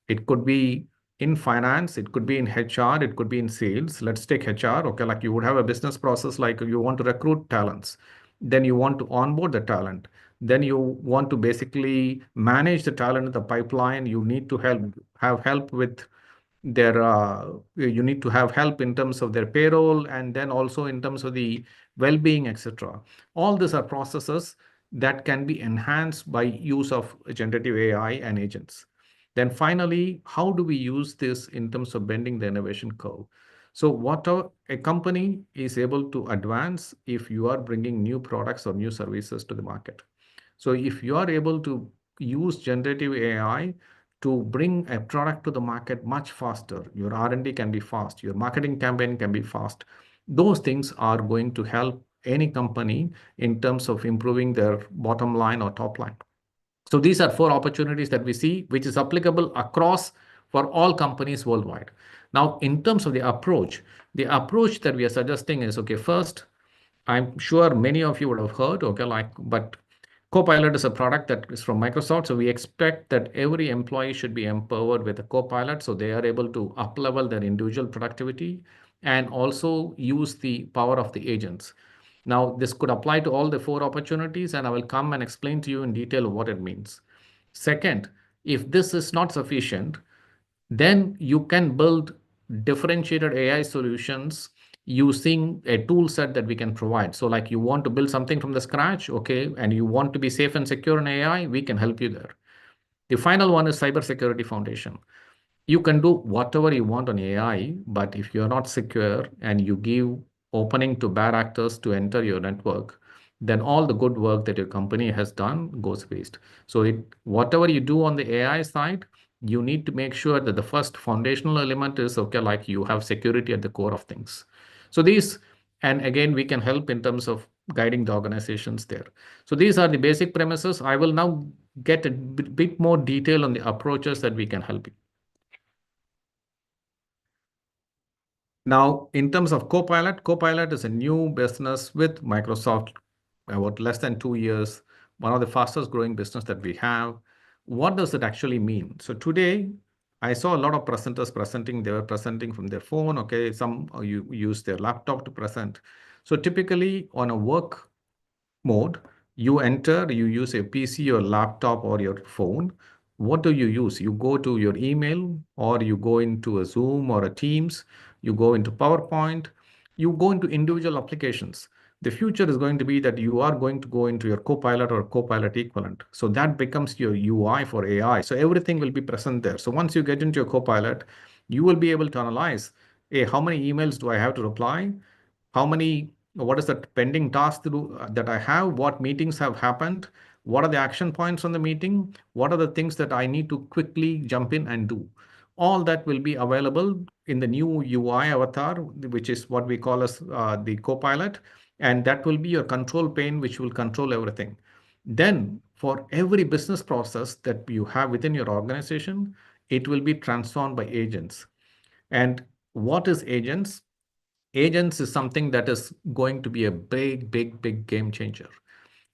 It could be in finance, it could be in HR, it could be in sales. Let's take HR. Okay, like you would have a business process like you want to recruit talents, then you want to onboard the talent, then you want to basically manage the talent in the pipeline. You need to have help with their you need to have help in terms of their payroll, and then also in terms of the well-being, etc. All these are processes that can be enhanced by use of generative AI and agents. Then finally, how do we use this in terms of bending the innovation curve? So what a company is able to advance if you are bringing new products or new services to the market. So if you are able to use generative AI to bring a product to the market much faster, your R&D can be fast, your marketing campaign can be fast. Those things are going to help any company in terms of improving their bottom line or top line. So these are 4 opportunities that we see, which is applicable across for all companies worldwide. Now, in terms of the approach that we are suggesting is, okay, first, I'm sure many of you would have heard, okay, but Copilot is a product that is from Microsoft. So we expect that every employee should be empowered with a Copilot so they are able to up-level their individual productivity and also use the power of the agents. Now, this could apply to all the 4 opportunities, and I will come and explain to you in detail what it means. Second, if this is not sufficient, then you can build differentiated AI solutions using a tool set that we can provide. So like you want to build something from the scratch, okay, and you want to be safe and secure in AI, we can help you there. The final one is cybersecurity foundation. You can do whatever you want on AI, but if you're not secure and you give opening to bad actors to enter your network, then all the good work that your company has done goes waste. So whatever you do on the AI side, you need to make sure that the first foundational element is, okay, like you have security at the core of things. So and again, we can help in terms of guiding the organizations there. So these are the basic premises. I will now get a bit more detail on the approaches that we can help you. Now, in terms of Copilot is a new business with Microsoft, about less than 2 years, one of the fastest growing business that we have. what does it actually mean? So today, I saw a lot of presenters presenting. They were presenting from their phone. Okay, some you use their laptop to present. So typically on a work mode, you enter, you use a PC or laptop or your phone. What do you use? You go to your email, or you go into a Zoom or a Teams, you go into PowerPoint, you go into individual applications. The future is going to be that you are going to go into your Copilot or Copilot equivalent. So that becomes your UI for AI. So everything will be present there. So once you get into your Copilot, you will be able to analyze, hey, how many emails do I have to reply? What is the pending task that I have? What meetings have happened? What are the action points on the meeting? What are the things that I need to quickly jump in and do? All that will be available in the new UI avatar, which is what we call as the Copilot. And that will be your control pane, which will control everything. Then for every business process that you have within your organization, it will be transformed by agents. And what is agents? Agents is something that is going to be a big game changer.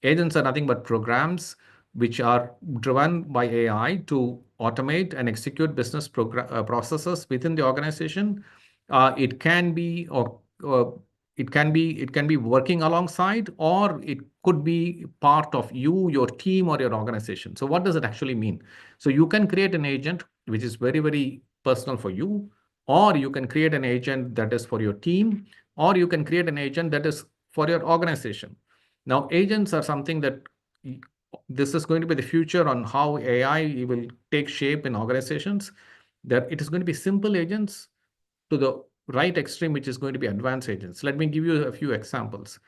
Agents are nothing but programs which are driven by AI to automate and execute business processes within the organization. It can be working alongside, or it could be part of you, your team, or your organization. So what does it actually mean? So you can create an agent which is very personal for you, or you can create an agent that is for your team, or you can create an agent that is for your organization. Now, agents are something that this is going to be the future on how AI will take shape in organizations, that it is going to be simple agents to the right extreme, which is going to be advanced agents. Let me give you a few examples.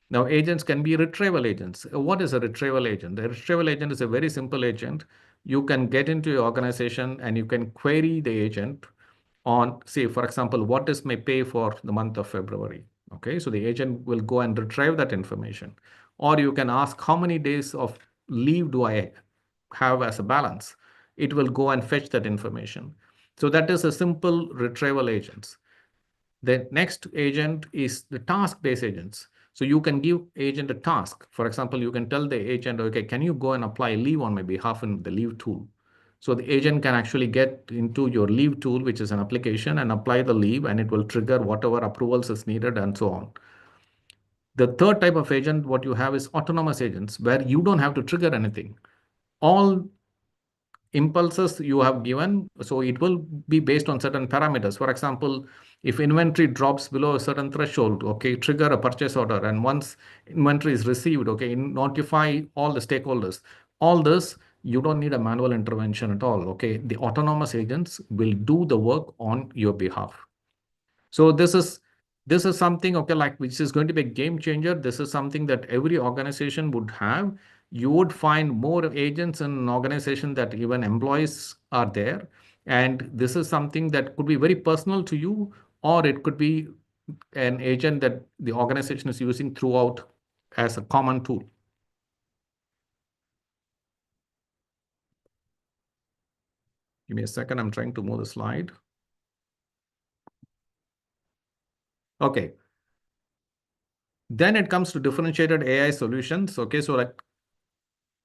Now, agents can be retrieval agents. What is a retrieval agent? A retrieval agent is a very simple agent. You can get into your organization and you can query the agent on, say, for example, what is my pay for the month of February? Okay, so the agent will go and retrieve that information. Or you can ask, how many days of leave do I have as a balance? It will go and fetch that information. So that is a simple retrieval agents. The next agent is the task-based agents. So you can give agent a task. For example, you can tell the agent, okay, can you go and apply leave on my behalf in the leave tool? So the agent can actually get into your leave tool, which is an application, and apply the leave, and it will trigger whatever approvals is needed and so on. The third type of agent, what you have is autonomous agents, where you don't have to trigger anything. All impulses you have given, so it will be based on certain parameters. For example, if inventory drops below a certain threshold, okay, trigger a purchase order, and once inventory is received, okay, notify all the stakeholders. All this, you don't need a manual intervention at all, okay? The autonomous agents will do the work on your behalf. So this is something, okay, like, which is going to be a game changer. This is something that every organization would have. You would find more agents in an organization that even employees are there. And this is something that could be very personal to you, or it could be an agent that the organization is using throughout as a common tool. Give me a second. I'm trying to move the slide. Okay. Then it comes to differentiated AI solutions. Okay, so like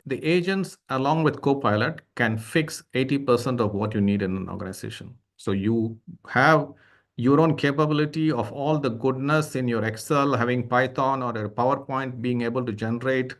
the agents along with Copilot can fix 80% of what you need in an organization. So you have your own capability of all the goodness in your Excel, having Python or a PowerPoint, being able to generate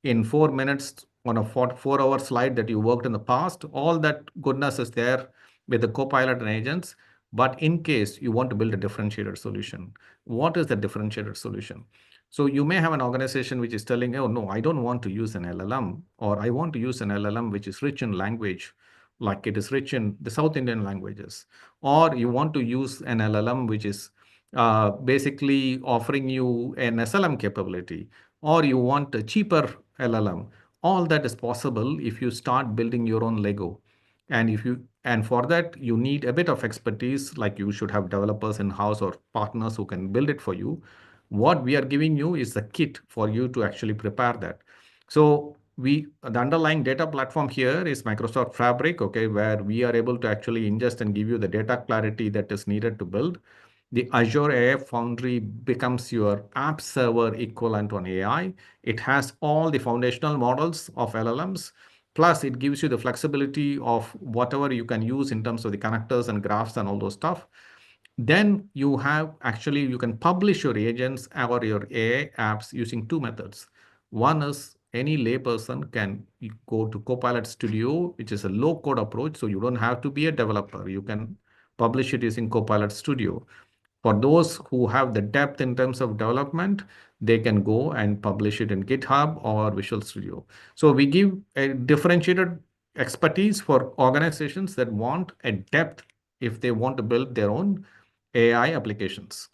in 4 minutes on a 4-hour slide that you worked in the past. All that goodness is there with the Copilot and agents. But in case you want to build a differentiated solution, what is the differentiated solution? So you may have an organization which is telling, oh, no, I don't want to use an LLM, or I want to use an LLM which is rich in language, like it is rich in the South Indian languages. Or you want to use an LLM which is basically offering you an SLM capability, or you want a cheaper LLM. All that is possible if you start building your own Lego. And for that, you need a bit of expertise, like you should have developers in-house or partners who can build it for you. What we are giving you is the kit for you to actually prepare that. So the underlying data platform here is Microsoft Fabric, okay, where we are able to actually ingest and give you the data clarity that is needed to build. The Azure AI Foundry becomes your app server equivalent on AI. It has all the foundational models of LLMs. Plus, it gives you the flexibility of whatever you can use in terms of the connectors and graphs and all those stuff. Then you have actually, you can publish your agents or your AI apps using two methods. One is any layperson can go to Copilot Studio, which is a low code approach. So you don't have to be a developer. You can publish it using Copilot Studio. For those who have the depth in terms of development, they can go and publish it in GitHub or Visual Studio. So we give a differentiated expertise for organizations that want a depth if they want to build their own AI applications.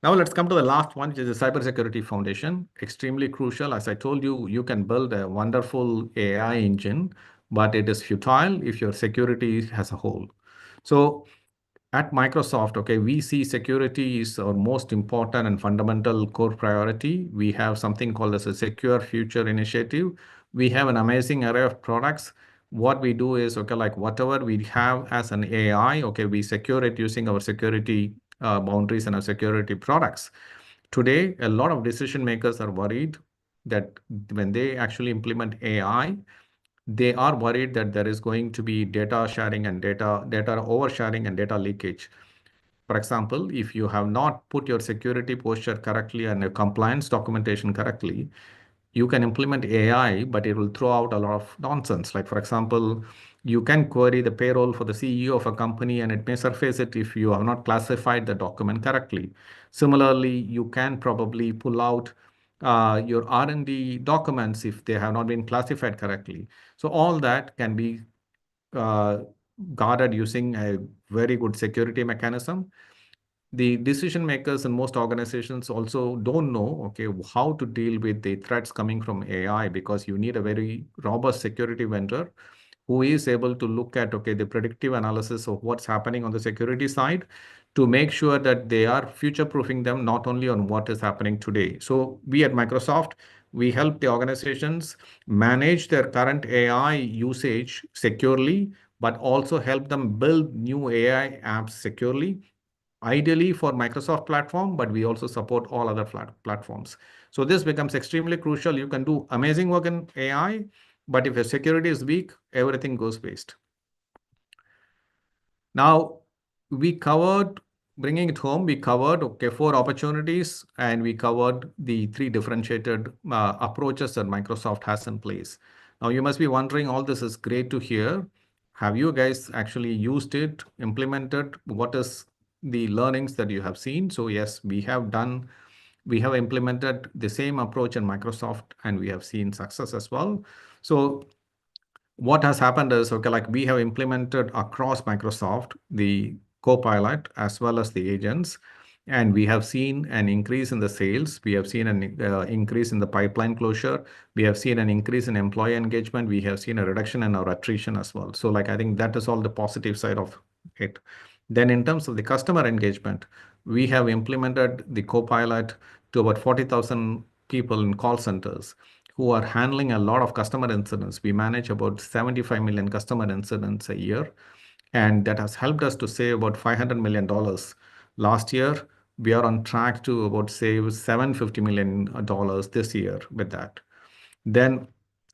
Now let's come to the last one, which is the cybersecurity foundation. Extremely crucial. As I told you, you can build a wonderful AI engine, but it is futile if your security has a hole. So at Microsoft, okay, we see security is our most important and fundamental core priority. We have something called as a Secure Future Initiative. We have an amazing array of products. What we do is, okay, like whatever we have as an AI, okay, we secure it using our security boundaries and our security products. Today, a lot of decision makers are worried that when they actually implement AI, they are worried that there is going to be data sharing and data oversharing and data leakage. For example, if you have not put your security posture correctly and your compliance documentation correctly, you can implement AI, but it will throw out a lot of nonsense. Like, for example, you can query the payroll for the CEO of a company and it may surface it if you have not classified the document correctly. Similarly, you can probably pull out your R&D documents if they have not been classified correctly. So all that can be guarded using a very good security mechanism. The decision makers in most organizations also don't know, okay, how to deal with the threats coming from AI, because you need a very robust security vendor who is able to look at, okay, the predictive analysis of what's happening on the security side to make sure that they are future-proofing them not only on what is happening today. So we at Microsoft, we help the organizations manage their current AI usage securely, but also help them build new AI apps securely, ideally for Microsoft platform, but we also support all other platforms. So this becomes extremely crucial. You can do amazing work in AI, but if your security is weak, everything goes waste. Now, bringing it home, we covered, okay, 4 opportunities, and we covered the 3 differentiated approaches that Microsoft has in place. Now, you must be wondering, all this is great to hear. Have you guys actually used it, implemented? What is the learnings that you have seen? So yes, we have implemented the same approach in Microsoft, and we have seen success as well. So what has happened is, okay, like we have implemented across Microsoft the Copilot as well as the agents, and we have seen an increase in the sales. We have seen an increase in the pipeline closure. We have seen an increase in employee engagement. We have seen a reduction in our attrition as well. So like, I think that is all the positive side of it. Then in terms of the customer engagement, we have implemented the Copilot to about 40,000 people in call centers who are handling a lot of customer incidents. We manage about 75 million customer incidents a year, and that has helped us to save about $500 million. Last year, we are on track to about save $750 million this year with that. Then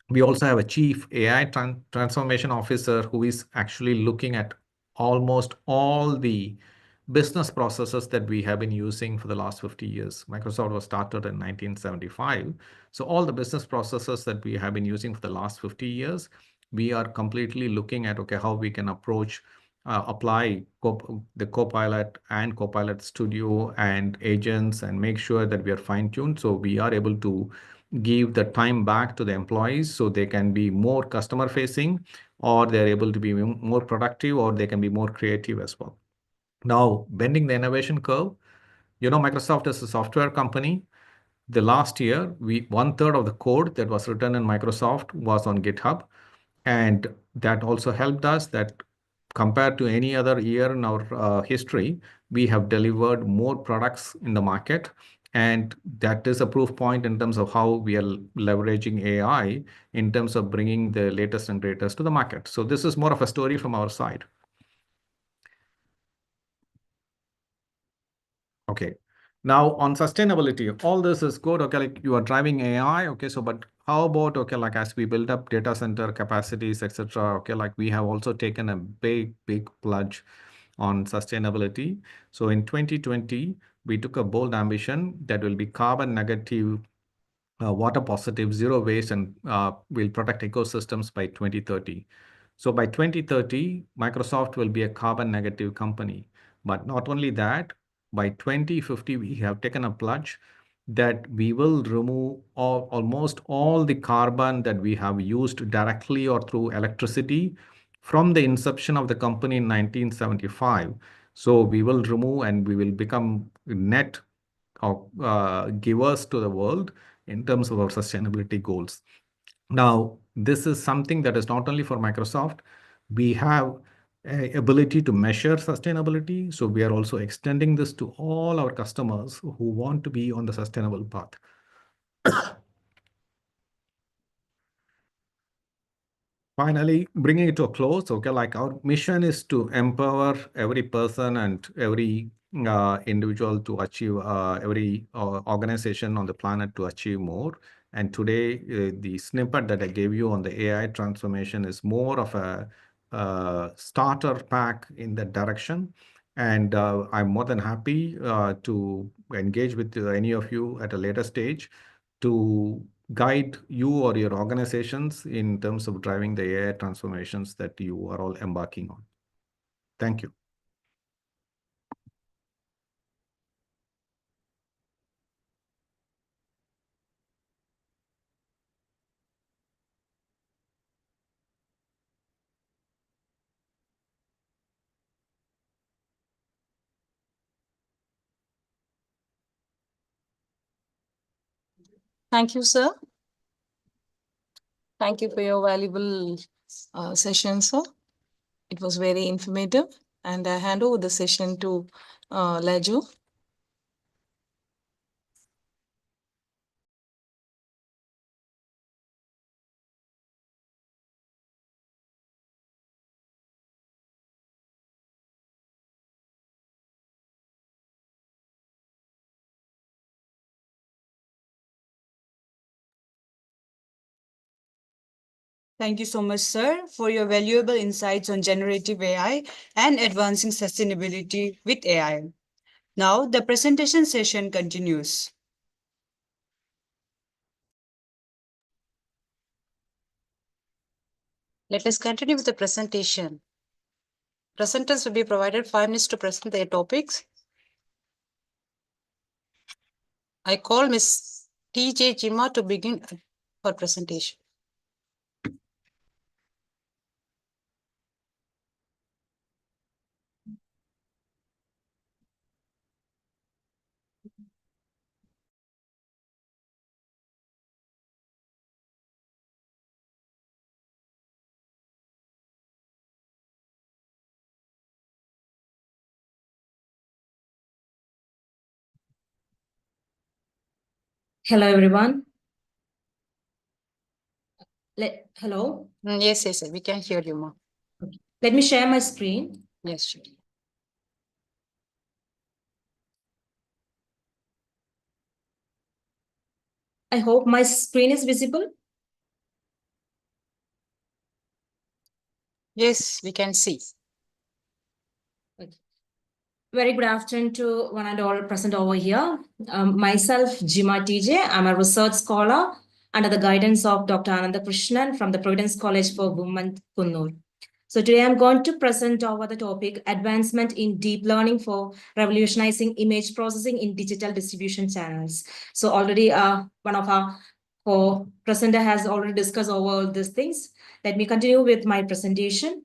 we also have a chief AI transformation officer who is actually looking at almost all the business processes that we have been using for the last 50 years. Microsoft was started in 1975. So all the business processes that we have been using for the last 50 years, we are completely looking at, okay, how we can apply the Copilot and Copilot Studio and agents and make sure that we are fine-tuned so we are able to give the time back to the employees so they can be more customer facing, or they're able to be more productive, or they can be more creative as well. Now, bending the innovation curve, Microsoft is a software company. The last year, 1/3 of the code that was written in Microsoft was on GitHub. And that also helped us that compared to any other year in our history, we have delivered more products in the market. And that is a proof point in terms of how we are leveraging AI in terms of bringing the latest and greatest to the market. So this is more of a story from our side. Okay. Now on sustainability, all this is good. Okay, like you are driving AI. Okay, so but how about, okay, like as we build up data center capacities, etc., okay, like we have also taken a big pledge on sustainability. So in 2020, we took a bold ambition that will be carbon negative, water positive, zero waste, and will protect ecosystems by 2030. So by 2030, Microsoft will be a carbon negative company. But not only that, by 2050, we have taken a pledge that we will remove almost all the carbon that we have used directly or through electricity from the inception of the company in 1975. So we will remove and we will become net givers to the world in terms of our sustainability goals. Now, this is something that is not only for Microsoft. We have a ability to measure sustainability. So we are also extending this to all our customers who want to be on the sustainable path. Finally, bringing it to a close, okay, like our mission is to empower every person and every individual to achieve, every organization on the planet to achieve more. And today, the snippet that I gave you on the AI transformation is more of a starter pack in that direction. And I'm more than happy to engage with any of you at a later stage to guide you or your organizations in terms of driving the AI transformations that you are all embarking on. Thank you. Thank you, sir. Thank you for your valuable session, sir. It was very informative. And I hand over the session to Laju. Thank you so much, sir, for your valuable insights on generative AI and advancing sustainability with AI. Now, the presentation session continues. Let us continue with the presentation. Presenters will be provided 5 minutes to present their topics. I call Ms. T.J. Jima to begin her presentation. Hello, everyone. Hello. Yes, we can hear you, ma'am. Okay. Let me share my screen. Yes, sure. I hope my screen is visible. Yes, we can see. Okay. Very good afternoon to one and all present over here. Myself, Jima TJ. I'm a research scholar under the guidance of Dr. Ananda Krishnan from the Providence College for Women, Kunnur. So today I'm going to present over the topic advancement in deep learning for revolutionizing image processing in digital distribution channels. So already one of our co-presenter has already discussed over these things. Let me continue with my presentation.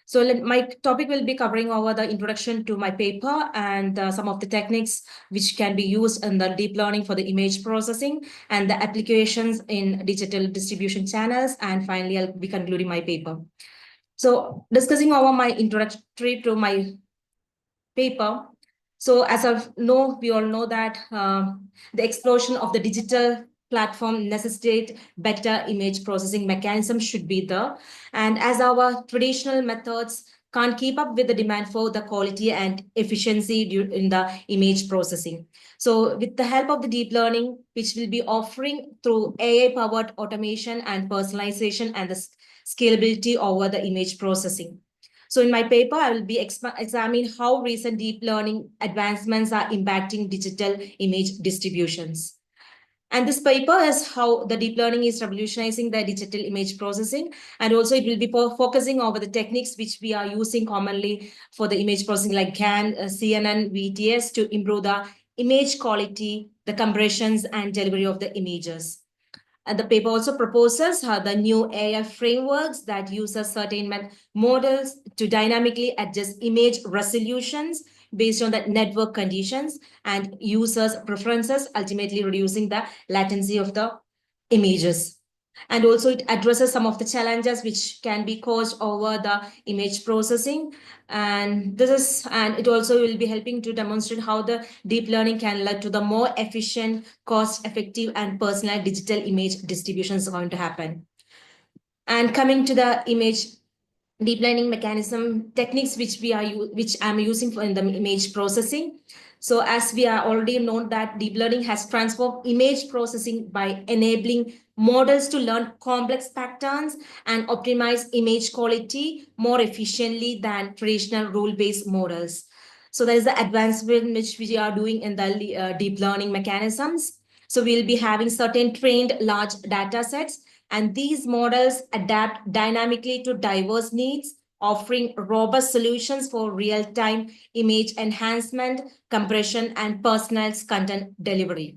So my topic will be covering over the introduction to my paper and some of the techniques which can be used in the deep learning for the image processing and the applications in digital distribution channels. And finally, I'll be concluding my paper. So discussing over my introductory to my paper. So as of know, we all know that the explosion of the digital platform necessitate better image processing mechanism should be there. And as our traditional methods can't keep up with the demand for the quality and efficiency in the image processing. So with the help of the deep learning, which will be offering through AI-powered automation and personalization and the scalability over the image processing. So in my paper, I will be examining how recent deep learning advancements are impacting digital image distributions. And this paper is how the deep learning is revolutionizing the digital image processing. And also it will be focusing over the techniques which we are using commonly for the image processing like GAN, CNN, VTS to improve the image quality, the compressions and delivery of the images. And the paper also proposes the new AI frameworks that uses certain models to dynamically adjust image resolutions based on the network conditions and users' preferences, ultimately reducing the latency of the images. And also it addresses some of the challenges which can be caused over the image processing. And it also will be helping to demonstrate how the deep learning can lead to the more efficient, cost-effective, and personalized digital image distribution is going to happen. And coming to the image deep learning mechanism techniques which I'm using in the image processing. So as we are already known that deep learning has transformed image processing by enabling models to learn complex patterns and optimize image quality more efficiently than traditional rule-based models. So there is the advancement which we are doing in the deep learning mechanisms. So we'll be having certain trained large data sets, and these models adapt dynamically to diverse needs, offering robust solutions for real-time image enhancement, compression, and personalized content delivery.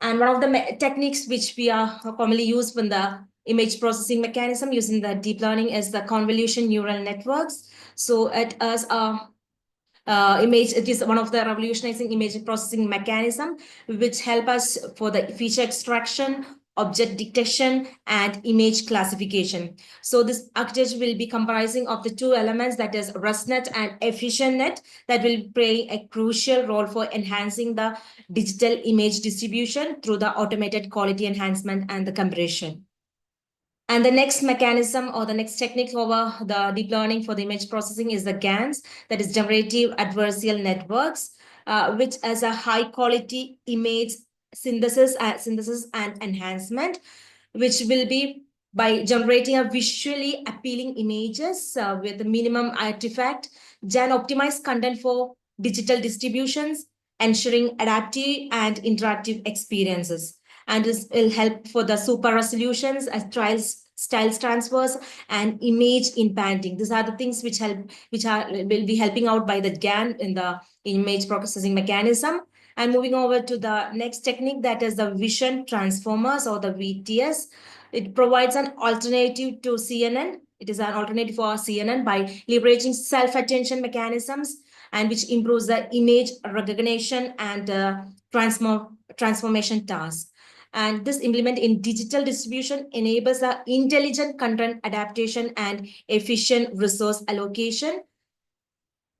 And one of the techniques which we are commonly used in the image processing mechanism using the deep learning is the convolution neural networks. So it is it is one of the revolutionizing image processing mechanism which help us for the feature extraction, object detection, and image classification. So this architecture will be comprising of the two elements, that is ResNet and EfficientNet, that will play a crucial role for enhancing the digital image distribution through the automated quality enhancement and the compression. And the next mechanism or the next technique over the deep learning for the image processing is the GANs, that is generative adversarial networks, which has a high quality image synthesis and enhancement, which will be by generating a visually appealing images with the minimum artifact, GAN optimized content for digital distributions, ensuring adaptive and interactive experiences. And this will help for the super resolutions as styles transfers and image inpainting. These are the things which will be helping out by the GAN in the image processing mechanism. And moving over to the next technique, that is the vision transformers or the VTS. It provides an alternative to CNN. It is an alternative for CNN by leveraging self-attention mechanisms, and which improves the image recognition and transformation tasks. And this implement in digital distribution enables the intelligent content adaptation and efficient resource allocation.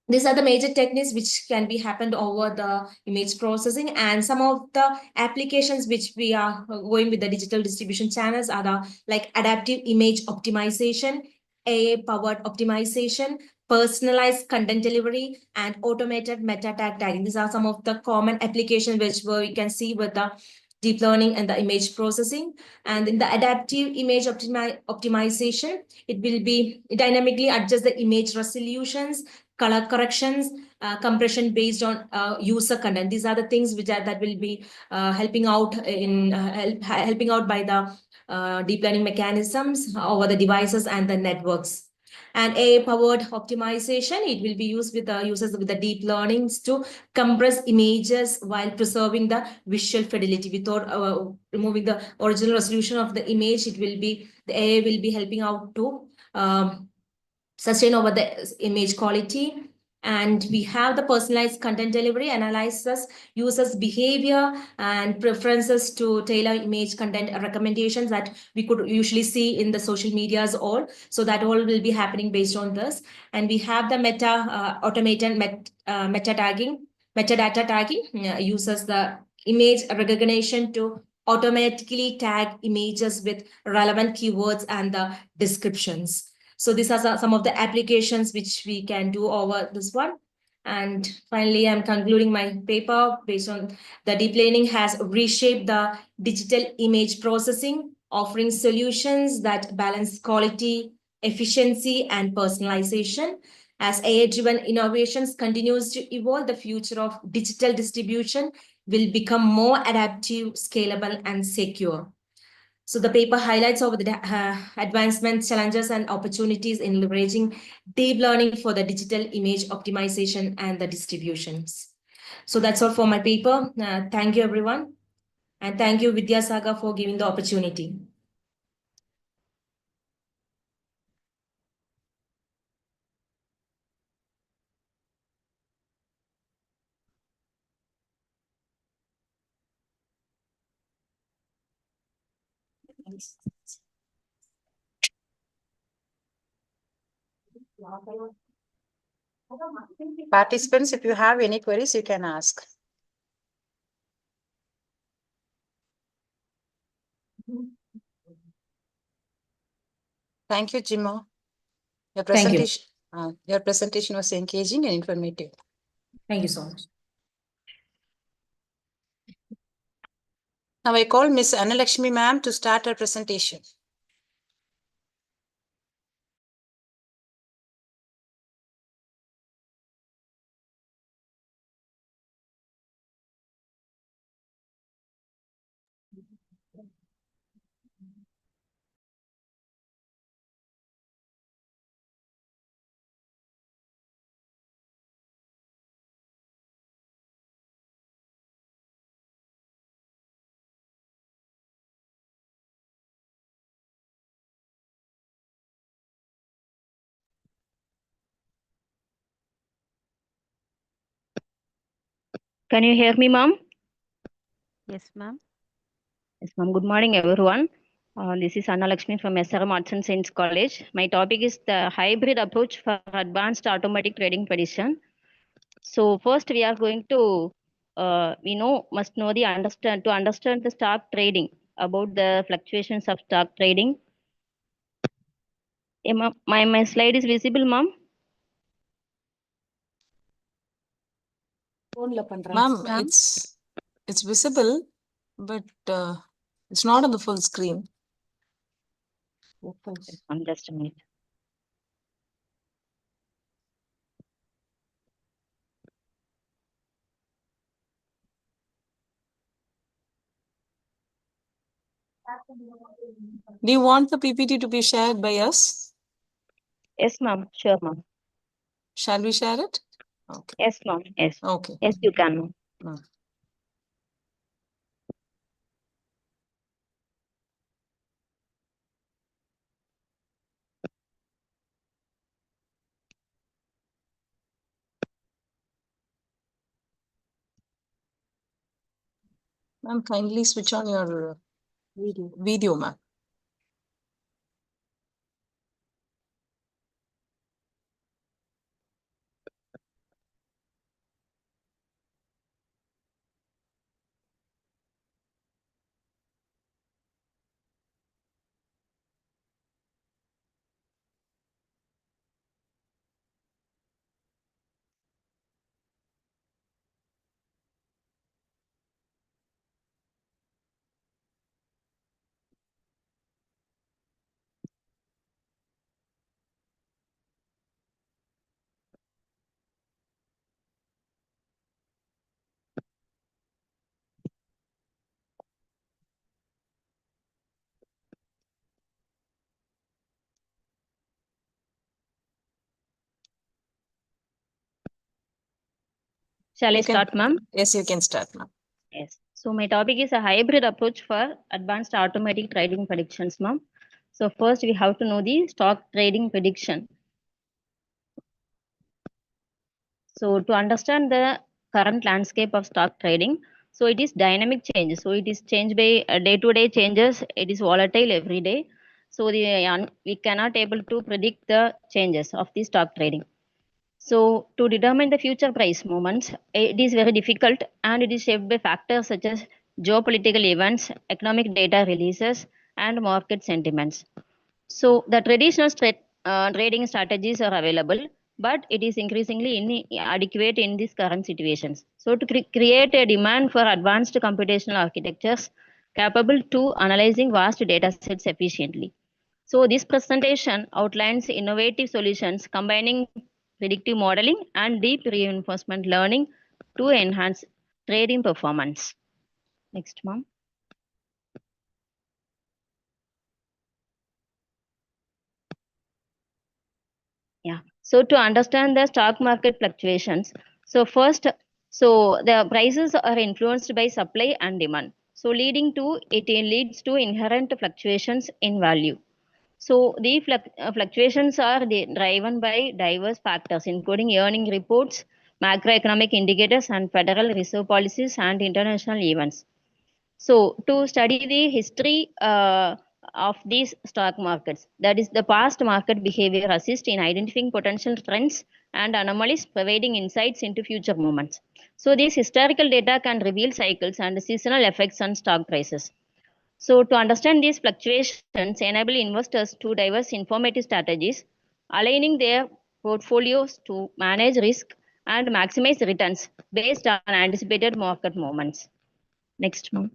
These are the major techniques which can be happened over the image processing, and some of the applications which we are going with the digital distribution channels are the like adaptive image optimization, AI-powered optimization, personalized content delivery, and automated meta tag tagging. These are some of the common applications which we can see with the deep learning and the image processing. And in the adaptive image optimization, it will be dynamically adjust the image resolutions, color corrections, compression based on user content. These are the things that will be helping out by the deep learning mechanisms over the devices and the networks. And AI-powered optimization, it will be used with the users with the deep learnings to compress images while preserving the visual fidelity without removing the original resolution of the image. The AI will be helping out to sustain over the image quality. And we have the personalized content delivery, analyzes users' behavior and preferences to tailor image content recommendations that we could usually see in the social medias all. So that all will be happening based on this. And we have the automated metadata tagging, uses the image recognition to automatically tag images with relevant keywords and the descriptions. So these are some of the applications which we can do over this one. And finally, I'm concluding my paper based on the deep learning has reshaped the digital image processing, offering solutions that balance quality, efficiency, and personalization. As AI-driven innovations continues to evolve, the future of digital distribution will become more adaptive, scalable, and secure. So the paper highlights over the advancements, challenges, and opportunities in leveraging deep learning for the digital image optimization and the distributions. So that's all for my paper. Thank you, everyone. And thank you, Vidyasagar, for giving the opportunity. Participants, if you have any queries, you can ask. Thank you, Jimo. Thank you. Your presentation was engaging and informative. Thank you so much. Now I call Ms. Annalakshmi ma'am to start her presentation. Can you hear me, ma'am? Yes, ma'am. Yes, ma'am. Good morning, everyone. This is Anna Lakshmi from SRM Arts and Science College. My topic is the hybrid approach for advanced automatic trading prediction. So first, we are going to, must know to understand the stock trading, about the fluctuations of stock trading. My slide is visible, ma'am. Ma'am, it's visible, but it's not on the full screen. Just a minute. Do you want the PPT to be shared by us? Yes, ma'am. Sure, ma'am. Shall we share it? Okay. Yes, ma'am. Yes. Okay. Yes, you can, ma'am. Ma'am, kindly switch on your video, ma'am. Shall I start, ma'am? Yes, you can start, ma'am. Yes. So my topic is a hybrid approach for advanced automatic trading predictions, ma'am. So first we have to know the stock trading prediction. So to understand the current landscape of stock trading, so it is dynamic change. So it is changed by day-to-day changes. It is volatile every day. So we cannot able to predict the changes of the stock trading. So to determine the future price movements, it is very difficult and it is shaped by factors such as geopolitical events, economic data releases, and market sentiments. So the traditional trading strategies are available, but it is increasingly inadequate in these current situations. So to create a demand for advanced computational architectures capable to analyzing vast data sets efficiently. So this presentation outlines innovative solutions combining predictive modeling and deep reinforcement learning to enhance trading performance. Next, ma'am. Yeah. So to understand the stock market fluctuations, so first, so the prices are influenced by supply and demand. So leading to it leads to inherent fluctuations in value. So the fluctuations are driven by diverse factors, including earning reports, macroeconomic indicators, and Federal Reserve policies and international events. So to study the history of these stock markets, that is the past market behavior assist in identifying potential trends and anomalies, providing insights into future movements. So these historical data can reveal cycles and seasonal effects on stock prices. So to understand these fluctuations enable investors to diverse informative strategies, aligning their portfolios to manage risk and maximize returns based on anticipated market movements. Next, ma'am.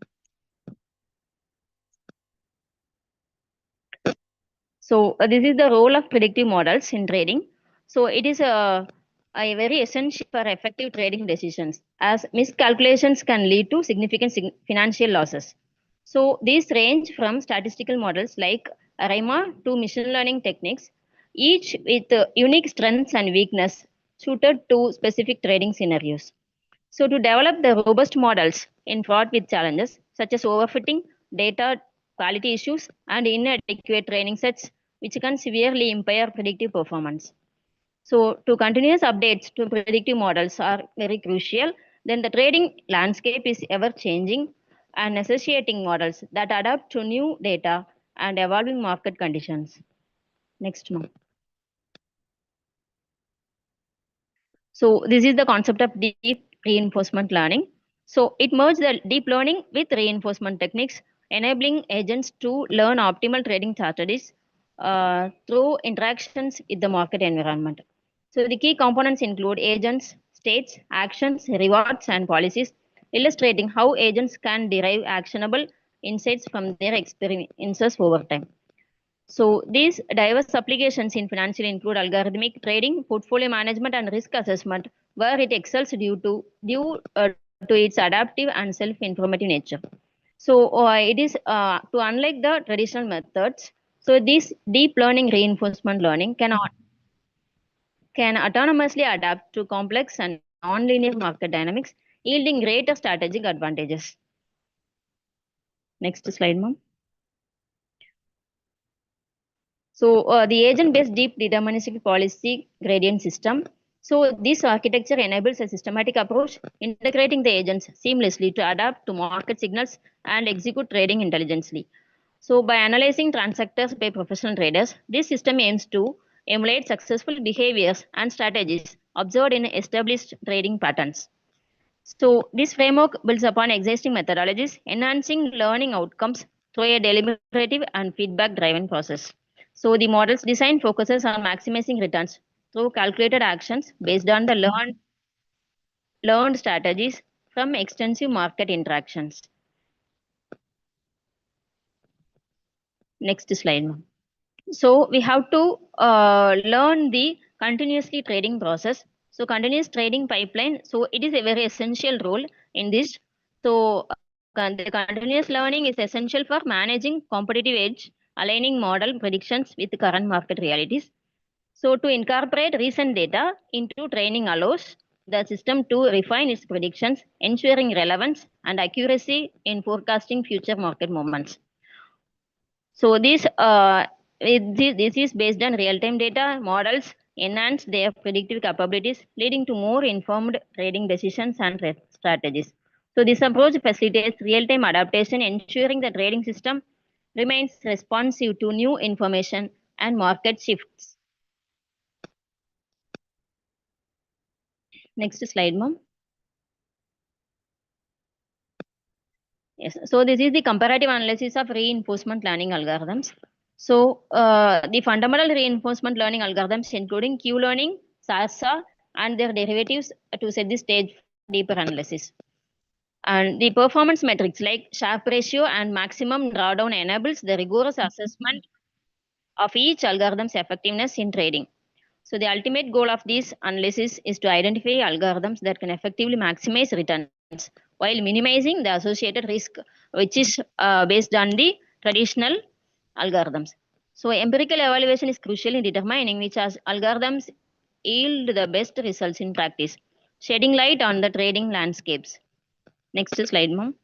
So this is the role of predictive models in trading. So it is a very essential for effective trading decisions, as miscalculations can lead to significant financial losses. So these range from statistical models like ARIMA to machine learning techniques, each with unique strengths and weakness suited to specific trading scenarios. So to develop the robust models in fraught with challenges such as overfitting, data quality issues, and inadequate training sets, which can severely impair predictive performance. So to continuous updates to predictive models are very crucial. Then the trading landscape is ever changing and necessitating models that adapt to new data and evolving market conditions. Next, ma'am. So this is the concept of deep reinforcement learning. So it merges the deep learning with reinforcement techniques, enabling agents to learn optimal trading strategies through interactions with the market environment. So the key components include agents, states, actions, rewards, and policies, illustrating how agents can derive actionable insights from their experiences over time. So these diverse applications in financial include algorithmic trading, portfolio management, and risk assessment, where it excels due to its adaptive and self-informative nature. So it is to unlike the traditional methods. So this deep learning reinforcement learning can autonomously adapt to complex and nonlinear market dynamics, yielding greater strategic advantages. Next slide, ma'am. So the agent-based deep deterministic policy gradient system. So this architecture enables a systematic approach, integrating the agents seamlessly to adapt to market signals and execute trading intelligently. So by analyzing transactors by professional traders, this system aims to emulate successful behaviors and strategies observed in established trading patterns. So this framework builds upon existing methodologies, enhancing learning outcomes through a deliberative and feedback-driven process. So the model's design focuses on maximizing returns through calculated actions based on the learned strategies from extensive market interactions. Next slide, ma'am. So we have to learn the continuously trading process. So continuous trading pipeline. So it is a very essential role in this. So the continuous learning is essential for managing competitive edge, aligning model predictions with the current market realities. So to incorporate recent data into training allows the system to refine its predictions, ensuring relevance and accuracy in forecasting future market movements. So this is based on real-time data models enhance their predictive capabilities, leading to more informed trading decisions and strategies. So this approach facilitates real-time adaptation, ensuring the trading system remains responsive to new information and market shifts. Next slide, ma'am. Yes, so this is the comparative analysis of reinforcement learning algorithms. So the fundamental reinforcement learning algorithms, including Q-learning, SARSA, and their derivatives to set the stage for deeper analysis. And the performance metrics like Sharpe ratio and maximum drawdown enables the rigorous assessment of each algorithm's effectiveness in trading. So the ultimate goal of this analysis is to identify algorithms that can effectively maximize returns while minimizing the associated risk, which is based on the traditional algorithms. So empirical evaluation is crucial in determining which algorithms yield the best results in practice, shedding light on the trading landscapes. Next slide, ma'am.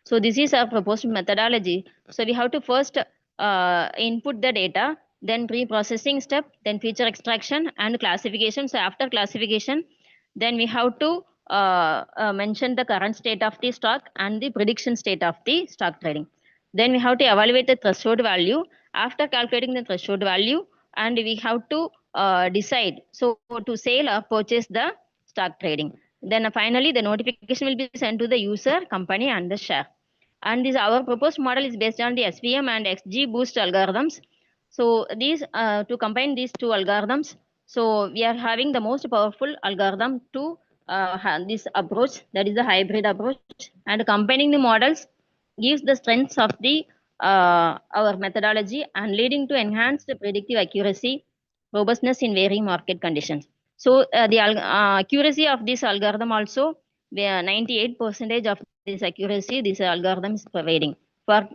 So this is our proposed methodology. So we have to first input the data, then pre-processing step, then feature extraction and classification. So after classification, then we have to mention the current state of the stock and the prediction state of the stock trading. Then we have to evaluate the threshold value. After calculating the threshold value, and we have to decide so to sell or purchase the stock trading. Then finally, the notification will be sent to the user, company, and the share. And this our proposed model is based on the SVM and XGBoost algorithms. So these to combine these two algorithms, so we are having the most powerful algorithm to this approach, that is the hybrid approach, and combining the models gives the strengths of the our methodology and leading to enhanced predictive accuracy, robustness in varying market conditions. So the accuracy of this algorithm also, 98% of this accuracy this algorithm is providing for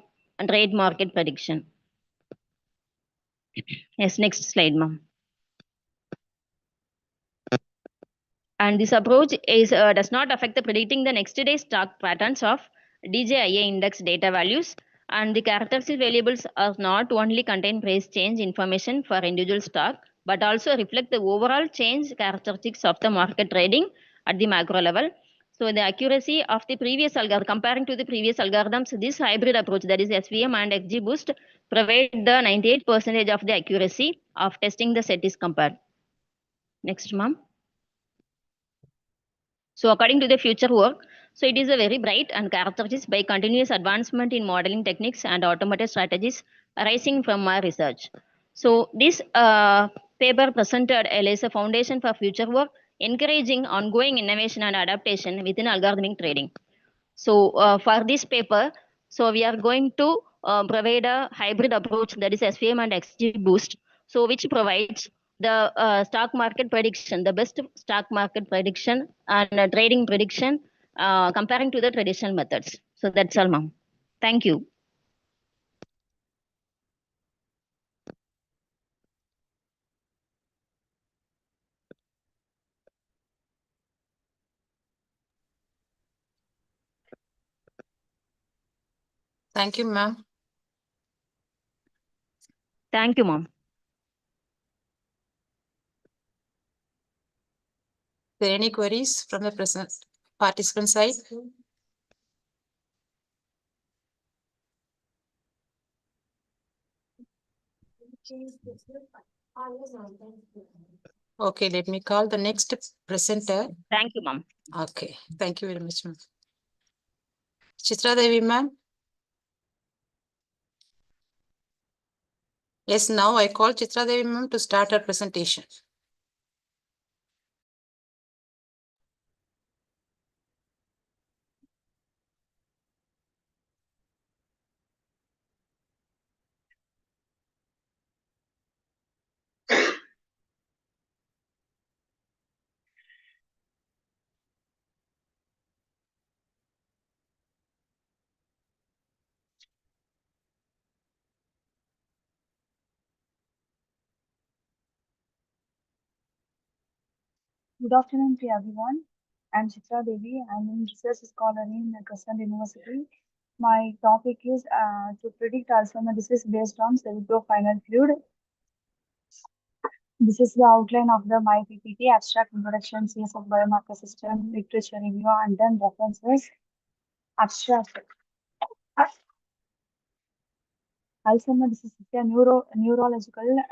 trade market prediction. Yes, next slide, ma'am. And this approach is does not affect the predicting the next day stock patterns of DJIA index data values, and the characteristic variables are not only contain price change information for individual stock, but also reflect the overall change characteristics of the market trading at the macro level. So the accuracy of the previous algorithm, comparing to the previous algorithms, this hybrid approach, that is SVM and XGBoost, provide the 98% of the accuracy of testing the set is compared. Next, ma'am. So according to the future work, so it is a very bright and characterized by continuous advancement in modeling techniques and automated strategies arising from our research. So this paper presented lays a foundation for future work, encouraging ongoing innovation and adaptation within algorithmic trading. So for this paper, so we are going to provide a hybrid approach, that is SVM and XGBoost, so which provides the stock market prediction, the best stock market prediction and trading prediction comparing to the traditional methods. So that's all, ma'am. Thank you. Thank you, ma'am. Thank you, ma'am. There any queries from the present participant side? Okay, let me call the next presenter. Thank you, ma'am. Okay, thank you very much, ma'am. Chitra Devi, ma'am. Yes, now I call Chitra Devi, ma'am, to start her presentation. Good afternoon to everyone. I'm Chitra Devi. I'm a research scholar in Crescent University. My topic is to predict Alzheimer's disease based on cerebrospinal fluid. This is the outline of my PPT, abstract introduction, CS of biomarker system, literature review, and then references. Abstract. Alzheimer's disease is a neurological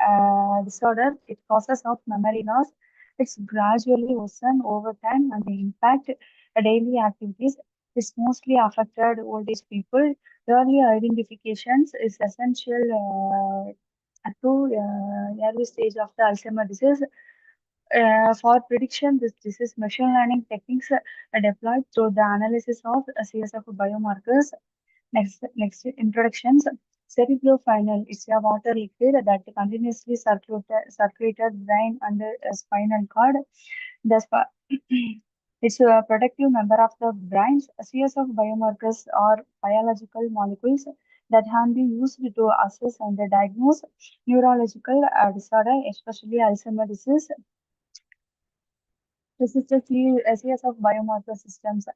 disorder. It causes of memory loss. It's gradually worsen over time and they impact daily activities. It's mostly affected old age people. Early identifications is essential to early stage of the Alzheimer's disease. For prediction, this disease machine learning techniques are deployed through the analysis of a series of biomarkers. Next introductions. Cerebrospinal is a water liquid that continuously circulated brain under a spinal cord. The it's a protective member of the brain. A series of biomarkers or biological molecules that can be used to assess and diagnose neurological disorder, especially Alzheimer's disease. This is the series of biomarker systems.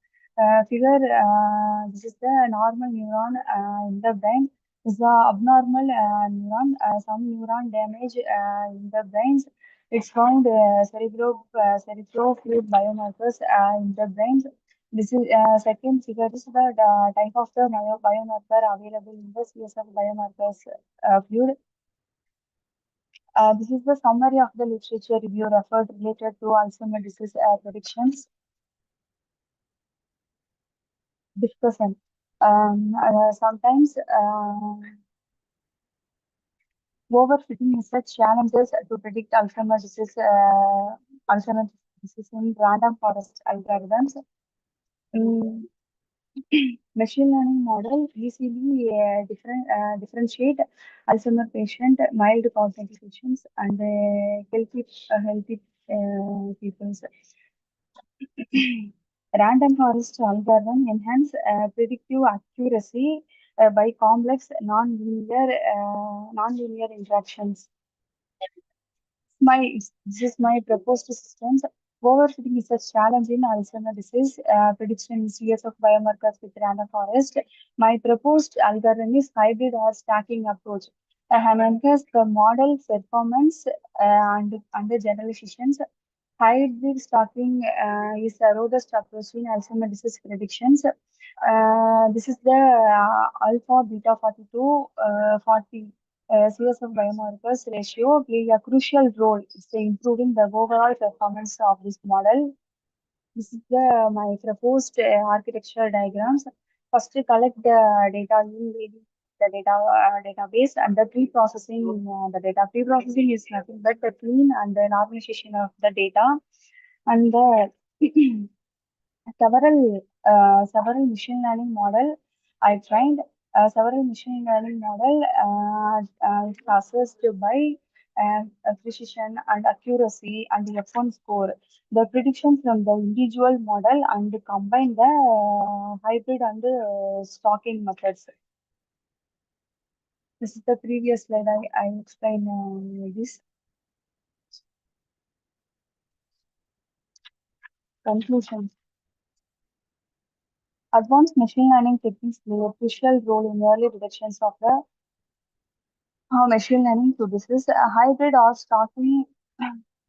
This is the normal neuron in the brain. This is the abnormal neuron. Some neuron damage in the brains. It's found cerebrofluid biomarkers in the brains. This is second figure. This is the type of the biomarker available in the series of biomarkers fluid. This is the summary of the literature review referred related to Alzheimer's disease predictions. Discussion. Sometimes overfitting is such challenges to predict Alzheimer's disease in random forest algorithms. Machine learning model easily differentiate Alzheimer's patient, mild cognitive patients, and healthy peoples. Random forest algorithm enhance predictive accuracy by complex nonlinear interactions. This is my proposed systems. Overfitting is a challenge in Alzheimer's disease prediction in series of biomarkers with random forest. My proposed algorithm is hybrid or stacking approach. I have enhanced the model performance and the generalizations. Hybrid stacking is a robust approach in Alzheimer's disease predictions. This is the alpha beta 42 40 series of biomarkers ratio play a crucial role in improving the overall performance of this model. This is my proposed architecture diagrams. First, we collect the data in the database and the pre-processing the data. Pre-processing is nothing but the clean and the normalization of the data and the several machine learning model. I trained several machine learning model assessed by precision and accuracy and the F1 score. The prediction from the individual model and combine the hybrid and stocking methods. This is the previous slide. I explained this. Conclusion. Advanced machine learning techniques play a crucial role in early detections of the machine learning to this is a hybrid or stocking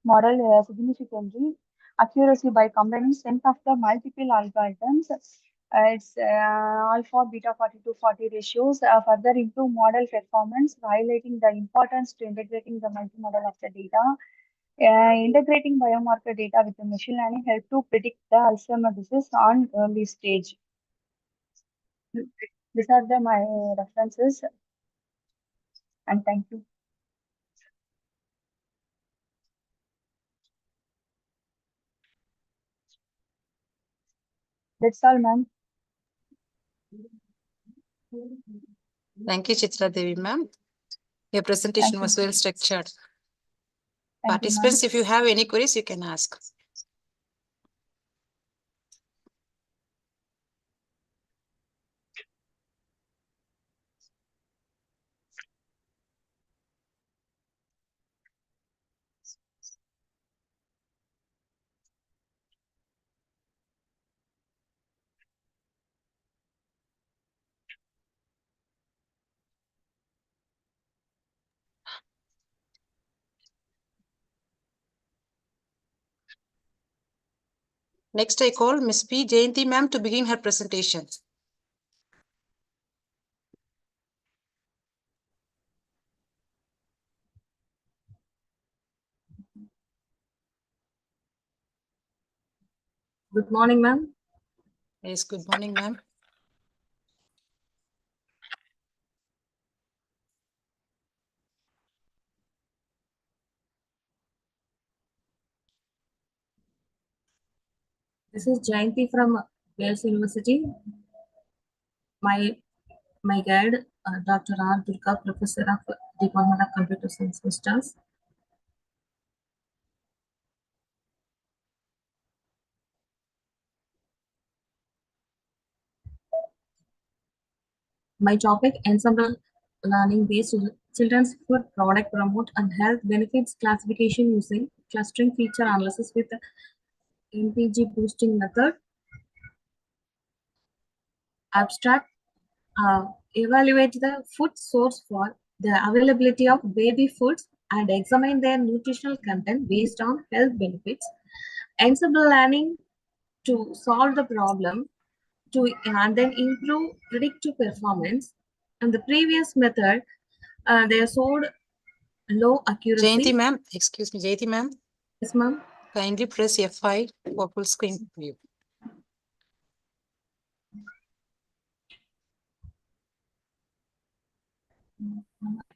model significantly accuracy by combining strength of the multiple algorithms. It's alpha beta 42-40 ratios further improve model performance, highlighting the importance to integrating the multimodal of the data. Integrating biomarker data with the machine learning help to predict the Alzheimer's disease on early stage. These are my references, and thank you. That's all, ma'am. Thank you, Chitra Devi, ma'am. Your presentation was well structured. Participants, if you have any queries, you can ask. Next, I call Ms. P. Jayanti ma'am to begin her presentation. Good morning, ma'am. Yes, good morning, ma'am. This is Jayanti from Wales University. My guide, Dr. R. Durga, Professor of Department of Computer Science Systems. My topic, ensemble learning based children's food product promote and health benefits classification using clustering feature analysis with MPG boosting method. Abstract, evaluate the food source for the availability of baby foods and examine their nutritional content based on health benefits. Ensemble learning to solve the problem and then improve predictive performance. And the previous method, they showed low accuracy. Jayanti ma'am, excuse me, Jayanti ma'am. Yes, ma'am. Kindly press F5 for full screen view.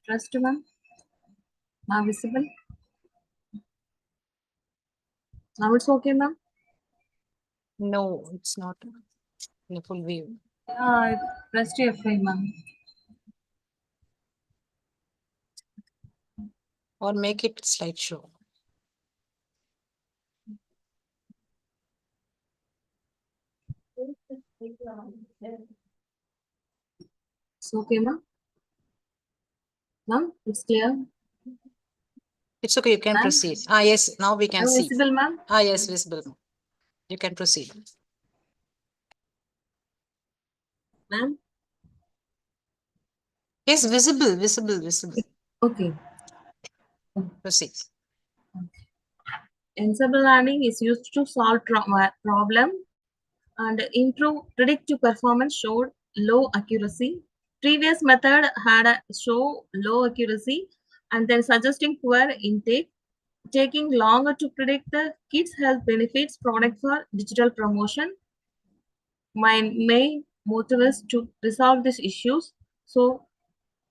Trust, ma'am. Now visible. Now it's okay, ma'am. No, it's not in a full view. Yeah, press F5, ma'am. Or make it slideshow. It's okay, ma'am. Ma'am, it's clear. It's okay, you can proceed. Yes, now we can see. Visible, ma'am? Yes, visible. You can proceed. Ma'am? Yes, visible. Okay. Proceed. Ensemble learning is used to solve problem and improve predictive performance showed low accuracy. Previous method had a show low accuracy and then suggesting poor intake, taking longer to predict the kids' health benefits product for digital promotion. My main motive is to resolve these issues. So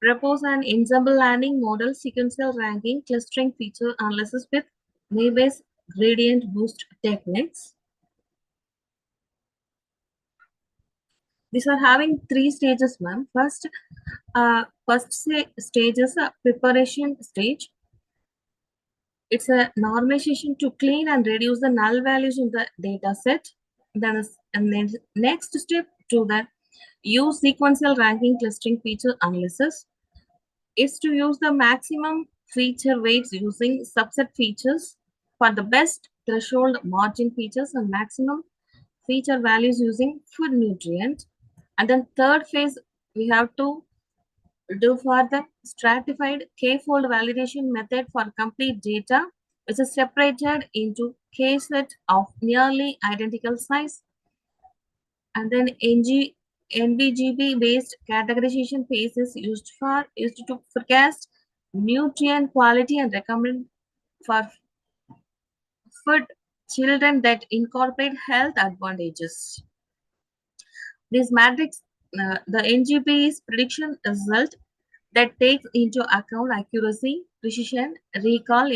propose an ensemble learning model sequential ranking clustering feature analysis with Maybay's gradient boost techniques. These are having 3 stages, ma'am. First stage is a preparation stage. It's a normalization to clean and reduce the null values in the data set. Then next step to the use sequential ranking clustering feature analysis is to use the maximum feature weights using subset features for the best threshold margin features and maximum feature values using food nutrient. And then third phase, we have to do for the stratified k-fold validation method for complete data, which is separated into k-set of nearly identical size. And then NBGB based categorization phase is used to forecast nutrient quality and recommend for food children that incorporate health advantages. This matrix, the NGP is prediction result that takes into account accuracy, precision, recall,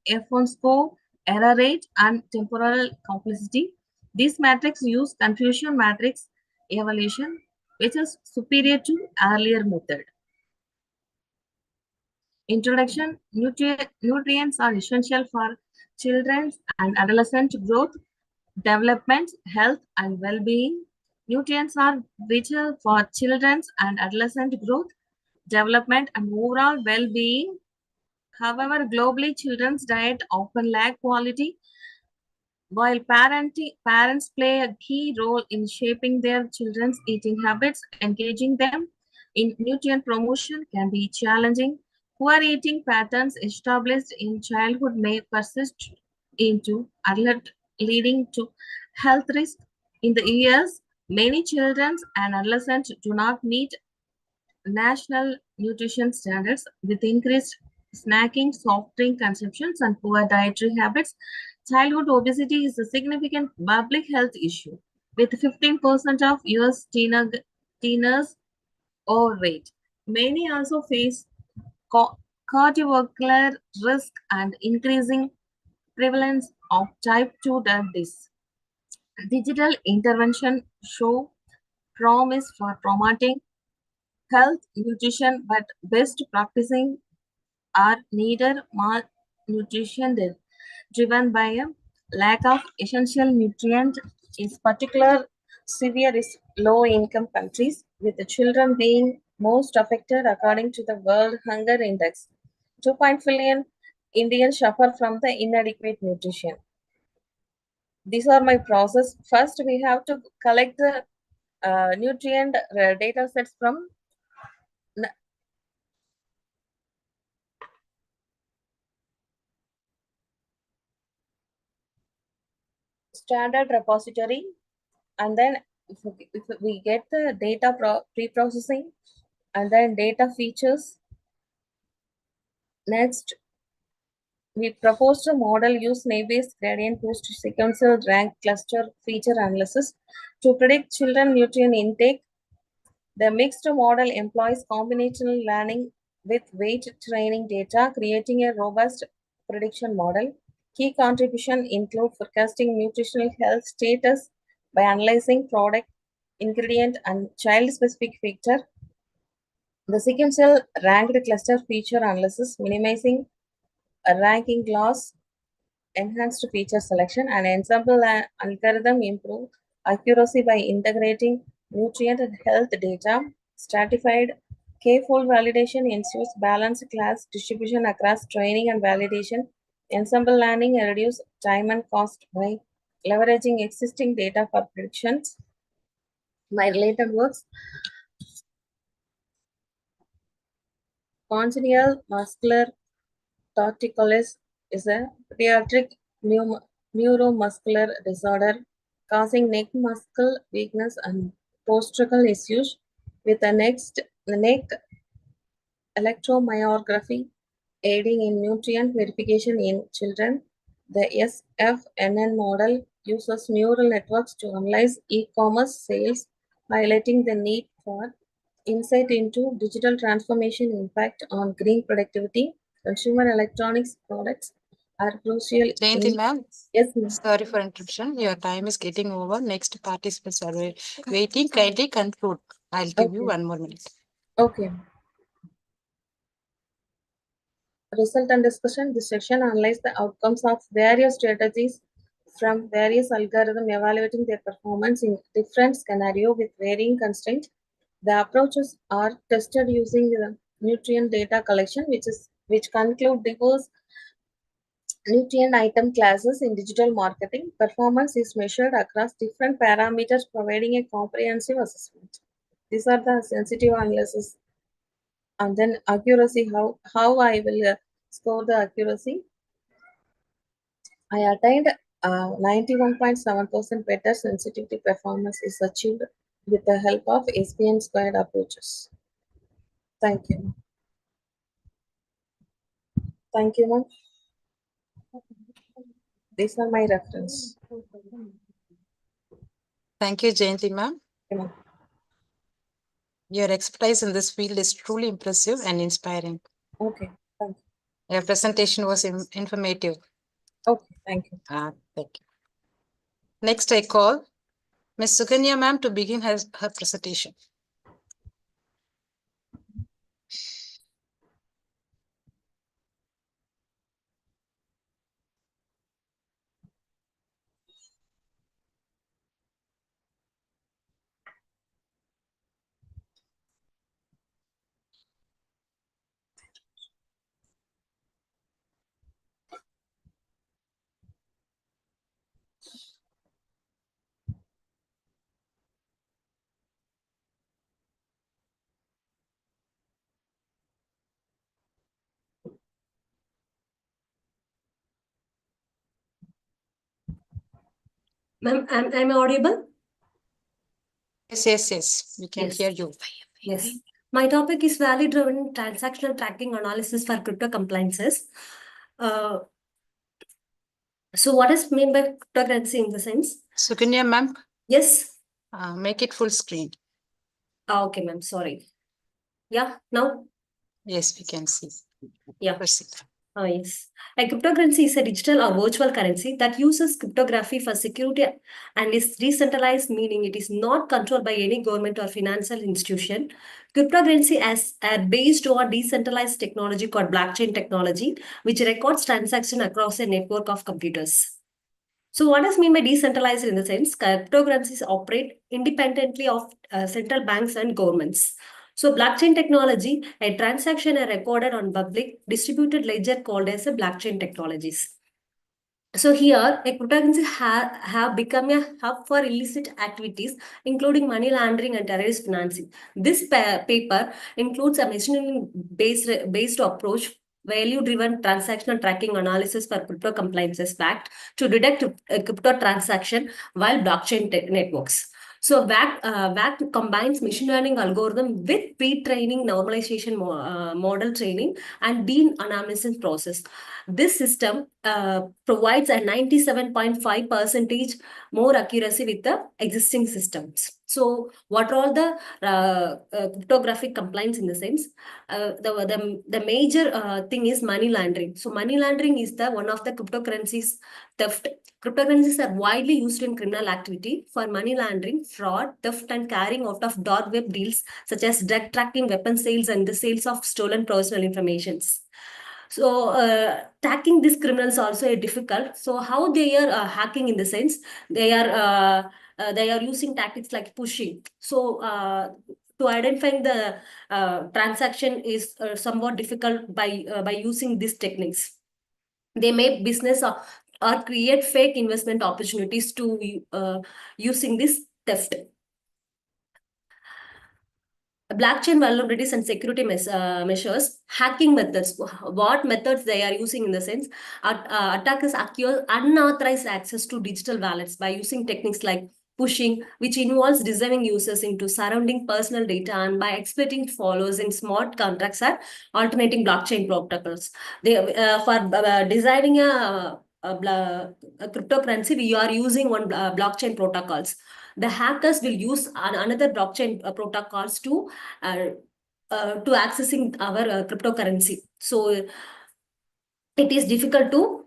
F1 score, error rate, and temporal complexity. This matrix use confusion matrix evaluation, which is superior to earlier method. Introduction, nutrients are essential for children's and adolescent growth, development, health, and well-being. Nutrients are vital for children's and adolescent growth, development, and overall well-being. However, globally, children's diet often lack quality. While parents play a key role in shaping their children's eating habits, engaging them in nutrient promotion can be challenging. Poor eating patterns established in childhood may persist into adult, leading to health risks. In the years, many children and adolescents do not meet national nutrition standards with increased snacking, soft drink consumptions, and poor dietary habits. Childhood obesity is a significant public health issue. with 15% of US teenagers overweight. Many also face cardiovascular risk and increasing prevalence of type 2 diabetes. Digital intervention show promise for promoting health, nutrition, but best practicing are neither malnutrition driven by a lack of essential nutrient is particular severe in low-income countries, with the children being most affected according to the World Hunger Index. 2.5 billion Indians suffer from the inadequate nutrition. These are my process. First, we have to collect the nutrient data sets from standard repository, and then if we get the data pre-processing and then data features. Next, we proposed a model use naive-Bayes gradient boost sequential rank cluster feature analysis to predict children nutrient intake. The mixed model employs combinatorial learning with weight training data, creating a robust prediction model. Key contributions include forecasting nutritional health status by analyzing product, ingredient, and child-specific factor. The sequential ranked cluster feature analysis, minimizing a ranking loss, enhanced feature selection, and ensemble algorithm improve accuracy by integrating nutrient and health data. Stratified K-fold validation ensures balanced class distribution across training and validation. Ensemble learning reduces time and cost by leveraging existing data for predictions. My related works: congenital muscular torticollis is a pediatric neuromuscular disorder causing neck muscle weakness and postural issues with the neck electromyography aiding in nutrient verification in children. The SFNN model uses neural networks to analyze e-commerce sales, highlighting the need for insight into digital transformation impact on green productivity. Consumer electronics products are crucial. Jayanti ma'am. Yes, ma'am. Sorry for interruption. Your time is getting over. Next participants are waiting. Kindly conclude. I'll give you 1 more minute. Okay. Result and discussion. This section analyzes the outcomes of various strategies from various algorithms evaluating their performance in different scenarios with varying constraints. The approaches are tested using the nutrient data collection, which conclude diverse nutrient item classes in digital marketing. Performance is measured across different parameters, providing a comprehensive assessment. These are the sensitive analysis. And then accuracy, how I will score the accuracy. I attained 91.7% better sensitivity performance is achieved with the help of SPN squared approaches. Thank you. Thank you, ma'am. These are my reference. Thank you, Jayanti ma'am. Yeah. Your expertise in this field is truly impressive and inspiring. Okay, thank you. Your presentation was informative. Okay, thank you. Thank you. Next, I call Ms. Suganya ma'am to begin her presentation. Ma'am, am I audible? Yes. We can hear you. Yes. My topic is value-driven transactional tracking analysis for crypto compliances. So what is meant by cryptocurrency in the sense? Suganya ma'am, Yes. Make it full screen. Okay, ma'am. Sorry. Yeah, now? Yes, we can see. Yeah. Proceed. Yes. A cryptocurrency is a digital or virtual currency that uses cryptography for security and is decentralized, meaning it is not controlled by any government or financial institution. Cryptocurrency are based on decentralized technology called blockchain technology, which records transactions across a network of computers. So what does mean by decentralized in the sense? Cryptocurrencies operate independently of central banks and governments. So blockchain technology, a transaction are recorded on public distributed ledger called as a blockchain technologies. So here, a cryptocurrency have become a hub for illicit activities, including money laundering and terrorist financing. This paper includes a machine-based approach, value-driven transactional tracking analysis for crypto compliances fact to detect a crypto transaction while blockchain networks. So VAC combines machine learning algorithm with pre-training normalization model training and de-anonymization process. This system provides a 97.5% more accuracy with the existing systems. So what are all the cryptographic compliance in the sense? The major thing is money laundering. So money laundering is the one of the cryptocurrencies theft. Cryptocurrencies are widely used in criminal activity for money laundering, fraud, theft, and carrying out of dark web deals such as drug tracking, weapon sales, and the sales of stolen personal information. So tracking these criminals also is difficult. So how they are hacking in the sense they are using tactics like pushing. So to identifying the transaction is somewhat difficult by using these techniques. They make business or create fake investment opportunities to using this theft. Blockchain vulnerabilities and security measures, hacking methods, what methods they are using in the sense, attackers acquire unauthorized access to digital wallets by using techniques like pushing, which involves deceiving users into surrounding personal data and by exploiting followers in smart contracts or alternating blockchain protocols. They for designing a cryptocurrency, we are using one blockchain protocols. The hackers will use another blockchain protocols to accessing our cryptocurrency. So it is difficult to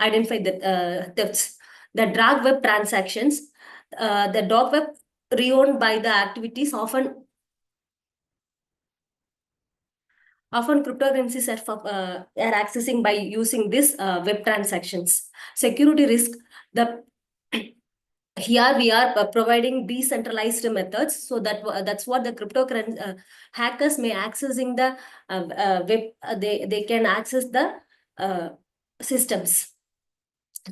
identify the thefts. The dark web transactions, the dark web reowned by the activities often cryptocurrencies are accessing by using this web transactions. Security risk, the here we are providing decentralized methods, so that's what the cryptocurrency hackers may accessing the web. They can access the systems.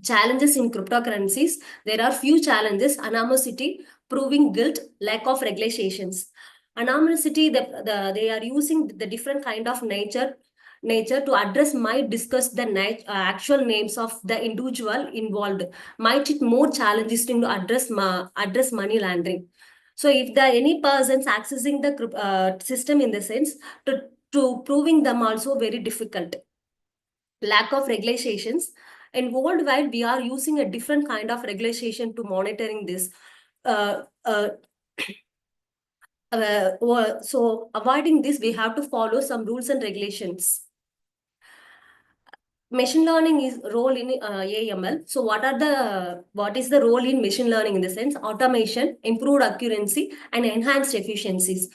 Challenges in cryptocurrencies. There are few challenges: anonymity, proving guilt, lack of regulations. Anonymity, they are using the different kind of nature to address might discuss the actual names of the individual involved. Might it more challenges to address money laundering. So if any persons accessing the system in the sense to proving them also very difficult. Lack of regulations. And worldwide, we are using a different kind of regulation to monitoring this. So avoiding this, we have to follow some rules and regulations. Machine learning is role in AML. So what is the role in machine learning in the sense? Automation, improved accuracy, and enhanced efficiencies.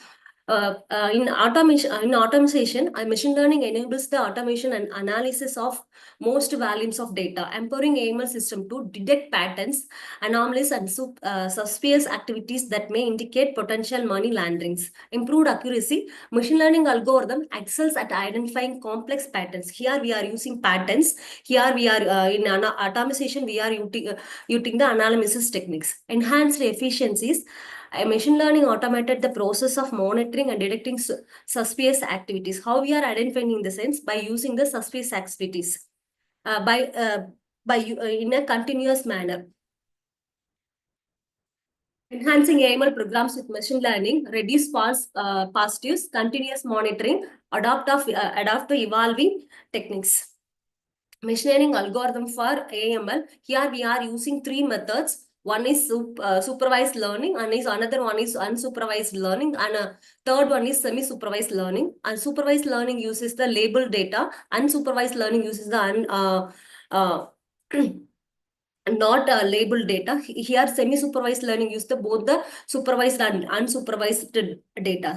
In automation, machine learning enables the automation and analysis of most volumes of data, empowering AML system to detect patterns, anomalies, and suspicious activities that may indicate potential money launderings. Improved accuracy, machine learning algorithm excels at identifying complex patterns. Here we are using patterns. Here we are in automation, we are using the analysis techniques. Enhanced efficiencies. Machine learning automated the process of monitoring and detecting suspicious activities. How we are identifying in the sense by using the suspicious activities in a continuous manner. Enhancing AML programs with machine learning, reduce positives, continuous monitoring, adapt to evolving techniques. Machine learning algorithm for AML. Here we are using three methods: One is supervised learning, and another one is unsupervised learning, and third one is semi-supervised learning. Unsupervised learning uses the labeled data. Unsupervised learning uses the not labeled data. Here, semi-supervised learning uses both the supervised and unsupervised data.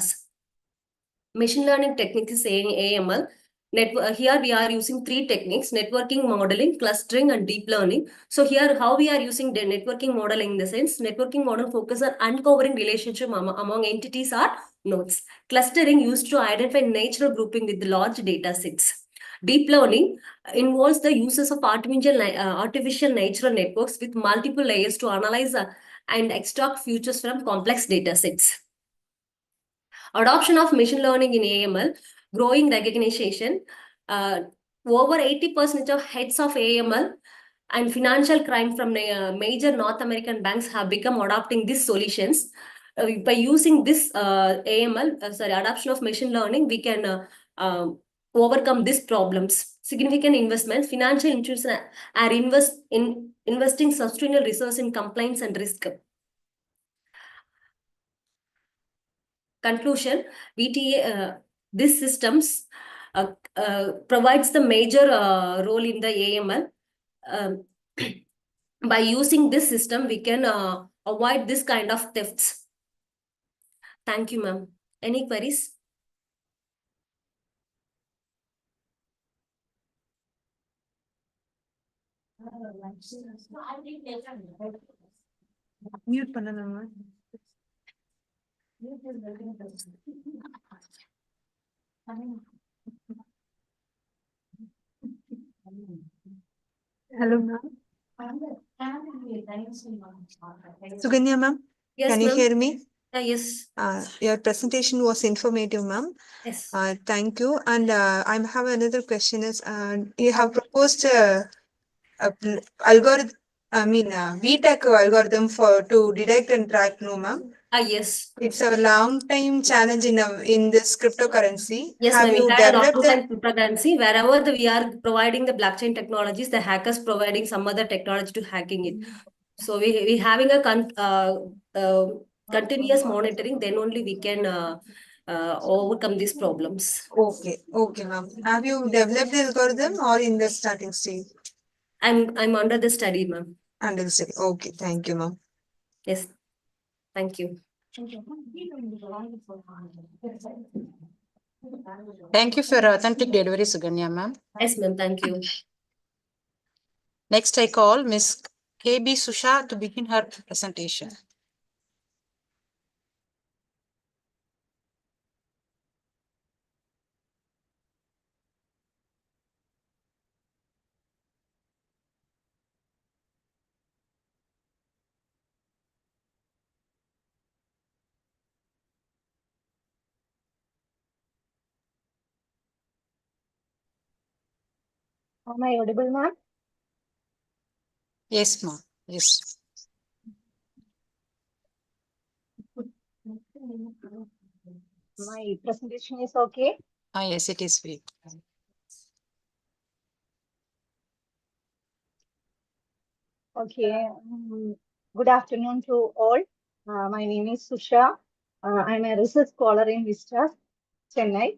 Machine learning techniques is AML. Here we are using three techniques: networking modeling, clustering, and deep learning. So here how we are using the networking modeling in the sense, networking model focus on uncovering relationship among entities or nodes. Clustering used to identify natural grouping with large data sets. Deep learning involves the uses of artificial natural networks with multiple layers to analyze and extract features from complex data sets. Adoption of machine learning in AML, growing recognition. Over 80% of heads of AML and financial crime from major North American banks have become adopting these solutions. By using this adoption of machine learning, we can overcome these problems. Significant investments, financial institutions are investing substantial resources in compliance and risk. Conclusion: VTA, this systems provides the major role in the AML. By using this system, we can avoid this kind of thefts. Thank you, ma'am. Any queries? Mute பண்ணலாமா? Hello, ma'am. Suganya, ma'am. Yes, Can you ma'am. hear me? Yes. Your presentation was informative, ma'am. Yes. Thank you. And I have another question is, you have proposed algorithm, VTech algorithm to detect and track, no, ma'am? Yes. It's a long time challenge in this cryptocurrency. Yes, Have ma'am. you We had a long developed time cryptocurrency. Wherever we are providing the blockchain technologies, the hackers providing some other technology to hacking it. So we having a continuous monitoring, then only we can overcome these problems. Okay, okay, ma'am. Have you developed the algorithm or in the starting stage? I'm under the study, ma'am. Under the study. Okay, thank you, ma'am. Yes, thank you. Thank you for authentic delivery, Suganya, ma'am. Yes, ma'am. Thank you. Next, I call Ms. KB Susha to begin her presentation. Am I audible, ma'am? Yes, ma'am. Yes. My presentation is okay. Yes, it is weak. Okay. Good afternoon to all. My name is Susha. I'm a research scholar in Vistas, Chennai.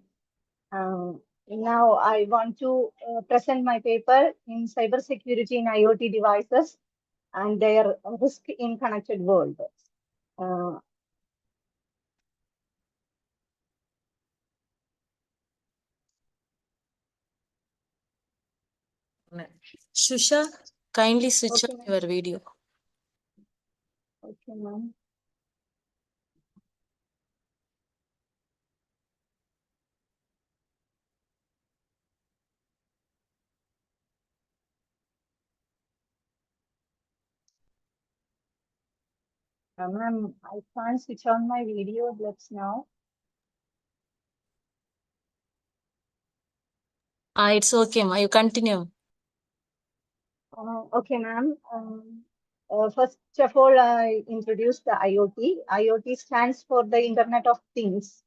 Now I want to present my paper in cybersecurity in IoT devices and their risk in connected world. Shusha, kindly switch Okay, on your video. Okay, ma'am. Ma'am, I can't switch on my video. Let's now. It's okay, ma. You continue. Okay, ma'am. First of all, I introduced the IoT. IoT stands for the Internet of Things.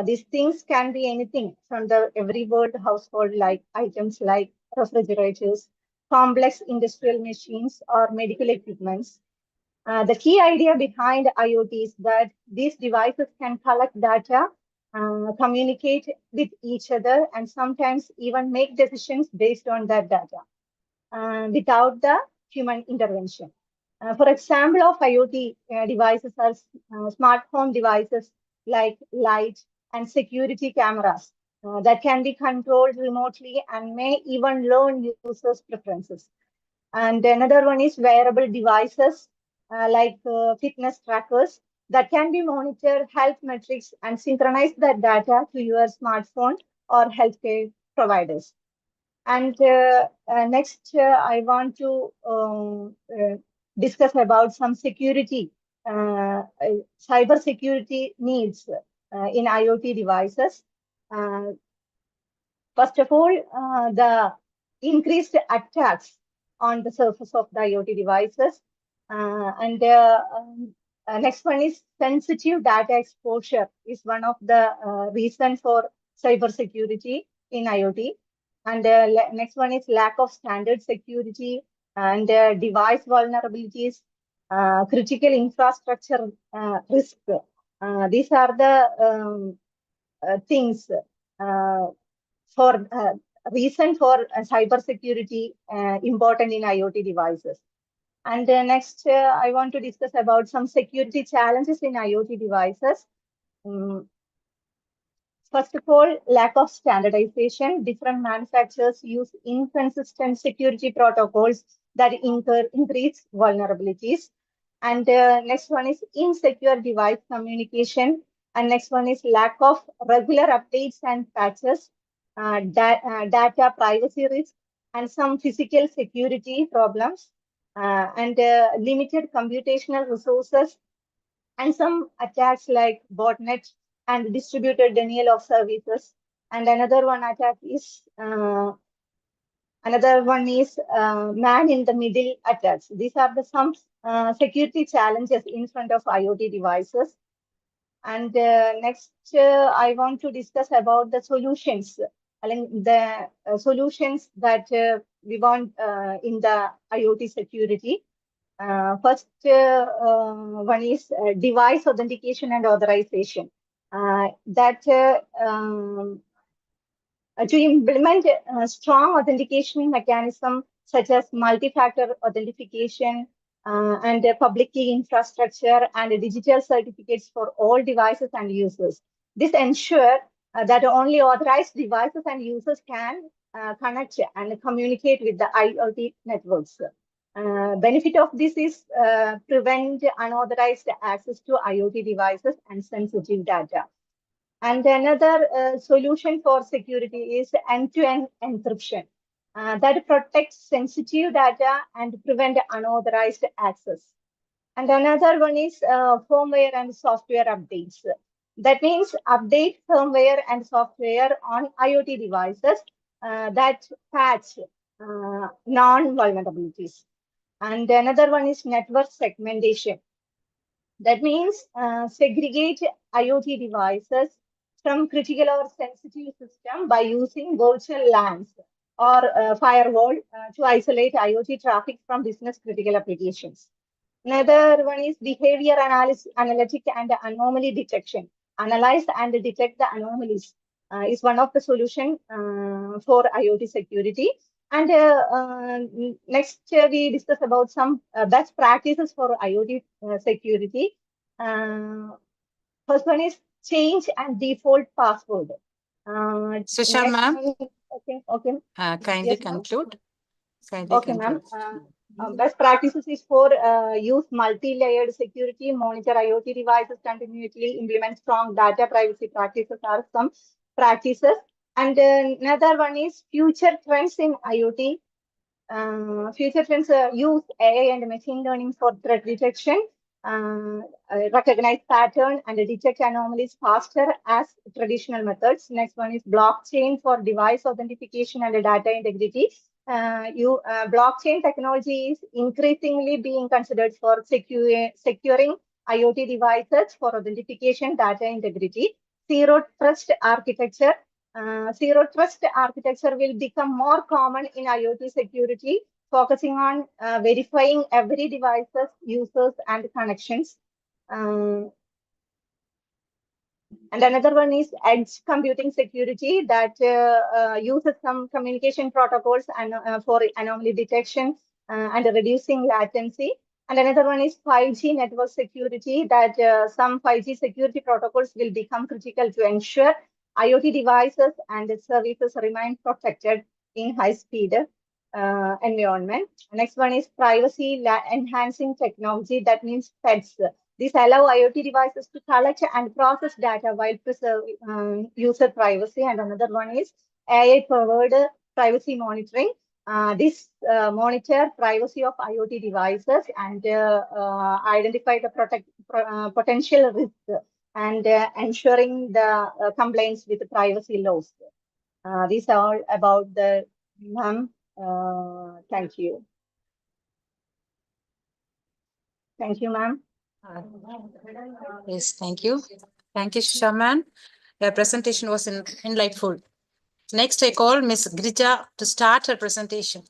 These things can be anything from the every world household like items like refrigerators, complex industrial machines, or medical equipments. The key idea behind IoT is that these devices can collect data, communicate with each other, and sometimes even make decisions based on that data without the human intervention. For example of IoT devices are smart home devices like light and security cameras that can be controlled remotely and may even learn users' preferences. And another one is wearable devices like fitness trackers that can be monitor health metrics and synchronize that data to your smartphone or healthcare providers. And next, I want to discuss about some security, cyber security needs in IoT devices. First of all, the increased attacks on the surface of the IoT devices. Next one is sensitive data exposure is one of the reasons for cyber security in IoT. And next one is lack of standard security and device vulnerabilities, critical infrastructure risk. These are the things for reason for cyber security important in IoT devices. And next, I want to discuss about some security challenges in IoT devices. First of all, lack of standardization. Different manufacturers use inconsistent security protocols that increase vulnerabilities. And next one is insecure device communication. And next one is lack of regular updates and patches, data privacy risk, and some physical security problems, and limited computational resources, and some attacks like botnet and distributed denial of services. And another one is man in the middle attacks. These are the some security challenges in front of IoT devices. And next, I want to discuss about the solutions. I mean, the solutions that we want in the IoT security. First one is device authentication and authorization. To implement a strong authentication mechanism such as multi-factor authentication and public key infrastructure and digital certificates for all devices and users. This ensures that only authorized devices and users can connect and communicate with the IoT networks. Benefit of this is prevent unauthorized access to IoT devices and sensitive data. And another solution for security is end-to-end encryption that protects sensitive data and prevent unauthorized access. And another one is firmware and software updates. That means update firmware and software on IoT devices that patch non-vulnerabilities. And another one is network segmentation. That means segregate IoT devices from critical or sensitive system by using virtual LANs or firewall to isolate IoT traffic from business critical applications. Another one is behavior analytic and anomaly detection. Analyze and detect the anomalies is one of the solution for IoT security. And next, we discuss about some best practices for IoT security. First one is change and default password. Susha, ma'am. Okay. Kindly Yes, conclude. Okay, ma'am. Best practices is for use multi-layered security, monitor IoT devices continuously, implement strong data privacy practices are some practices. And another one is future trends in IoT. Future trends use AI and machine learning for threat detection, recognize pattern and detect anomalies faster as traditional methods. Next one is blockchain for device authentication and data integrity. Blockchain technology is increasingly being considered for securing IoT devices for authentication, data integrity. Zero trust architecture. Zero trust architecture will become more common in IoT security focusing on verifying every device's users and connections. And another one is edge computing security that uses some communication protocols and for anomaly detection and reducing latency. And another one is 5G network security that some 5G security protocols will become critical to ensure IoT devices and services remain protected in high-speed environment. Next one is privacy enhancing technology, that means PEDs. These allow IoT devices to collect and process data while preserving user privacy. And another one is AI-powered privacy monitoring. This monitor privacy of IoT devices and identify the potential risk and ensuring the compliance with the privacy laws. These are all about the ma'am. Thank you. Thank you, ma'am. Yes, thank you. Thank you, Shaman. Your presentation was enlightful. Next, I call Ms. Grija to start her presentation.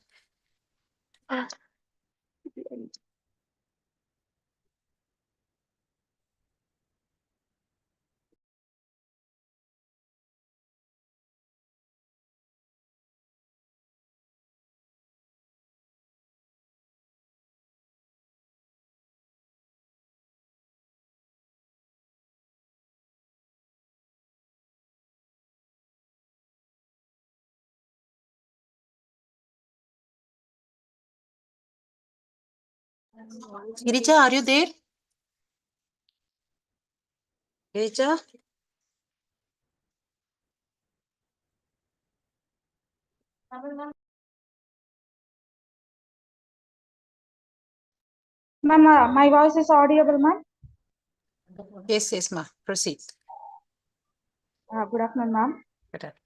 Girija, are you there? Girija? Ma'am, my voice is audible, ma'am? Yes, yes, ma'am. Proceed. Good afternoon, ma'am. Good afternoon.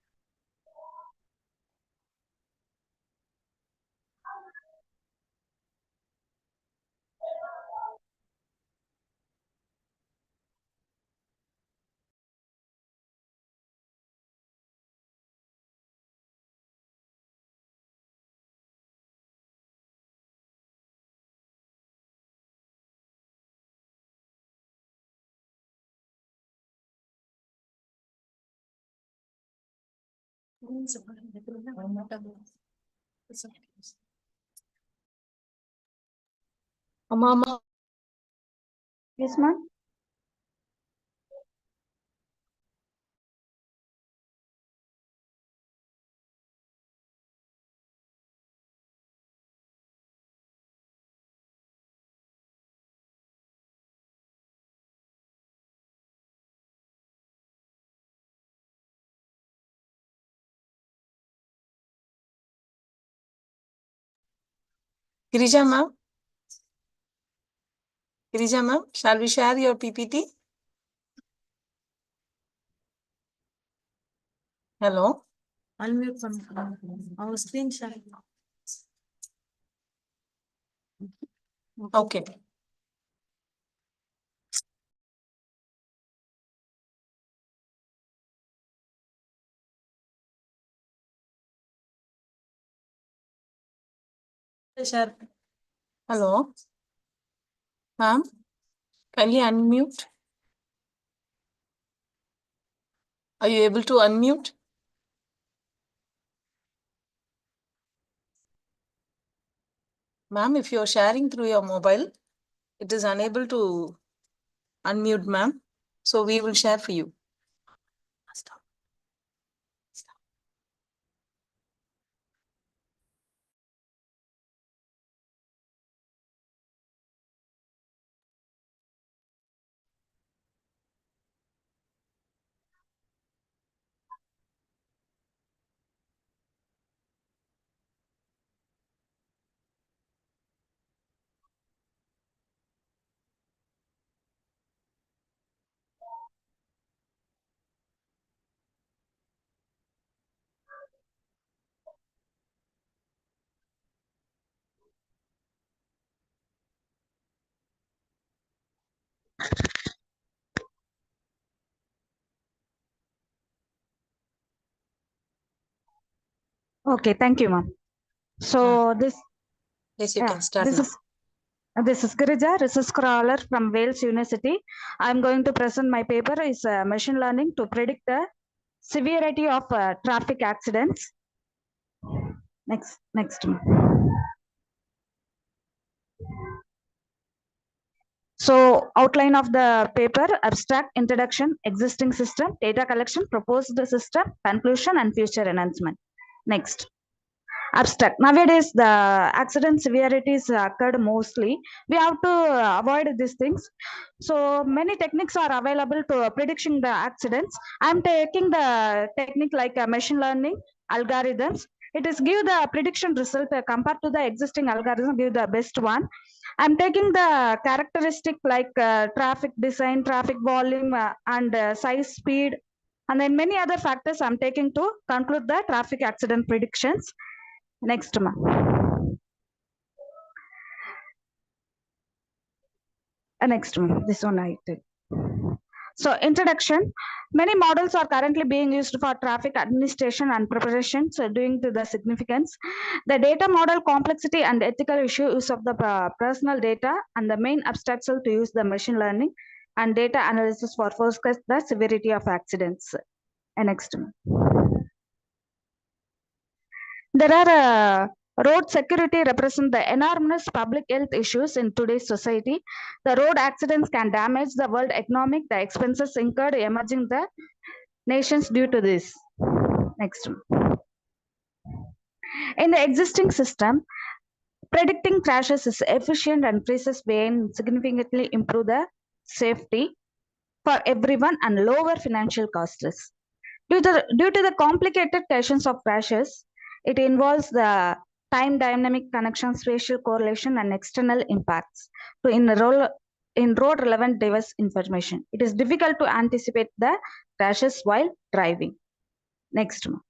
Mama. Yes, ma'am. Girija, ma'am. Girija, ma'am, shall we share your PPT? Hello? Unmute our screen share. Okay. Share. Hello? Ma'am, can you unmute? Are you able to unmute? Ma'am, if you're sharing through your mobile, it is unable to unmute, ma'am. So we will share for you. Okay, thank you, ma'am. So this Yes, you Yeah, can start this now. is Girija, research scholar from Wales University. I'm going to present my paper is machine learning to predict the severity of traffic accidents. Next. So outline of the paper, abstract, introduction, existing system, data collection, proposed system, conclusion, and future enhancement. Next. Abstract. Nowadays, the accident severities occurred mostly. We have to avoid these things. So many techniques are available to prediction the accidents. I'm taking the technique like machine learning algorithms. It is give the prediction result compared to the existing algorithm, give the best one. I'm taking the characteristic like traffic design, traffic volume, and size, speed, and then many other factors I'm taking to conclude the traffic accident predictions. Next, ma. Next one, this one I take. So introduction, many models are currently being used for traffic administration and preparation, so due to the significance. The data model complexity and ethical issues of the personal data and the main obstacle to use the machine learning and data analysis for forecast the severity of accidents. Next one. There are road security represent the enormous public health issues in today's society. The road accidents can damage the world economic, the expenses incurred emerging the nations due to this. Next one. In the existing system, predicting crashes is efficient and precise way and significantly improve the safety for everyone and lower financial costs. Due to the complicated questions of crashes, it involves the time dynamic connection, spatial correlation, and external impacts to in road relevant device information. It is difficult to anticipate the crashes while driving. Next one.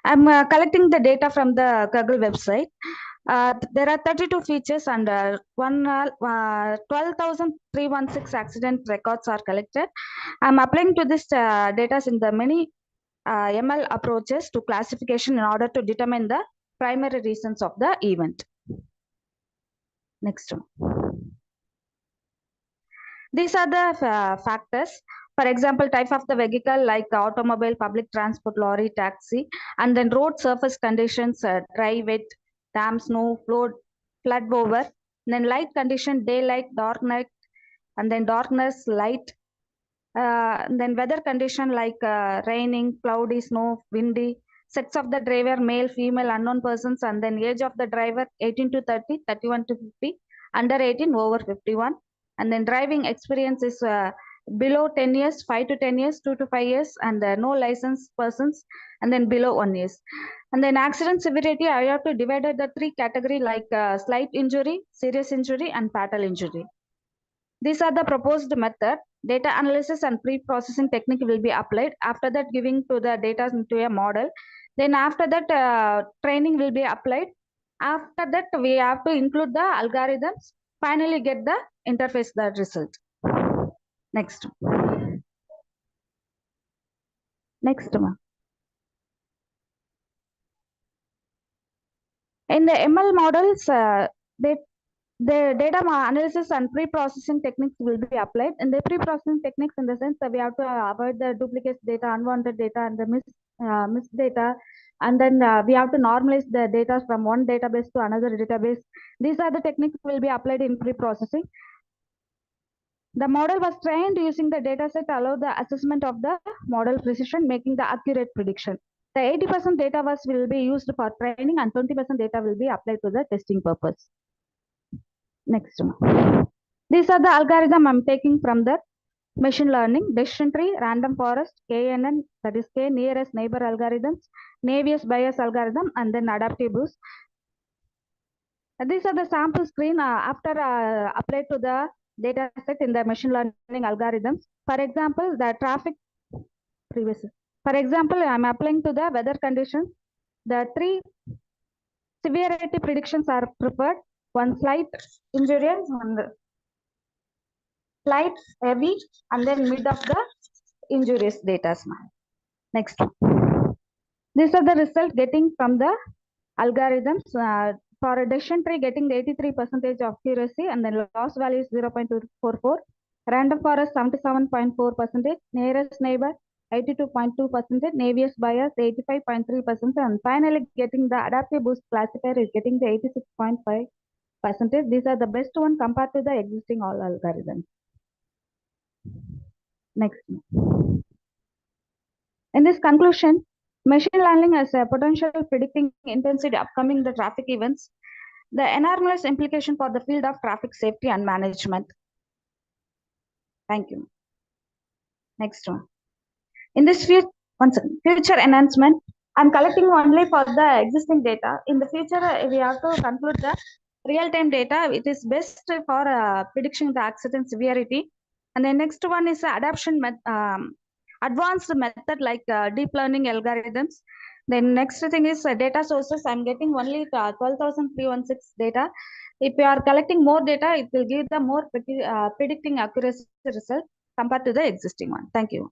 I'm collecting the data from the Google website. There are 32 features and 12,316 accident records are collected. I'm applying to this data in the many ML approaches to classification in order to determine the primary reasons of the event. Next one. These are the factors. For example, type of the vehicle like automobile, public transport, lorry, taxi, and then road surface conditions, dry, wet, damp, snow, flood over, then light condition, daylight, dark night, and then darkness, light, then weather condition like raining, cloudy, snow, windy, sex of the driver, male, female, unknown persons, and then age of the driver 18 to 30, 31 to 50, under 18, over 51, and then driving experience is below 10 years, 5 to 10 years, 2 to 5 years, and no licensed persons, and then below 1 year. And then accident severity, I have to divide the three category like slight injury, serious injury, and fatal injury. These are the proposed method. Data analysis and pre-processing technique will be applied. After that, giving to the data into a model. Then after that, training will be applied. After that, we have to include the algorithms. Finally, get the interface, the result. Next. Next one. In the ML models, the data analysis and pre-processing techniques will be applied. In the pre-processing techniques, in the sense that we have to avoid the duplicate data, unwanted data, and the missed data, and then we have to normalize the data from one database to another database. These are the techniques will be applied in pre-processing. The model was trained using the dataset allow the assessment of the model precision, making the accurate prediction. The 80% data will be used for training and 20% data will be applied to the testing purpose. Next one. These are the algorithm I'm taking from the machine learning, decision tree, random forest, KNN, that is K nearest neighbor algorithms, Navier Bayes algorithm, and then adaptive boost. These are the sample screen after applied to the data set in the machine learning algorithms. For example, the traffic previous. For example, I'm applying to the weather conditions. The three severity predictions are preferred. One slight injurious, one slight heavy, and then mid of the injurious data. Next. These are the results getting from the algorithms. For a decision tree getting the 83% of accuracy and then loss value is 0.244. Random forest 77.4%, nearest neighbor 82.2%, Navius bias 85.3%, and finally getting the adaptive boost classifier is getting the 86.5%. These are the best one compared to the existing all algorithms. Next. In this conclusion, machine learning has a potential predicting intensity upcoming the traffic events, the enormous implication for the field of traffic safety and management. Thank you. Next one. In this future enhancement, I'm collecting only for the existing data. In the future, we have to conclude the real-time data. It is best for prediction the accident severity. And the next one is adaptation advanced method like deep learning algorithms. Then next thing is data sources. I'm getting only 12,316 data. If you are collecting more data, it will give the more predicting accuracy result compared to the existing one. Thank you.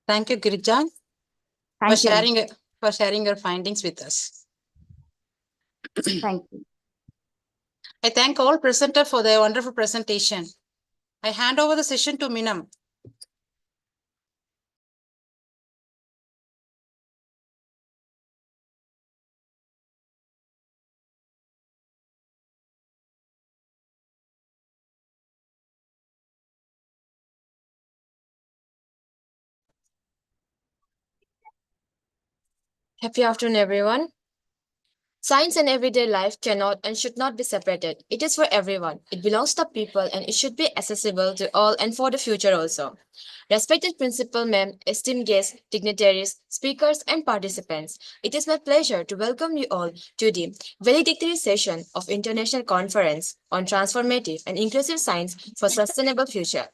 Thank you, Girija, Thank you. for sharing your findings with us. Thank you. I thank all presenters for their wonderful presentation. I hand over the session to Minam. Happy afternoon, everyone. Science and everyday life cannot and should not be separated. It is for everyone. It belongs to people and it should be accessible to all and for the future also. Respected Principal Ma'am, esteemed guests, dignitaries, speakers, and participants, it is my pleasure to welcome you all to the valedictory session of International Conference on Transformative and Inclusive Science for Sustainable Future.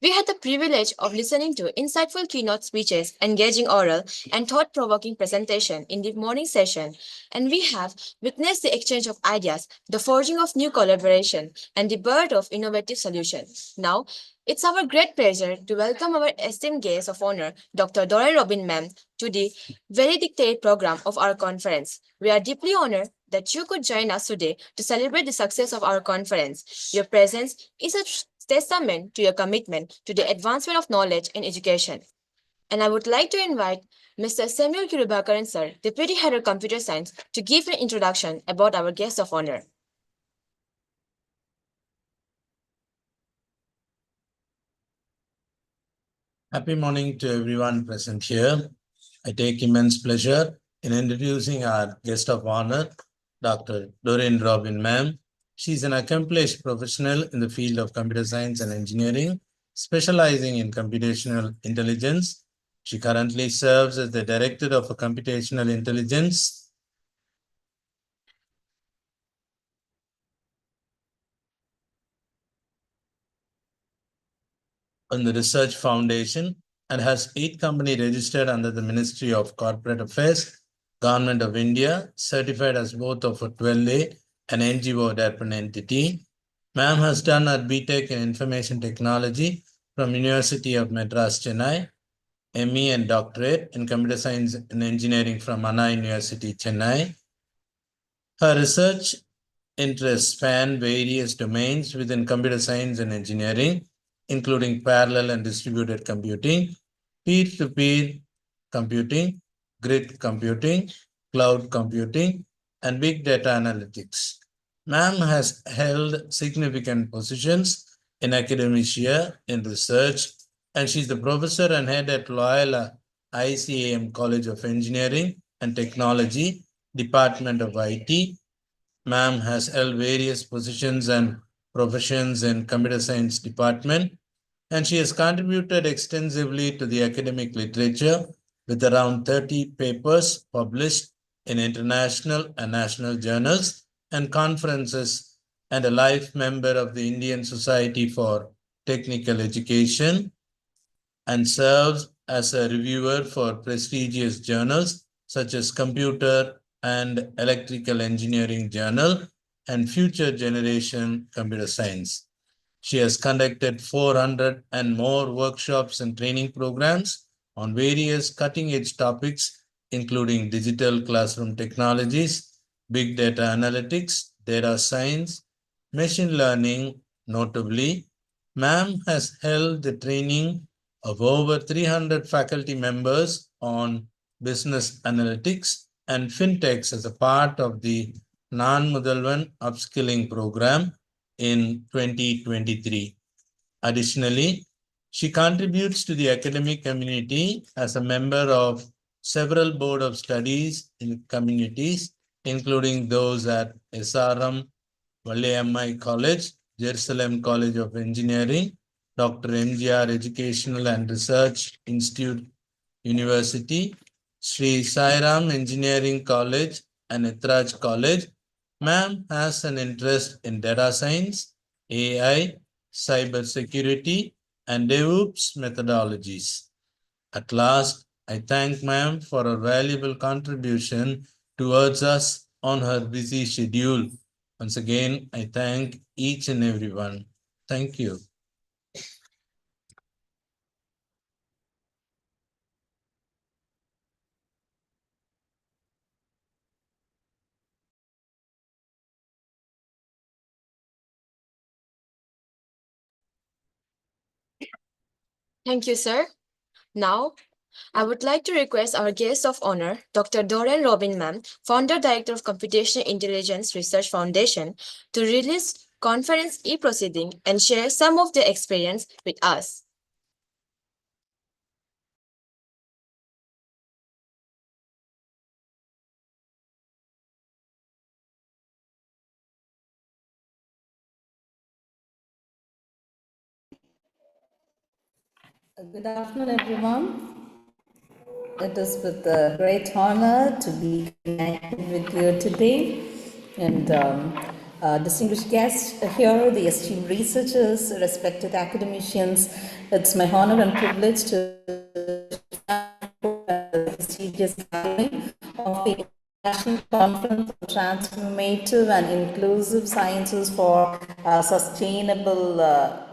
We had the privilege of listening to insightful keynote speeches, engaging oral and thought-provoking presentation in the morning session, and we have witnessed the exchange of ideas, the forging of new collaboration, and the birth of innovative solutions. Now, it's our great pleasure to welcome our esteemed guest of honor, Dr. Doreen Robin Ma'am, to the valedictory program of our conference. We are deeply honored that you could join us today to celebrate the success of our conference. Your presence is a testament to your commitment to the advancement of knowledge and education. And I would like to invite Mr. Samuel Kirubakaran sir, Deputy Head of Computer Science, to give an introduction about our guest of honor. Happy morning to everyone present here. I take immense pleasure in introducing our guest of honor, Dr. Doreen Robin Ma'am. She's an accomplished professional in the field of computer science and engineering, specializing in computational intelligence. She currently serves as the Director of Computational Intelligence on the Research Foundation and has 8 companies registered under the Ministry of Corporate Affairs, Government of India, certified as both of a 12A and NGO development entity. Ma'am has done her BTech in Information Technology from University of Madras, Chennai, ME and Doctorate in Computer Science and Engineering from Anna University, Chennai. Her research interests span various domains within computer science and engineering, including parallel and distributed computing, peer-to-peer computing, grid computing, cloud computing, and big data analytics. Ma'am has held significant positions in academia, in research, and she's the professor and head at Loyola ICAM College of Engineering and Technology, Department of IT. Ma'am has held various positions and professions in computer science department, and she has contributed extensively to the academic literature with around 30 papers published in international and national journals and conferences, and a life member of the Indian Society for Technical Education, and serves as a reviewer for prestigious journals such as Computer and Electrical Engineering Journal and Future Generation Computer Science. She has conducted 400 and more workshops and training programs on various cutting-edge topics, including digital classroom technologies, big data analytics, data science, machine learning. Notably, ma'am has held the training of over 300 faculty members on business analytics and fintechs as a part of the non-Mudalvan upskilling program in 2023. Additionally, she contributes to the academic community as a member of several board of studies in communities, including those at SRM, Vallayamai College, Jerusalem College of Engineering, Dr. MGR Educational and Research Institute University, Sri Sairam Engineering College, and Etraj College. Ma'am has an interest in data science, AI, cybersecurity, and DevOps methodologies. At last, I thank ma'am for her valuable contribution towards us on her busy schedule. Once again, I thank each and everyone. Thank you. Thank you, sir. Now, I would like to request our guest of honor, Dr. Doreen Robin Ma'am, Founder Director of Computational Intelligence Research Foundation, to release conference e-proceeding and share some of their experience with us. Good afternoon, everyone. It is with great honor to be connected with you today. And distinguished guests here, the esteemed researchers, respected academicians, it's my honor and privilege to the prestigious gathering of the International Conference on Transformative and Inclusive Sciences for a Sustainable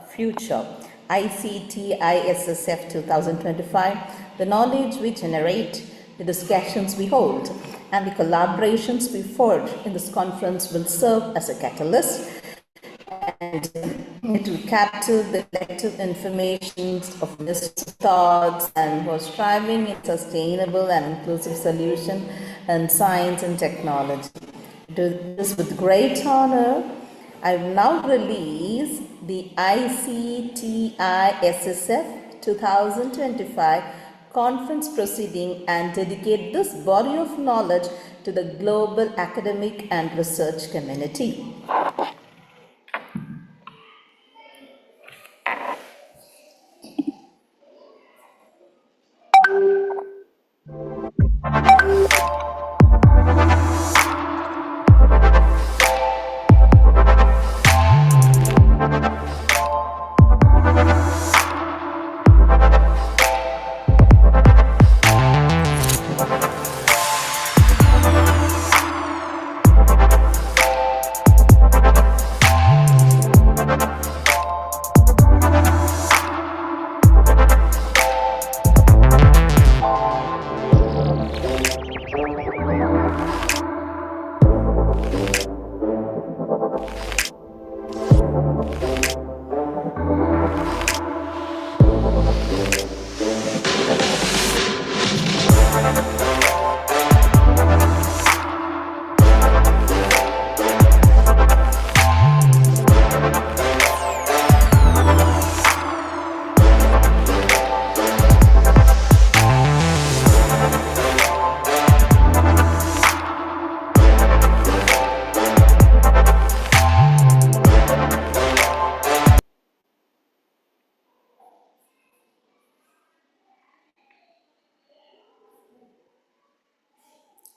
Future, ICTISSF 2025. The knowledge we generate, the discussions we hold, and the collaborations we forge in this conference will serve as a catalyst, and it will capture the collective information of this thoughts and for striving in sustainable and inclusive solution in science and technology. Do this with great honor. I will now release the ICTISSF 2025 conference proceeding and dedicate this body of knowledge to the global academic and research community.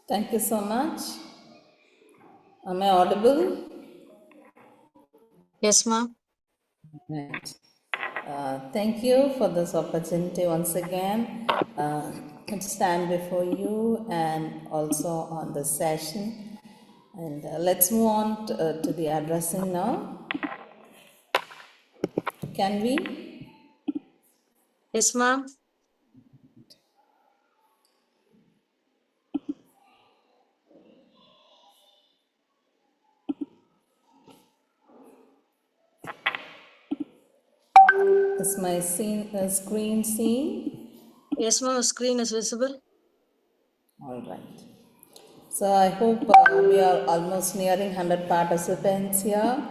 Thank you so much. Am I audible? Yes, ma'am. Right. Thank you for this opportunity once again to stand before you and also on the session. And let's move on to the addressing now. Can we? Yes, ma'am. Is my screen seen? Yes, ma'am. Screen is visible. All right. So I hope we are almost nearing 100 participants here,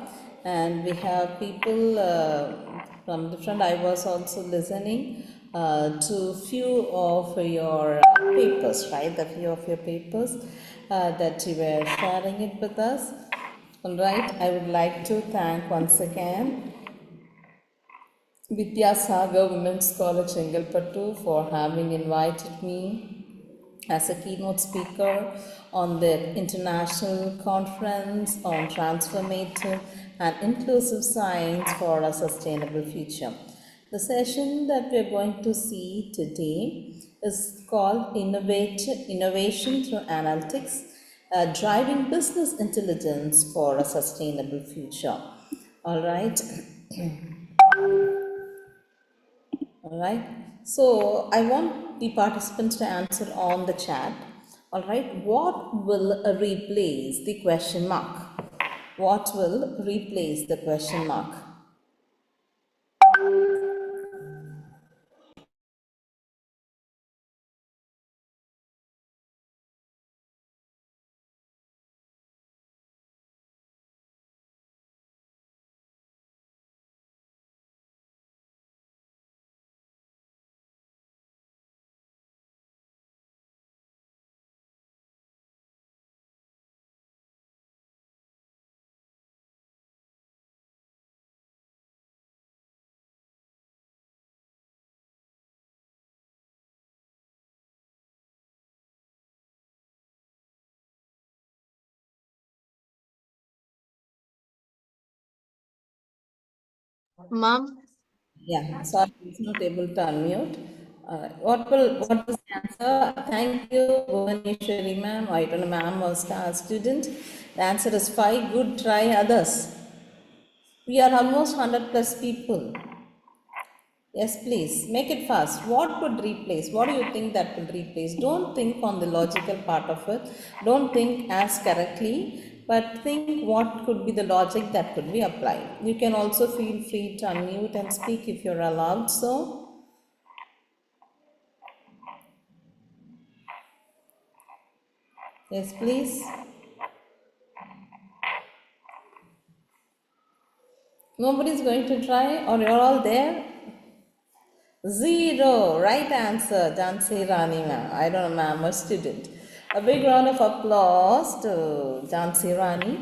and we have people from different. I was also listening to few of your papers, right? The few of your papers that you were sharing it with us. All right. I would like to thank once again Vidyasagar Women's College Chengalpattu for having invited me as a keynote speaker on the international conference on transformative and inclusive science for a sustainable future. The session that we are going to see today is called Innovation Through Analytics, Driving Business Intelligence for a Sustainable Future. All right. All right. So I want the participants to answer on the chat. All right. What will replace the question mark? What will replace the question mark? Ma'am. Yeah, sorry, it's not able to unmute. What is the answer? Thank you, Bhuvaneshwari ma'am. I don't know, ma'am or star student. The answer is 5. Good try, others. We are almost 100 plus people. Yes, please, make it fast. What would replace? What do you think that will replace? Don't think on the logical part of it. Don't think as correctly, but think what could be the logic that could be applied. You can also feel free to unmute and speak if you're allowed so. Yes, please. Nobody's going to try, or you're all there? 0. Right answer, Jansi Rani ma'am. I don't know, ma'am, a student. A big round of applause to Jansi Rani.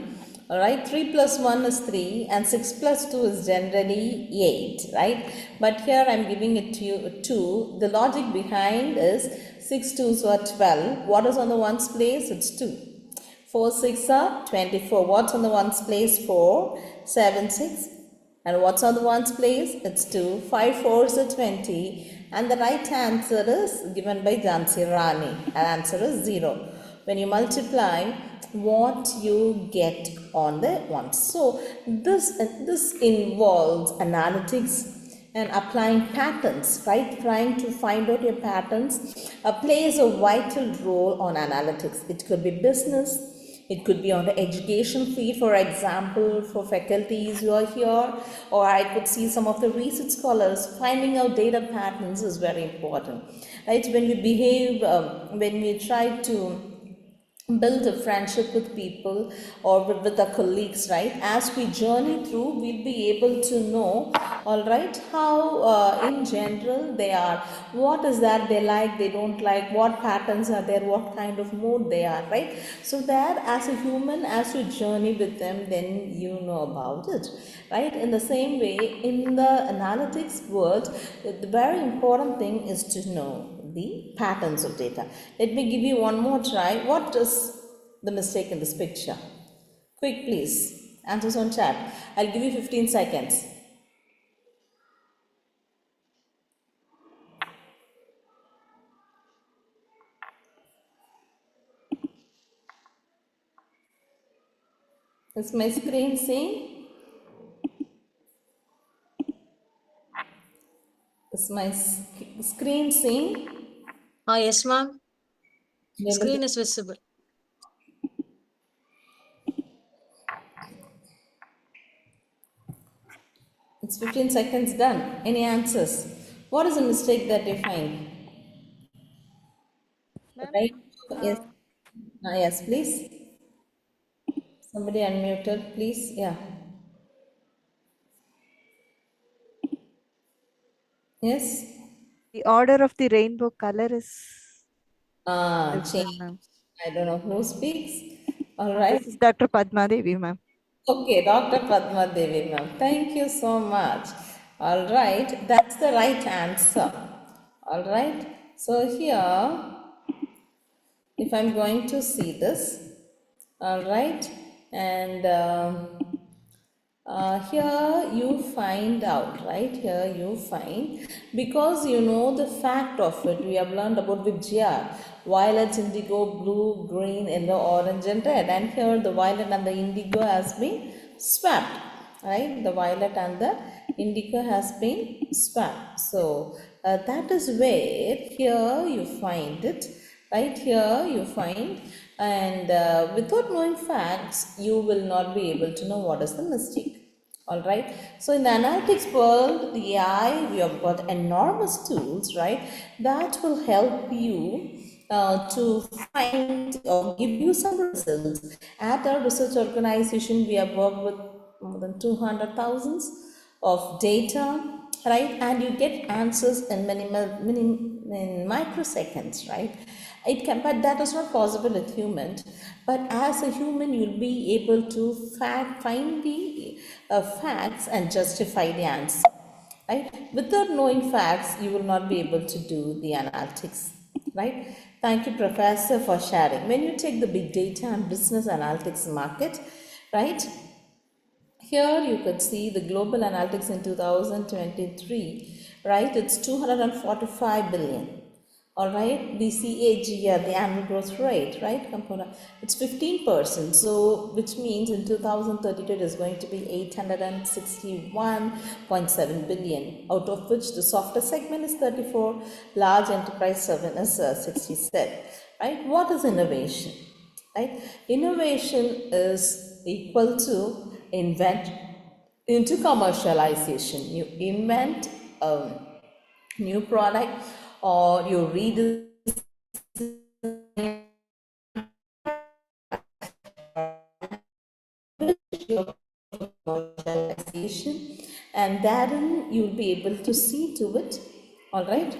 Alright, 3 plus 1 is 3 and 6 plus 2 is generally 8, right? But here I'm giving it to you 2. The logic behind is 6 2s are 12. What is on the ones place? It's 2. 4 6 are 24. What's on the ones place? 4. 7 6. And what's on the ones place? It's 2. 5 4s are 20. And the right answer is given by Jansi Rani. And answer is 0. When you multiply, what you get on the ones. So this involves analytics and applying patterns, right? Trying to find out your patterns plays a vital role on analytics. It could be business, it could be on the education field, for example, for faculties who are here, or I could see some of the research scholars. Finding out data patterns is very important, right? When we behave, when we try to build a friendship with people or with our colleagues, right? As we journey through, we'll be able to know, all right, how in general they are, what is that they like, they don't like, what patterns are there, what kind of mood they are, right? So that as a human, as you journey with them, then you know about it, right? In the same way, in the analytics world, the very important thing is to know the patterns of data. Let me give you one more try. What is the mistake in this picture? Quick, please. Answers on chat. I'll give you 15 seconds. Is my screen seen? Is my screen seen? Yes, ma'am. Able Screen to- is visible. It's 15 seconds done. Any answers? What is a mistake that you find? Right? Yes. Yes, please. Somebody unmuted, please. Yeah. Yes. The order of the rainbow color is Change. different, ma'am. I don't know who speaks. All This right. is Dr. Padma Devi, ma'am. Okay, Dr. Padma Devi, ma'am. Thank you so much. All right. That's the right answer. All right. So here, if I'm going to see this, all right, and here you find out, right? Here you find, because you know the fact of it, we have learned about Vijaya, violet, indigo, blue, green, yellow, orange, and red. And here the violet and the indigo has been swapped, right? The violet and the indigo has been swapped. So that is where here you find it. Right here you find, and without knowing facts, you will not be able to know what is the mistake. All right. So in the analytics world, the AI, we have got enormous tools, right, that will help you to find or give you some results. At our research organization, we have worked with more than 200,000 of data, right, and you get answers in in microseconds, right? It can, but that is not possible with humans. But as a human, you'll be able to find the facts and justify the answer, right? Without knowing facts, you will not be able to do the analytics, right? Thank you, Professor, for sharing. When you take the big data and business analytics market, right? Here you could see the global analytics in 2023, right? It's 245 billion. All right, the CAGR, the annual growth rate, right? It's 15%. So, which means in 2032 it is going to be 861.7 billion, out of which the software segment is 34, large enterprise segment is 67. Right? What is innovation? Right? Innovation is equal to invent into commercialization. You invent a new product, or you redesign your commercialization, and therein you'll be able to see to it, all right,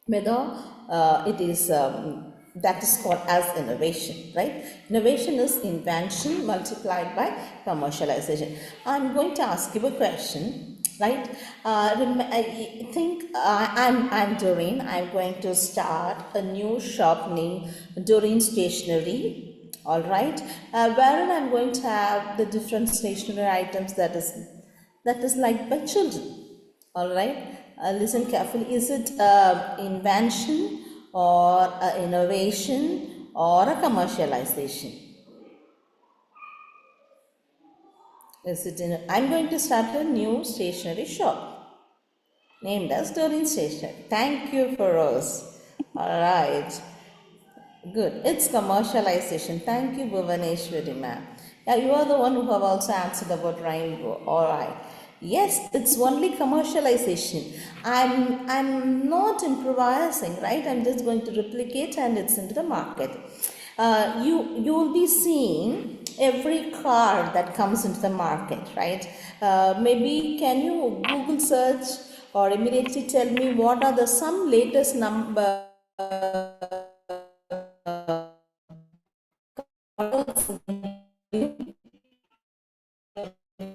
whether it is that is called as innovation, right? Innovation is invention multiplied by commercialization. I'm going to ask you a question, right? I think I'm Doreen. I'm going to start a new shop named Doreen Stationery, all right, wherein I'm going to have the different stationery items that is liked by children. All right, listen carefully. Is it invention or innovation or a commercialization? Is it in? I'm going to start a new stationery shop named as Doreen Stationery. Thank you for us. All right. Good. It's commercialization. Thank you, Bhuvaneshwari ma'am. Yeah, you are the one who have also answered about rainbow. All right. Yes, it's only commercialization. I'm not improvising, right? I'm just going to replicate, and it's into the market. You'll be seeing every car that comes into the market, right? Maybe can you Google search or immediately tell me what are the some latest number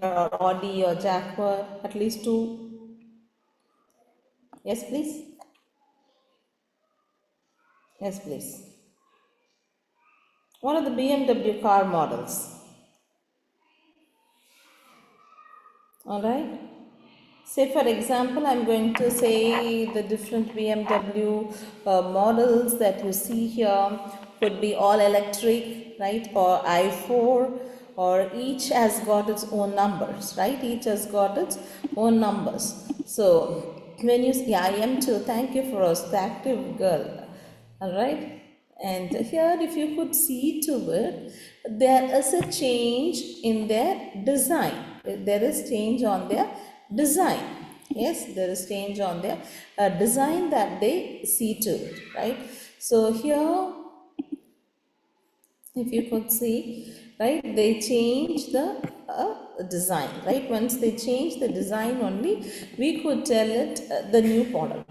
or Audi or Jaguar, at least two. Yes, please. Yes, please. What are the BMW car models? All right. Say for example, I'm going to say the different BMW models that you see here could be all electric, right, or i4, or each has got its own numbers, right? Each has got its own numbers. So when you, yeah, I am too. Thank you for us, the active girl. All right. And here, if you could see to it, there is a change in their design. There is change on their design. Yes, there is change on their design that they see to it, right? So here, if you could see, right, they change the design, right? Once they change the design only, we could tell it the new model.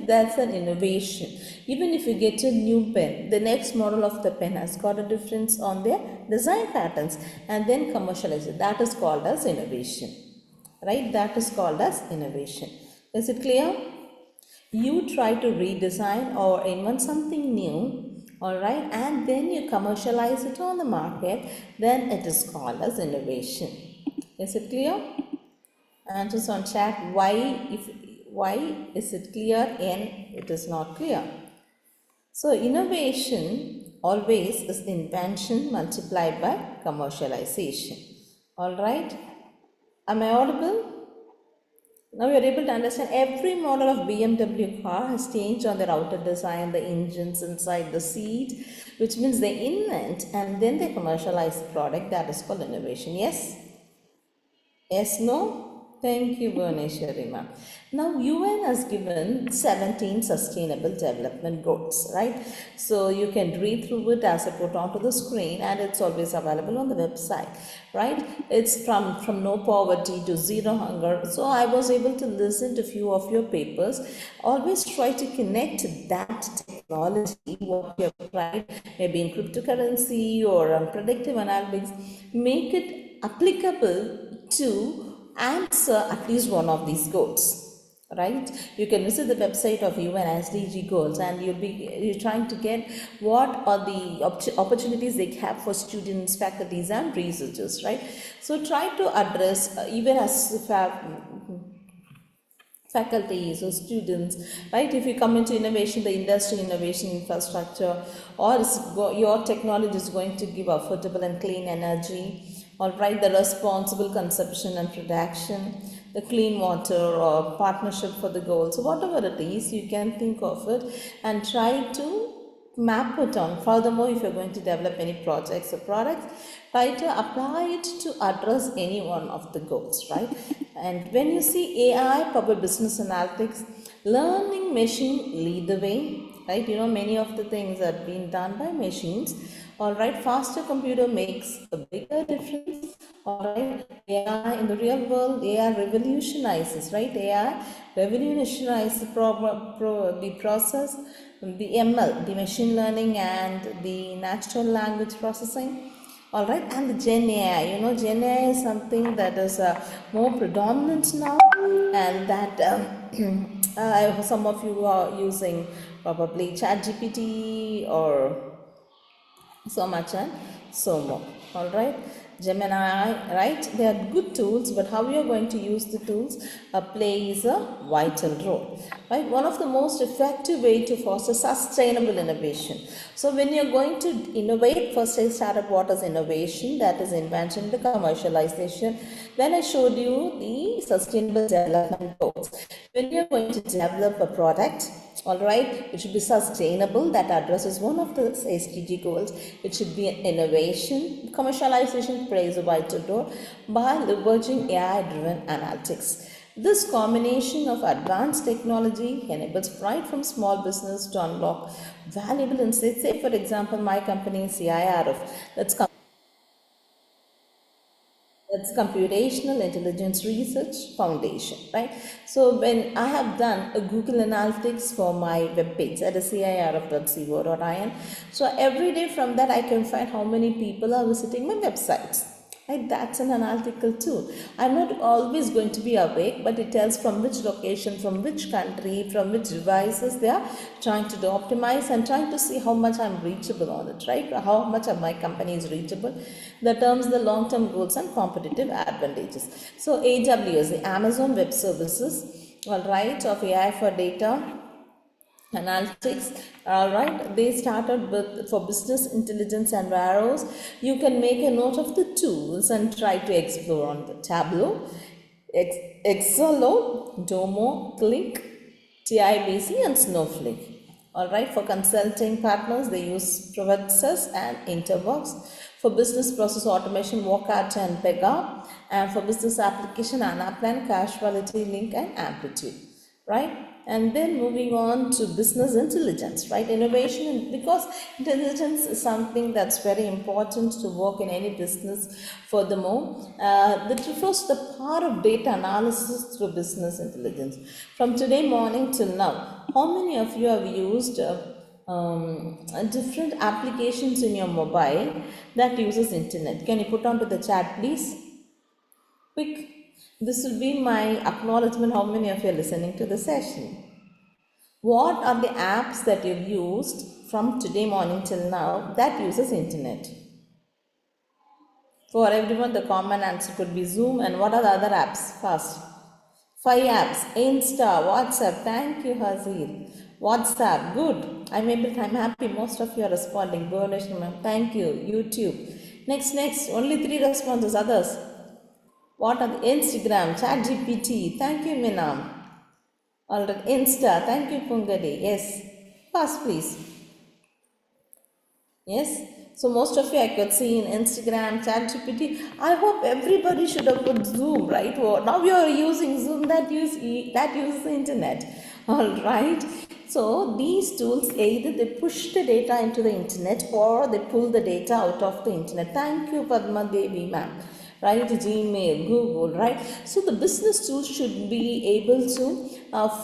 That's an innovation. Even if you get a new pen, the next model of the pen has got a difference on their design patterns and then commercialize it. That is called as innovation, right? That is called as innovation. Is it clear? You try to redesign or invent something new, all right, and then you commercialize it on the market, then it is called as innovation. Is it clear? Answers on chat. Why is it clear and it is not clear? So innovation always is invention multiplied by commercialization. All right, am I audible? Now you are able to understand every model of BMW car has changed on their outer design, the engines inside the seat, which means they invent and then they commercialize the product. That is called innovation. Yes? Yes, no? Thank you, Bhuvaneshwari ma'am. Now, UN has given 17 sustainable development goals, right? So you can read through it as I put onto the screen, and it's always available on the website, right? It's from no poverty to zero hunger. So I was able to listen to a few of your papers. Always try to connect that technology, what you have tried, maybe in cryptocurrency or predictive analytics, make it applicable to answer at least one of these goals, right? You can visit the website of UN SDG goals and you're trying to get what are the opportunities they have for students, faculties and researchers, right? So try to address even as faculties or students, right? If you come into innovation, the industry, innovation, infrastructure, or your technology is going to give affordable and clean energy, all right, the responsible consumption and production, the clean water or partnership for the goals, so whatever it is, you can think of it and try to map it on. Furthermore, if you're going to develop any projects or products, try to apply it to address any one of the goals, right? And when you see AI powered business analytics, learning machine lead the way, right? You know, many of the things are being done by machines. All right, faster computer makes a bigger difference. All right, AI in the real world, AI revolutionizes, right? AI revolutionizes the process, the ML, the machine learning and the natural language processing. All right, and the Gen AI, you know, Gen AI is something that is more predominant now, and that some of you are using probably ChatGPT or so much and so more. All right, Gemini, right? They are good tools, but how you are going to use the tools plays a vital role, right? One of the most effective way to foster sustainable innovation. So when you're going to innovate, first I started what is innovation, that is invention, the commercialization. Then I showed you the sustainable development goals. When you're going to develop a product, all right, it should be sustainable, that addresses one of the SDG goals. It should be an innovation. Commercialization plays a vital role by leveraging AI-driven analytics. This combination of advanced technology enables right from small business to unlock valuable insights. Say, for example, my company CIRF, that's Computational Intelligence Research Foundation, right? So when I have done a Google Analytics for my webpage at cirf.co.in, so every day from that I can find how many people are visiting my websites. Right? That's an analytical tool. I'm not always going to be awake, but it tells from which location, from which country, from which devices they are trying to optimize and trying to see how much I'm reachable on it, right? How much of my company is reachable. That terms the long-term goals and competitive advantages. So AWS, the Amazon Web Services, all right, of AI for data analytics, all right, they started with for business intelligence and warehouse. You can make a note of the tools and try to explore on the Tableau. Exolo, Domo, Click, TIBC and Snowflake. Alright, for consulting partners, they use Providers and Interbox. For business process automation, Workart and Pega. And for business application, Anaplan, Casualty, Link and Amplitude. Right? And then moving on to business intelligence, right? Innovation, because intelligence is something that's very important to work in any business. Furthermore, that refers to the power of data analysis through business intelligence. From today morning till now, how many of you have used different applications in your mobile that uses internet? Can you put onto the chat, please? Quick. This will be my acknowledgement how many of you are listening to the session. What are the apps that you've used from today morning till now that uses internet? For everyone, the common answer could be Zoom. And what are the other apps? Fast. 5 apps. Insta, WhatsApp. Thank you, Hazir. WhatsApp. Good. I'm happy most of you are responding. Bhuvanesh, ma'am. Thank you. YouTube. Next. Only 3 responses. Others. What are the Instagram? ChatGPT. Thank you, Minam. Alright, Insta. Thank you, Pungadi. Yes. Fast, please. Yes. So most of you I could see in Instagram, ChatGPT. I hope everybody should have put Zoom, right? Well, now you are using Zoom that uses the internet. All right. So these tools either they push the data into the internet or they pull the data out of the internet. Thank you, Padma Devi, ma'am. Right, Gmail, Google, right? So the business tools should be able to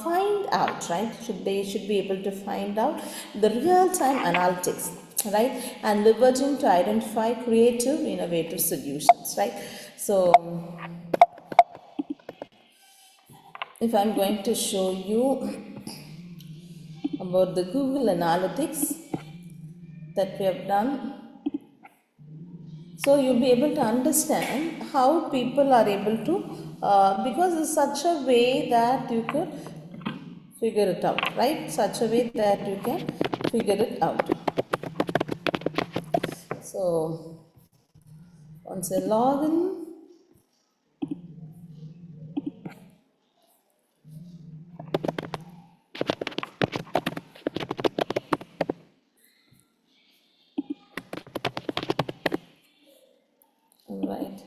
find out, right? They should be able to find out the real-time analytics, right? And leveraging to identify creative, innovative solutions, right? So if I'm going to show you about the Google Analytics that we have done, so you'll be able to understand how people are able to, because it's such a way that you could figure it out, right? Such a way that you can figure it out. So once I log in, all right.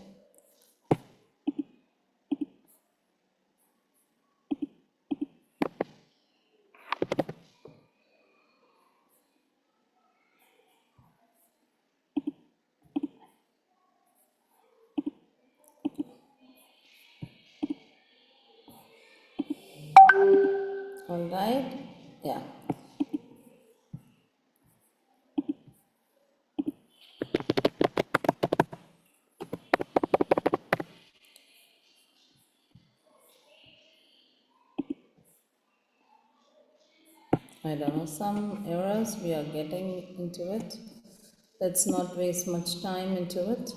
All right, yeah. I don't know, some errors we are getting into it. Let's not waste much time into it.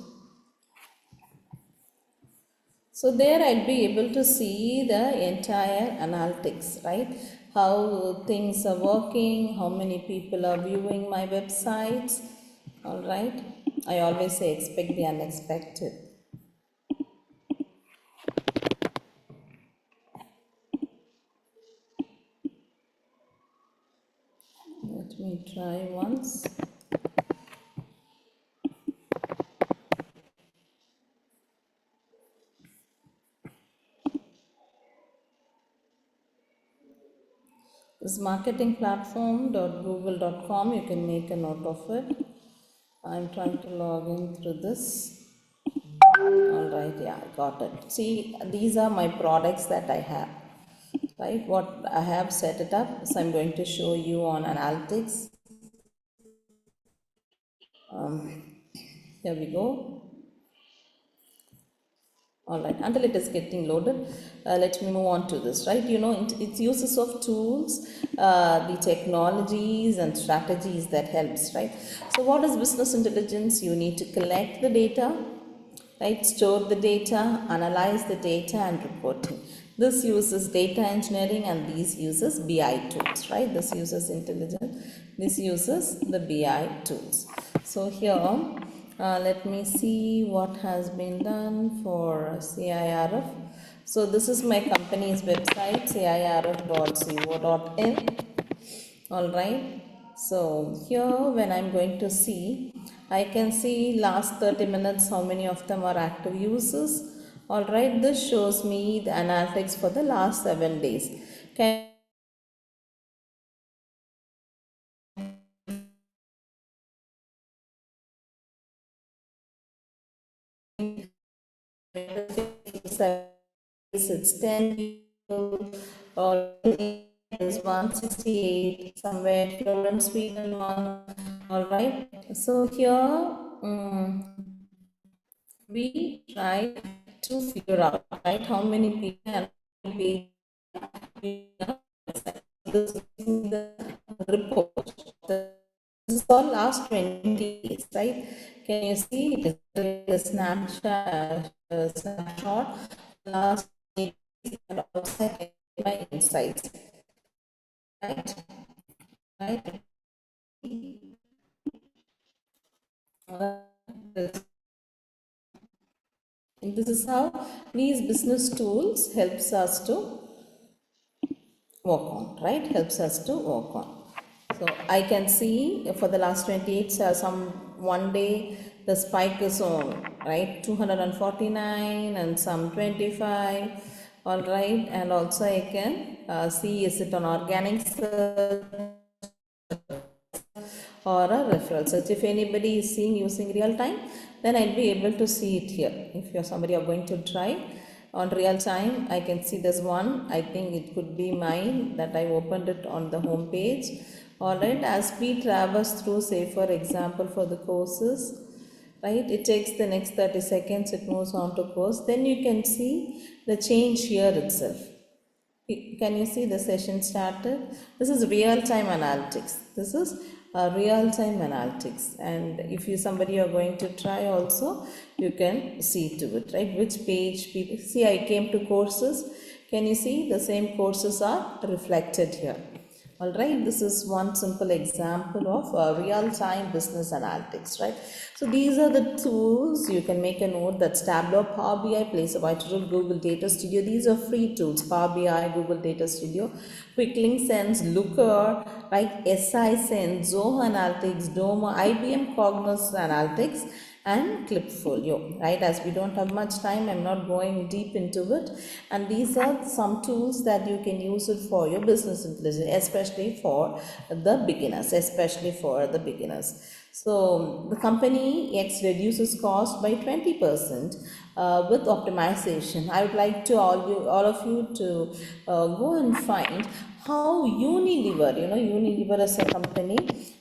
So there I'd be able to see the entire analytics, right? How things are working, how many people are viewing my websites, all right? I always say expect the unexpected. Let me try once. This marketingplatform.google.com, you can make a note of it. I'm trying to log in through this. All right, yeah, I got it. See, these are my products that I have, right? What I have set it up. So I'm going to show you on analytics. Here we go. All right, until it is getting loaded, let me move on to this, right? You know, it's uses of tools, the technologies and strategies that helps, right? So what is business intelligence? You need to collect the data, right? Store the data, analyze the data and reporting. This uses data engineering and these uses BI tools, right? This uses intelligence, this uses the BI tools. So here, let me see what has been done for CIRF. So this is my company's website, cirf.co.in. All right. So here when I'm going to see, I can see last 30 minutes how many of them are active users. All right. This shows me the analytics for the last 7 days. Can it's 10 people, or is 168 somewhere here in Sweden one. All right. So here we try to figure out, right, how many people have paid this is the report. This is for last 20 days, right? Can you see it is the snapshot last 20 days, and also I get my insights, right? Right. And this is how these business tools helps us to work on, right? Helps us to work on. So I can see for the last 28, some one day the spike is on, right? 249 and some 25. All right. And also I can see is it on organic search or a referral search. If anybody is seeing using real time, then I'll be able to see it here. If you're somebody are going to try on real time, I can see this one. I think it could be mine that I opened it on the home page. All right, as we traverse through, say for example for the courses, right, it takes the next 30 seconds, it moves on to course, then you can see the change here itself. Can you see the session started? This is real-time analytics. This is real-time analytics. And if you somebody are going to try also, you can see to it, right? Which page people see. I came to courses. Can you see the same courses are reflected here? All right, this is one simple example of real-time business analytics, right? So these are the tools. You can make a note that Tableau, Power BI plays a vital role. Google Data Studio, these are free tools. Power BI, Google Data Studio, Quick Link Sense, Looker, right? SI Sense, Zoho Analytics, Doma, IBM Cognos Analytics, and Clipfolio, right? As we don't have much time, I'm not going deep into it. And these are some tools that you can use it for your business intelligence, especially for the beginners. So the company X reduces cost by 20% with optimization. I would like to all of you to go and find how Unilever, Unilever as a company,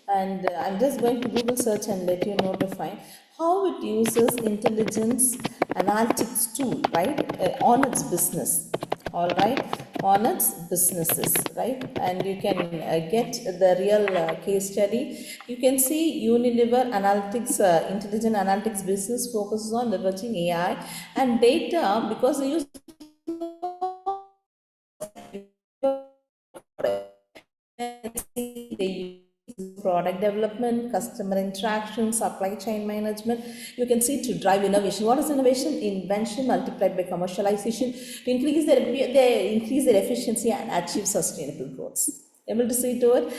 and I'm just going to Google search and let you know to find how it uses intelligence analytics tool, right, on its business. All right, on its businesses, right? And you can get the real case study. You can see Unilever Analytics, Intelligent Analytics business focuses on leveraging AI and data because they use product development, customer interaction, supply chain management. You can see to drive innovation. What is innovation? Invention multiplied by commercialization to increase their efficiency and achieve sustainable growth. Able to see to it.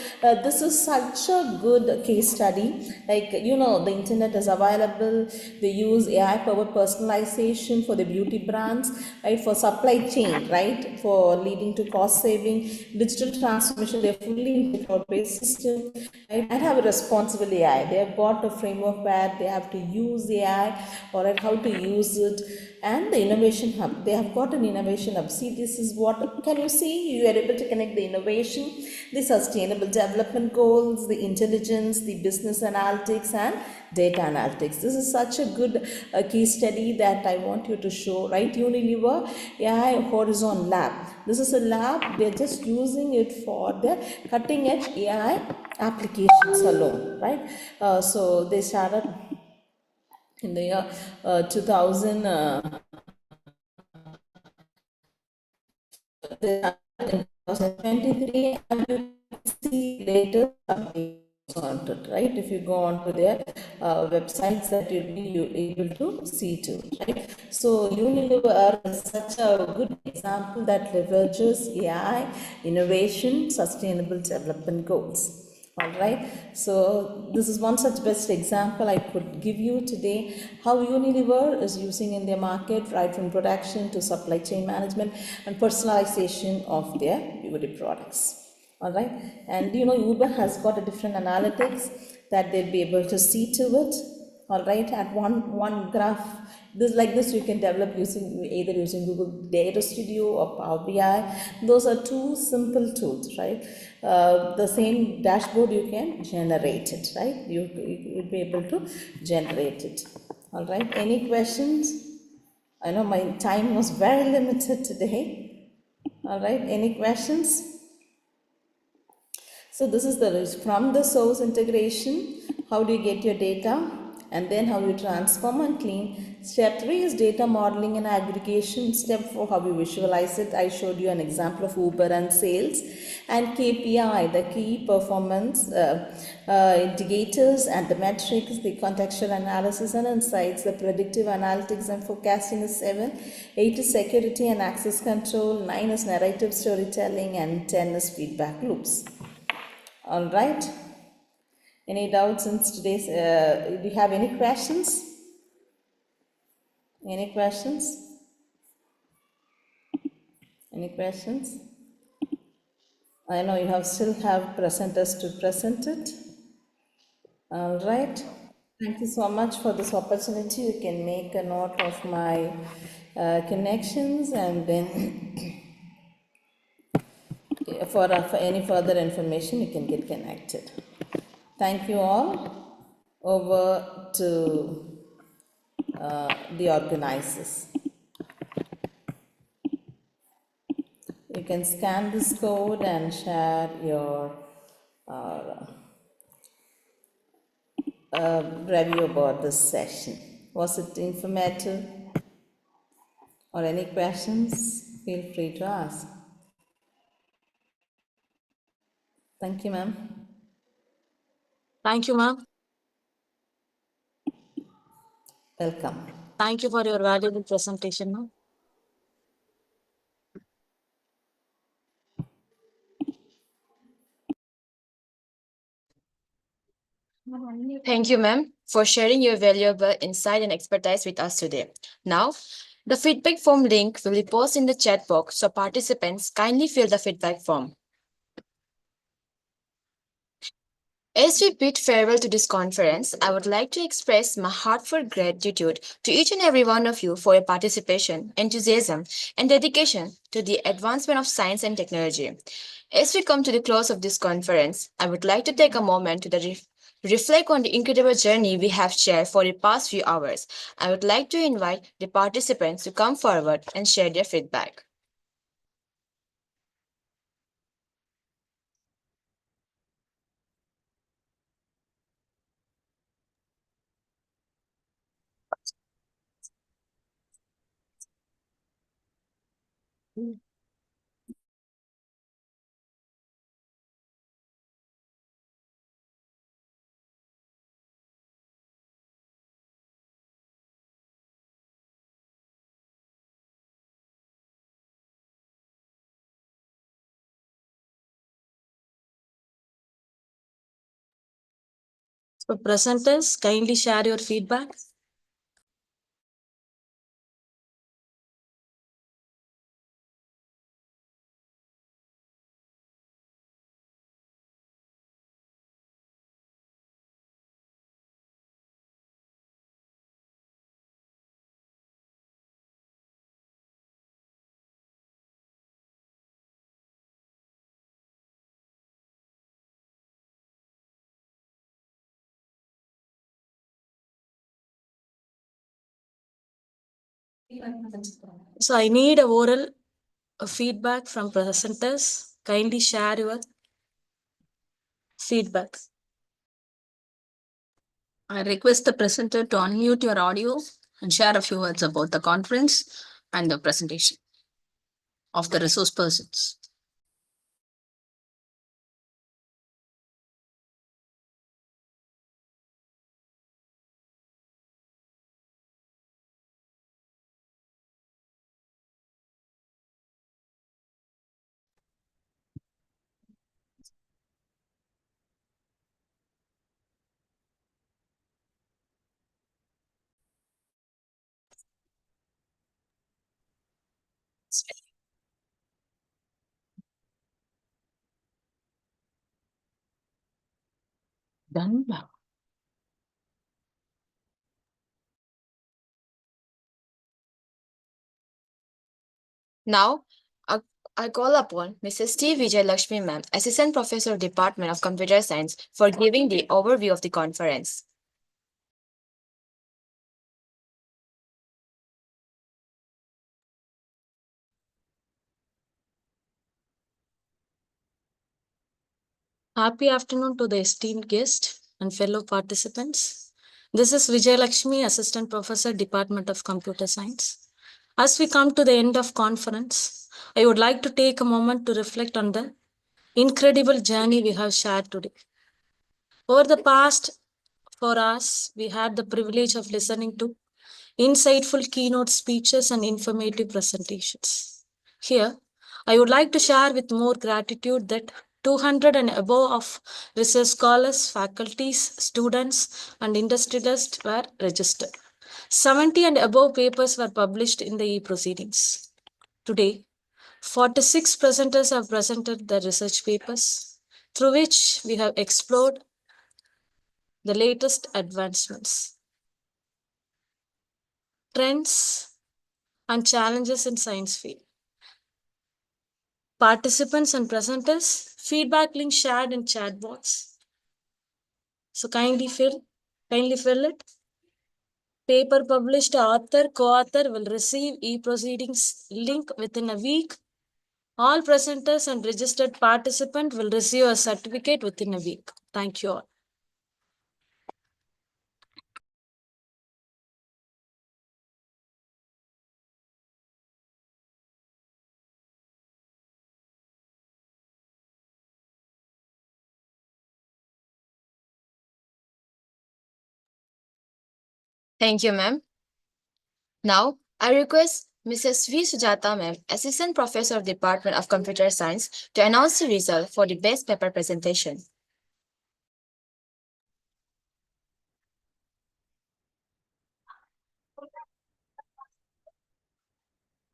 This is such a good case study. Like, the internet is available. They use AI powered personalization for the beauty brands, right? For supply chain, right? For leading to cost saving, digital transformation. They're fully into cloud-based system, right? And have a responsible AI. They have got a framework where they have to use AI, or how to use it. And the innovation hub, they have got an innovation hub. See, this is what, can you see? You are able to connect the innovation, the sustainable development goals, the intelligence, the business analytics, and data analytics. This is such a good case study that I want you to show, right? Unilever AI Horizon Lab. This is a lab, they're just using it for their cutting edge AI applications alone, right? So they started in the year 2023, and you see later on it, right? If you go on to their websites, that you'll be able to see too, right? So Unilever is such a good example that leverages AI, innovation, sustainable development goals. All right, so this is one such best example I could give you today, how Unilever is using in their market, right from production to supply chain management and personalization of their beauty products. All right, and Uber has got a different analytics that they'll be able to see to it. All right, at one graph, this you can develop either using Google Data Studio or Power BI. Those are two simple tools, right? The same dashboard you can generate it, right? You'll be able to generate it. All right, any questions? I know my time was very limited today. All right, any questions? So this is from the source integration, how do you get your data, and then how you transform and clean. Step 3 is data modeling and aggregation. Step 4, how you visualize it. I showed you an example of Uber and sales. And KPI, the key performance indicators and the metrics, the contextual analysis and insights, the predictive analytics and forecasting is 7. 8 is security and access control. 9 is narrative storytelling, and 10 is feedback loops. All right. Any doubts in today's, do you have any questions? Any questions? Any questions? I know you still have presenters to present it. All right. Thank you so much for this opportunity. You can make a note of my connections, and then for any further information you can get connected. Thank you all. Over to the organizers. You can scan this code and share your review about this session. Was it informative? Or any questions? Feel free to ask. Thank you, ma'am. Thank you, ma'am. Welcome. Thank you for your valuable presentation, ma'am. Thank you, ma'am, for sharing your valuable insight and expertise with us today. Now, the feedback form link will be posted in the chat box, so participants kindly fill the feedback form. As we bid farewell to this conference, I would like to express my heartfelt gratitude to each and every one of you for your participation, enthusiasm, and dedication to the advancement of science and technology. As we come to the close of this conference, I would like to take a moment to reflect on the incredible journey we have shared for the past few hours. I would like to invite the participants to come forward and share their feedback. So presenters, kindly share your feedback. So I need a oral feedback from presenters. Kindly share your feedback. I request the presenter to unmute your audio and share a few words about the conference and the presentation of the resource persons. Done. Now, I call upon Mrs. T. Vijay Lakshmi Ma'am, Assistant Professor, Department of Computer Science, for giving the overview of the conference. Happy afternoon to the esteemed guest and fellow participants. This is Vijay Lakshmi, Assistant Professor, Department of Computer Science. As we come to the end of conference, I would like to take a moment to reflect on the incredible journey we have shared today. Over the past 4 hours, we had the privilege of listening to insightful keynote speeches and informative presentations. Here, I would like to share with more gratitude that 200 and above of research scholars, faculties, students, and industrialists were registered. 70 and above papers were published in the e-proceedings. Today, 46 presenters have presented their research papers, through which we have explored the latest advancements, trends, and challenges in science field. Participants and presenters, feedback link shared in chat box. So kindly fill it. Paper published author, co-author will receive e-proceedings link within a week. All presenters and registered participant will receive a certificate within a week. Thank you all. Thank you, ma'am. Now, I request Mrs. V. Sujata ma'am, Assistant Professor, Department of Computer Science, to announce the result for the best paper presentation.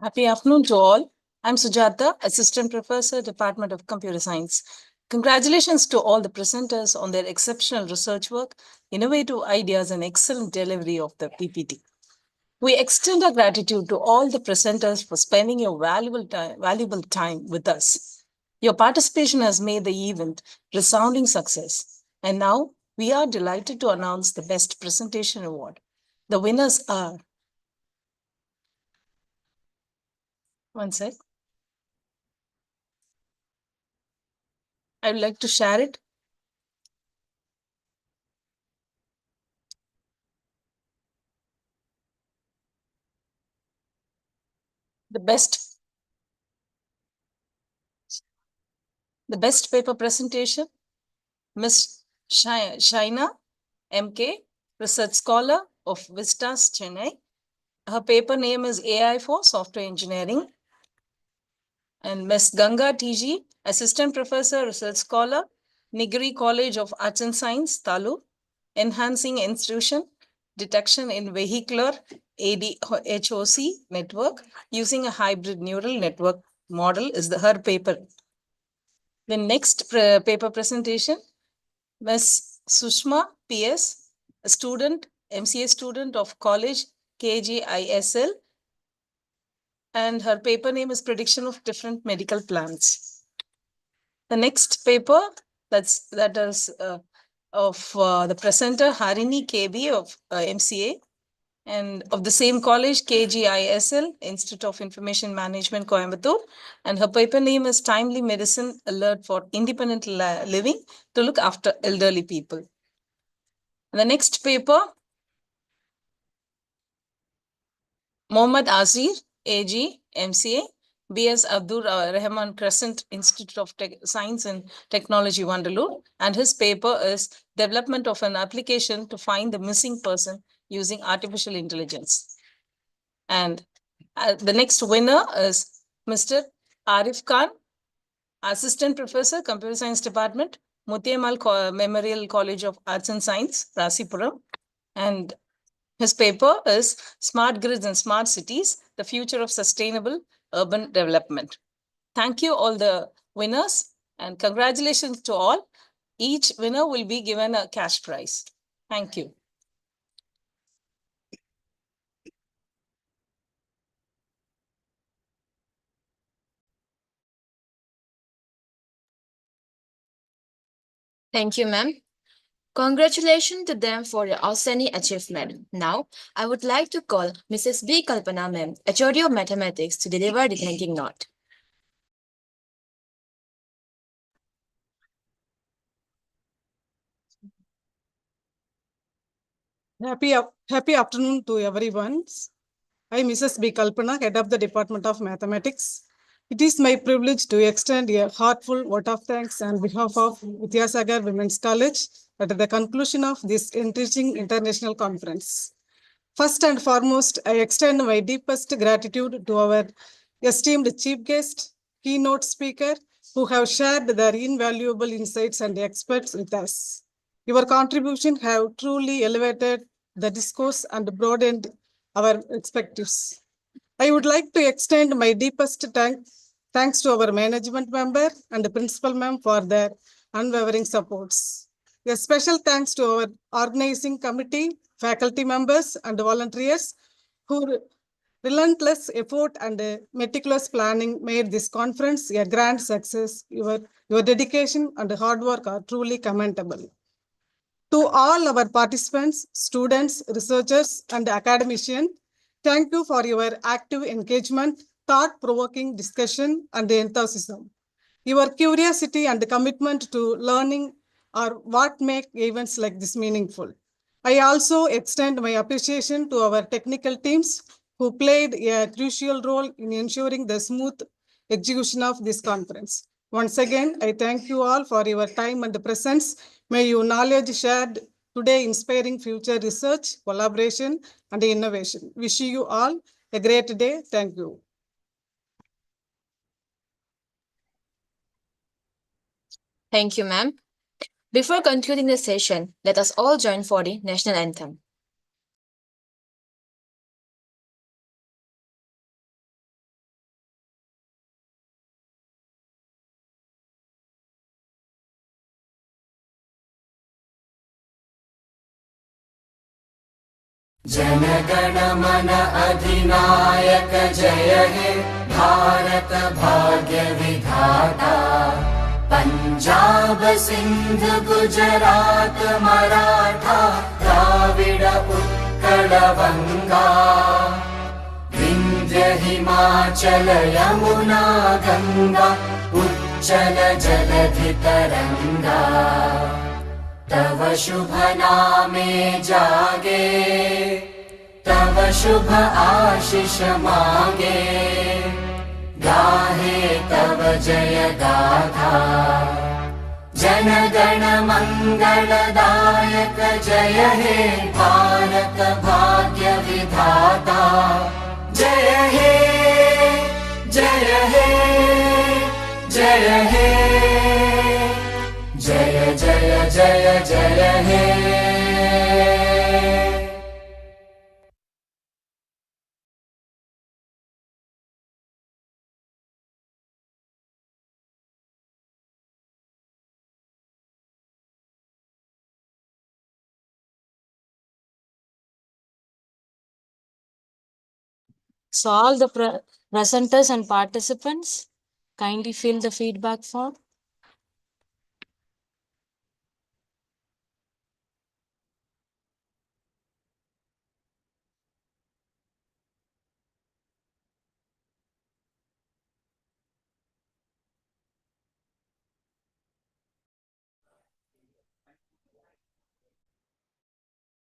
Happy afternoon to all. I'm Sujata, Assistant Professor, Department of Computer Science. Congratulations to all the presenters on their exceptional research work, innovative ideas, and excellent delivery of the PPT. We extend our gratitude to all the presenters for spending your valuable time with us. Your participation has made the event resounding success. And now we are delighted to announce the Best Presentation Award. The winners are, one sec. I would like to share it. The best paper presentation, Ms. Shaina MK, research scholar of Vistas, Chennai. Her paper name is AI for Software Engineering. And Ms. Ganga TG, Assistant Professor, Research Scholar, Nigri College of Arts and Science, Talu, Enhancing Institution, Detection in Vehicular ADHOC Network, using a hybrid neural network model is her paper. The next paper presentation, Ms. Sushma PS, a student, MCA student of College KGISL, and her paper name is Prediction of Different Medical Plants. The next paper that is of the presenter Harini KB of MCA, and of the same college KGISL, Institute of Information Management, Coimbatore, and her paper name is Timely Medicine Alert for Independent Living to Look After Elderly People. And the next paper, Mohammad Azir, AG, MCA, B.S. Abdur Rahman Crescent Institute of Science and Technology, Vandarlur, and his paper is Development of an Application to Find the Missing Person Using Artificial Intelligence. And the next winner is Mr. Arif Khan, Assistant Professor, Computer Science Department, Muthiamal Memorial College of Arts and Science, Rasipuram, and his paper is Smart Grids and Smart Cities, the Future of Sustainable urban development. Thank you all the winners and congratulations to all. Each winner will be given a cash prize. Thank you. Thank you, ma'am. Congratulations to them for your outstanding achievement. Now, I would like to call Mrs. B. Kalpana ma'am, HOD of Mathematics, to deliver the thanking note. Happy afternoon to everyone. I am Mrs. B. Kalpana, Head of the Department of Mathematics. It is my privilege to extend a heartfelt vote of thanks on behalf of Vidyasagar Women's College at the conclusion of this enriching international conference. First and foremost, I extend my deepest gratitude to our esteemed chief guest, keynote speaker, who have shared their invaluable insights and experts with us. Your contribution have truly elevated the discourse and broadened our perspectives. I would like to extend my deepest thanks to our management member and the principal ma'am for their unwavering supports. A special thanks to our organizing committee, faculty members, and volunteers who relentless effort and meticulous planning made this conference a grand success. Your dedication and hard work are truly commendable. To all our participants, students, researchers, and academicians, thank you for your active engagement, thought-provoking discussion, and enthusiasm. Your curiosity and commitment to learning are what make events like this meaningful. I also extend my appreciation to our technical teams who played a crucial role in ensuring the smooth execution of this conference. Once again, I thank you all for your time and presence. May your knowledge shared today inspiring future research, collaboration, and innovation. Wishing you all a great day. Thank you. Thank you, ma'am. Before concluding the session, let us all join for the national anthem. जनगण मन अधिनायक जय हे भारत भाग्य विधाता पंजाब सिंध गुजरात मराठा द्राविड उत्कल बंगा विंध्य हिमाचल यमुना गंगा उच्चल जलधि तरंगा तव शुभ नामे जागे तव शुभ आशीष मांगे गाहे तव जय गाथा जन गण मंगलदायक जय हे भारत भाग्य विधाता जय हे जय हे जय हे जय जय जय जय हे So all the presenters and participants kindly fill the feedback form.